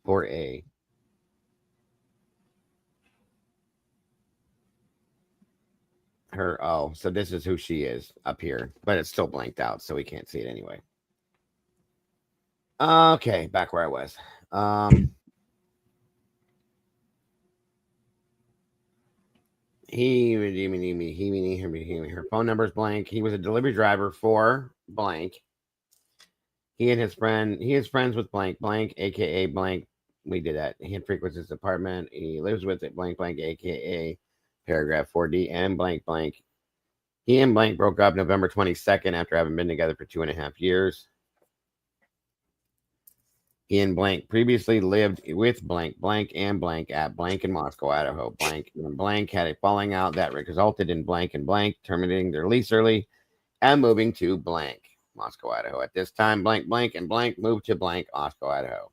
4A. So this is who she is up here, but it's still blanked out, so we can't see it anyway. Okay, back where I was. Her phone number is blank. He was a delivery driver for blank. He is friends with blank blank, aka blank. We did that. He frequents his apartment. He lives with it blank blank, aka paragraph 4D and blank blank. He and blank broke up November 22nd after having been together for 2.5 years. He and blank previously lived with blank, blank, and blank at blank in Moscow, Idaho. Blank and blank had a falling out that resulted in blank and blank terminating their lease early and moving to blank, Moscow, Idaho. At this time, blank, blank, and blank moved to blank, Moscow, Idaho.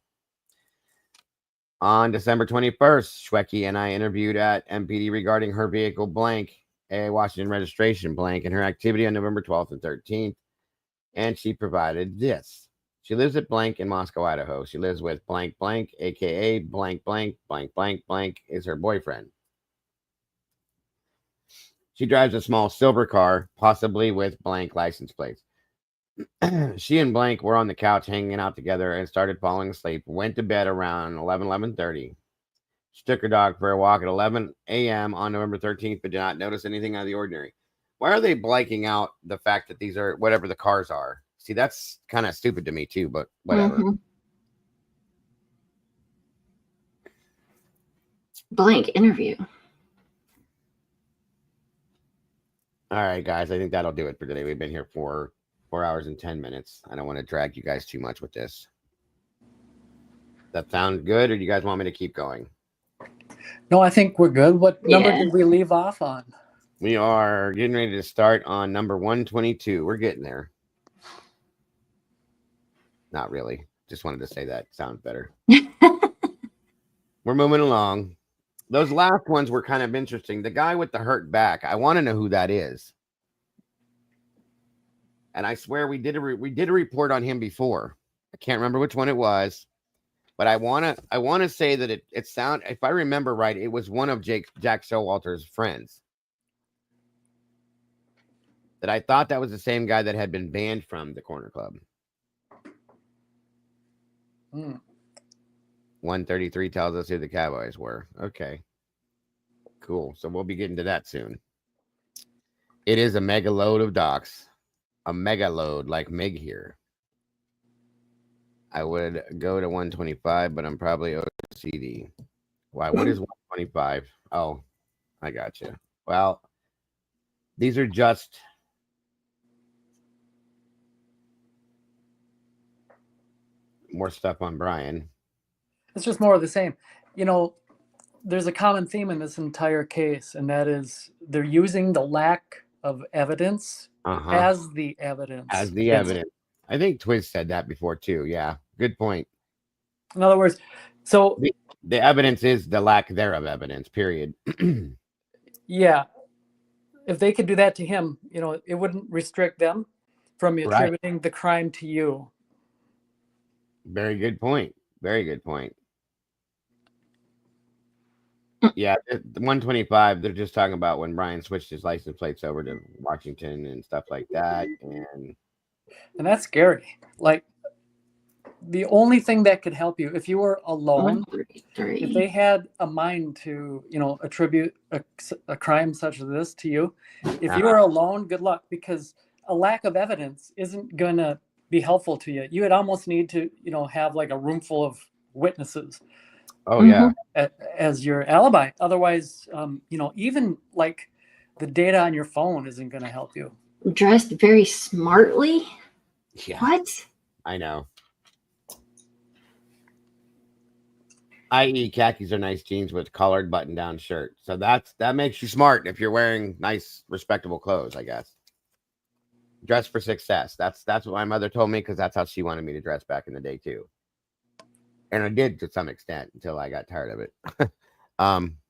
On December 21st, Schwecke and I interviewed at MPD regarding her vehicle blank, a Washington registration blank, and her activity on November 12th and 13th. And she provided this. She lives at blank in Moscow, Idaho. She lives with blank, blank, aka blank, blank, blank, blank, blank is her boyfriend. She drives a small silver car, possibly with blank license plates. She and blank were on the couch hanging out together and started falling asleep. Went to bed around 11:30. She took her dog for a walk at 11 a.m. on November 13th, but did not notice anything out of the ordinary. Why are they blanking out the fact that these are whatever the cars are? See, that's kind of stupid to me too, but whatever. Mhm. Blank interview. All right, guys, I think that'll do it for today. We've been here for 4 hours and 10 minutes. I don't want to drag you guys too much with this. That sound good, or do you guys want me to keep going? No, I think we're good. What number did we leave off on? We are getting ready to start on number 122. We're getting there. Not really. Just wanted to say that. Sounds better. We're moving along. Those last ones were kind of interesting. The guy with the hurt back. I want to know who that is. And I swear we did a report on him before. I can't remember which one it was, but I want to say that it sound, if I remember right, it was one of Jack Showalter's friends. That I thought that was the same guy that had been banned from the Corner Club. 133 tells us who the Cowboys were. Okay. Cool. So we'll be getting to that soon. It is a mega load of docs. A mega load like Meg here. I would go to 125, but I'm probably OCD. Why? What is 125? Oh, I got you. Well, these are just more stuff on Brian. It's just more of the same. You know, there's a common theme in this entire case, and that is they're using the lack of evidence as the evidence. As the evidence. I think Twiz said that before too. Yeah, good point. In other words, so the evidence is the lack thereof evidence, period. Yeah. If they could do that to him, you know, it wouldn't restrict them from attributing the crime to you. Very good point. Very good point. Yeah, the 125, they're just talking about when Brian switched his license plates over to Washington and stuff like that. And that's scary. Like, the only thing that could help you, if you were alone, if they had a mind to, you know, attribute a crime such as this to you, if you were alone, good luck, because a lack of evidence isn't going to be helpful to you. You would almost need to, you know, have like a room full of witnesses. Oh, yeah. As your alibi. Otherwise, you know, even like the data on your phone isn't going to help you. Dressed very smartly? Yeah. What? I know. I.e., khakis are nice jeans with collared button-down shirt. So that makes you smart if you're wearing nice, respectable clothes, I guess. Dress for success. That's what my mother told me, because that's how she wanted me to dress back in the day too. And I did to some extent until I got tired of it.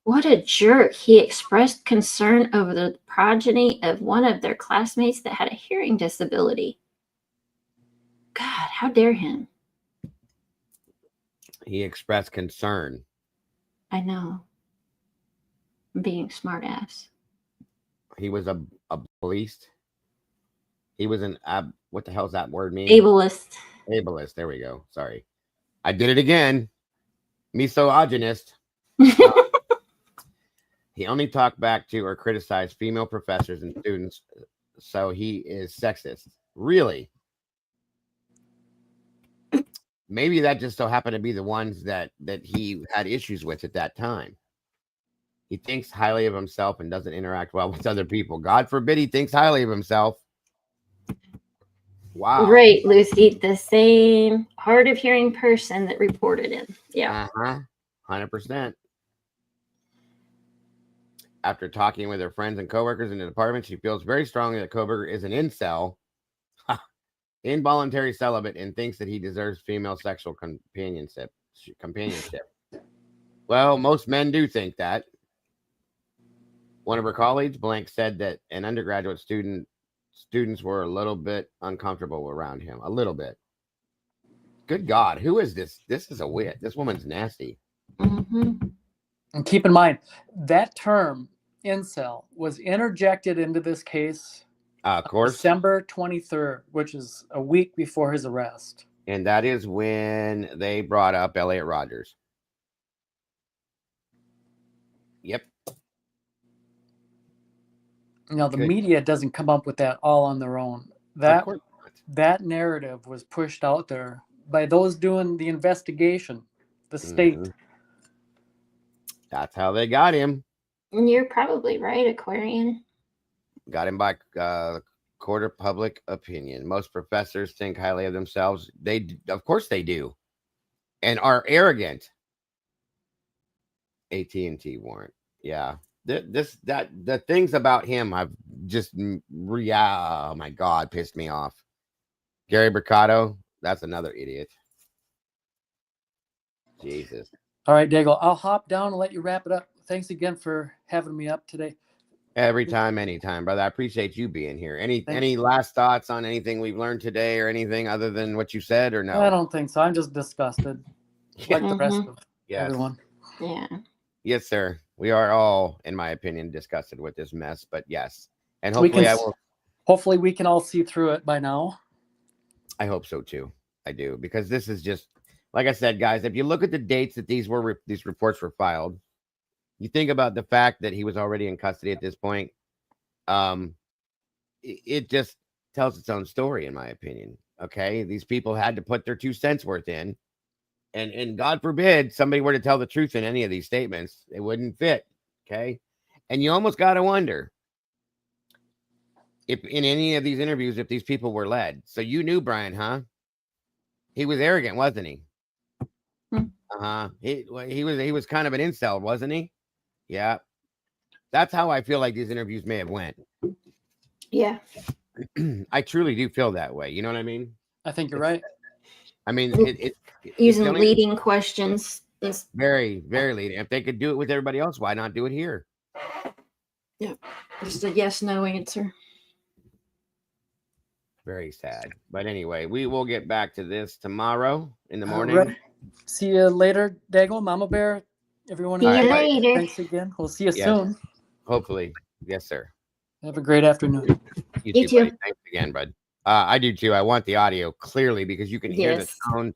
What a jerk. He expressed concern over the progeny of one of their classmates that had a hearing disability. God, how dare him? He expressed concern. I know. Being smart ass. He was a beast. He was an what the hell's that word mean? Ableist. Ableist. There we go. Sorry. I did it again. Misogynist. He only talked back to or criticized female professors and students, so he is sexist. Really? Maybe that just so happened to be the ones that he had issues with at that time. He thinks highly of himself and doesn't interact well with other people. God forbid he thinks highly of himself. Wow. Right, Lucy. The same hard of hearing person that reported it. Yeah. 100%. After talking with her friends and coworkers in the department, she feels very strongly that Kohberger is an incel, involuntary celibate, and thinks that he deserves female sexual companionship. Well, most men do think that. One of her colleagues, Blank, said that an undergraduate students were a little bit uncomfortable around him. A little bit. Good God, who is this? This is a wit. This woman's nasty. Mm-hmm. And keep in mind, that term, incel, was interjected into this case Of course. December 23rd, which is a week before his arrest. And that is when they brought up Elliot Rodgers. Yep. Now, the media doesn't come up with that all on their own. That narrative was pushed out there by those doing the investigation, the state. Mm-hmm. That's how they got him. And you're probably right, Aquarian. Got him by court of public opinion. Most professors think highly of themselves. Of course they do, and are arrogant. AT&T warrant. Yeah. The things about him have just, oh my God, pissed me off. Gary Mercado, that's another idiot. Jesus. All right, Dago, I'll hop down and let you wrap it up. Thanks again for having me up today. Every time, anytime, brother. I appreciate you being here. Any last thoughts on anything we've learned today or anything other than what you said, or no? I don't think so. I'm just disgusted, like the rest of everyone. Yeah. Yes, sir. We are all, in my opinion, disgusted with this mess, but yes. And hopefully hopefully we can all see through it by now. I hope so too. I do, because this is just, like I said, guys, if you look at the dates that these reports were filed, you think about the fact that he was already in custody at this point. It just tells its own story, in my opinion. Okay. These people had to put their 2 cents worth in. And God forbid somebody were to tell the truth in any of these statements, it wouldn't fit. Okay. And you almost got to wonder if in any of these interviews, if these people were led. So you knew Brian, huh? He was arrogant, wasn't he? He was kind of an incel, wasn't he? Yeah. That's how I feel like these interviews may have went. Yeah. I truly do feel that way. You know what I mean? I think you're right. I mean, using leading questions. Is very, very leading. If they could do it with everybody else, why not do it here? Yeah. Just a yes/no answer. Very sad. But anyway, we will get back to this tomorrow in the morning. Right. See you later, Dago, Mama Bear, everyone. See you later. Thanks again. We'll see you soon. Hopefully. Yes, sir. Have a great afternoon. You too. Buddy. Thanks again, bud. I do too. I want the audio clearly because you can hear the tone.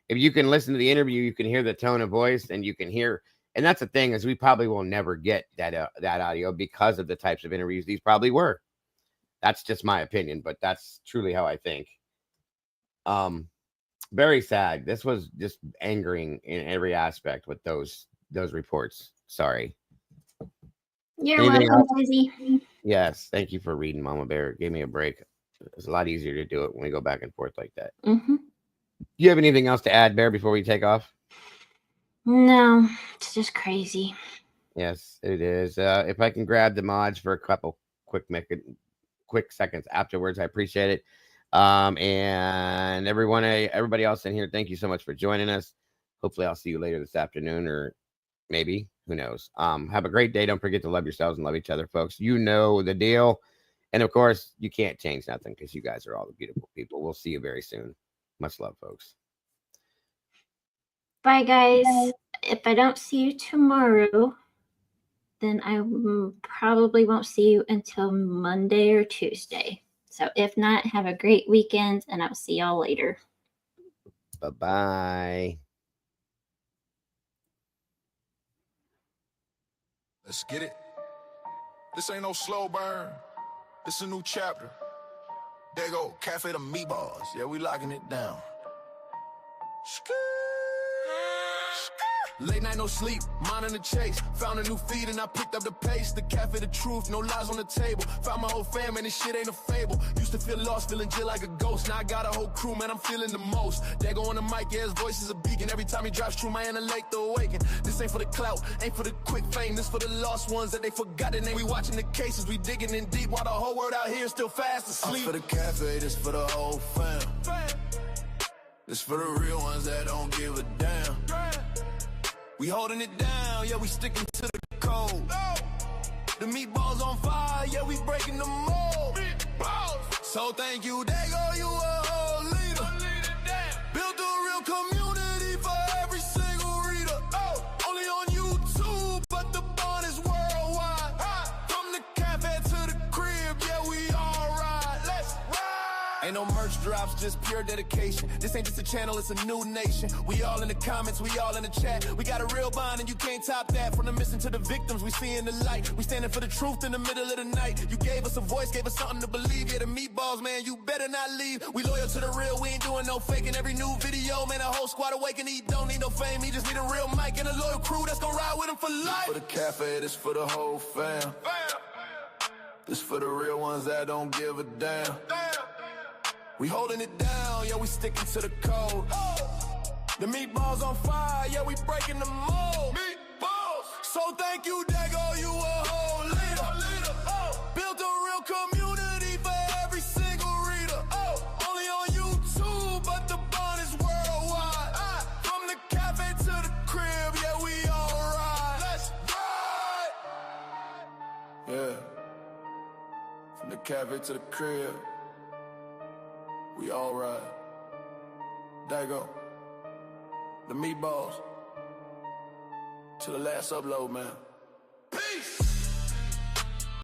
If you can listen to the interview, you can hear the tone of voice, and you can hear. And that's the thing, is we probably will never get that audio because of the types of interviews these probably were. That's just my opinion, but that's truly how I think. Very sad. This was just angering in every aspect with those reports. Sorry. You're welcome, Lizzie. Yes, thank you for reading, Mama Bear. It gave me a break. It's a lot easier to do it when we go back and forth like that. Mm-hmm. Do you have anything else to add, Bear, before we take off? No, it's just crazy. Yes, it is. If I can grab the mods for a couple quick seconds afterwards, I appreciate it. And everybody else in here, thank you so much for joining us. Hopefully I'll see you later this afternoon, or maybe, who knows. Have a great day. Don't forget to love yourselves and love each other, folks. You know the deal. And of course, you can't change nothing because you guys are all the beautiful people. We'll see you very soon. Much love, folks. Bye, guys. If I don't see you tomorrow, then I probably won't see you until Monday or Tuesday. So if not, have a great weekend, and I'll see y'all later. Bye-bye. Let's get it. This ain't no slow burn. This a new chapter. There go Cafe the Meatballs. Yeah, we locking it down. Late night, no sleep, mind on the chase. Found a new feed and I picked up the pace. The cafe, the truth, no lies on the table. Found my whole fam and this shit ain't a fable. Used to feel lost, feeling jill like a ghost. Now I got a whole crew, man, I'm feeling the most. Dago on the mic, yeah, his voice is a beacon. Every time he drops true, my inner lake, the awaken. This ain't for the clout, ain't for the quick fame. This for the lost ones that they forgot their name. We watching the cases, we digging in deep while the whole world out here still fast asleep. For the cafe, this for the whole fam. This for the real ones that don't give a damn. We holding it down, yeah, we sticking to the code. The meatballs on fire, yeah, we breaking the mold. So thank you, Dago, you a whole leader. Built a real community for every single reader. Only on YouTube, but the bond is worldwide. From the cafe to the crib, yeah, we all ride. Let's ride. Ain't no merch drops, just pure dedication. This ain't just a channel, it's a new nation. We all in the comments, we all in the chat. We got a real bond and you can't top that. From the missing to the victims, we seeing the light. We standing for the truth in the middle of the night. You gave us a voice, gave us something to believe. Yeah, the meatballs, man, you better not leave. We loyal to the real, we ain't doing no faking. Every new video, man, a whole squad awaken. He don't need no fame, he just need a real mic and a loyal crew that's gonna ride with him for life. For the cafe, this for the whole fam. This for the real ones that don't give a damn. We holding it down, yeah, we sticking to the code. The meatballs on fire, yeah, we breaking the mold. Meatballs. So thank you, Dago, you a whole leader. Built a real community for every single reader. Only on YouTube, but the bond is worldwide. From the cafe to the crib, yeah, we all ride. Let's ride. Yeah. From the cafe to the crib, we all ride. Dago, the meatballs, to the last upload, man.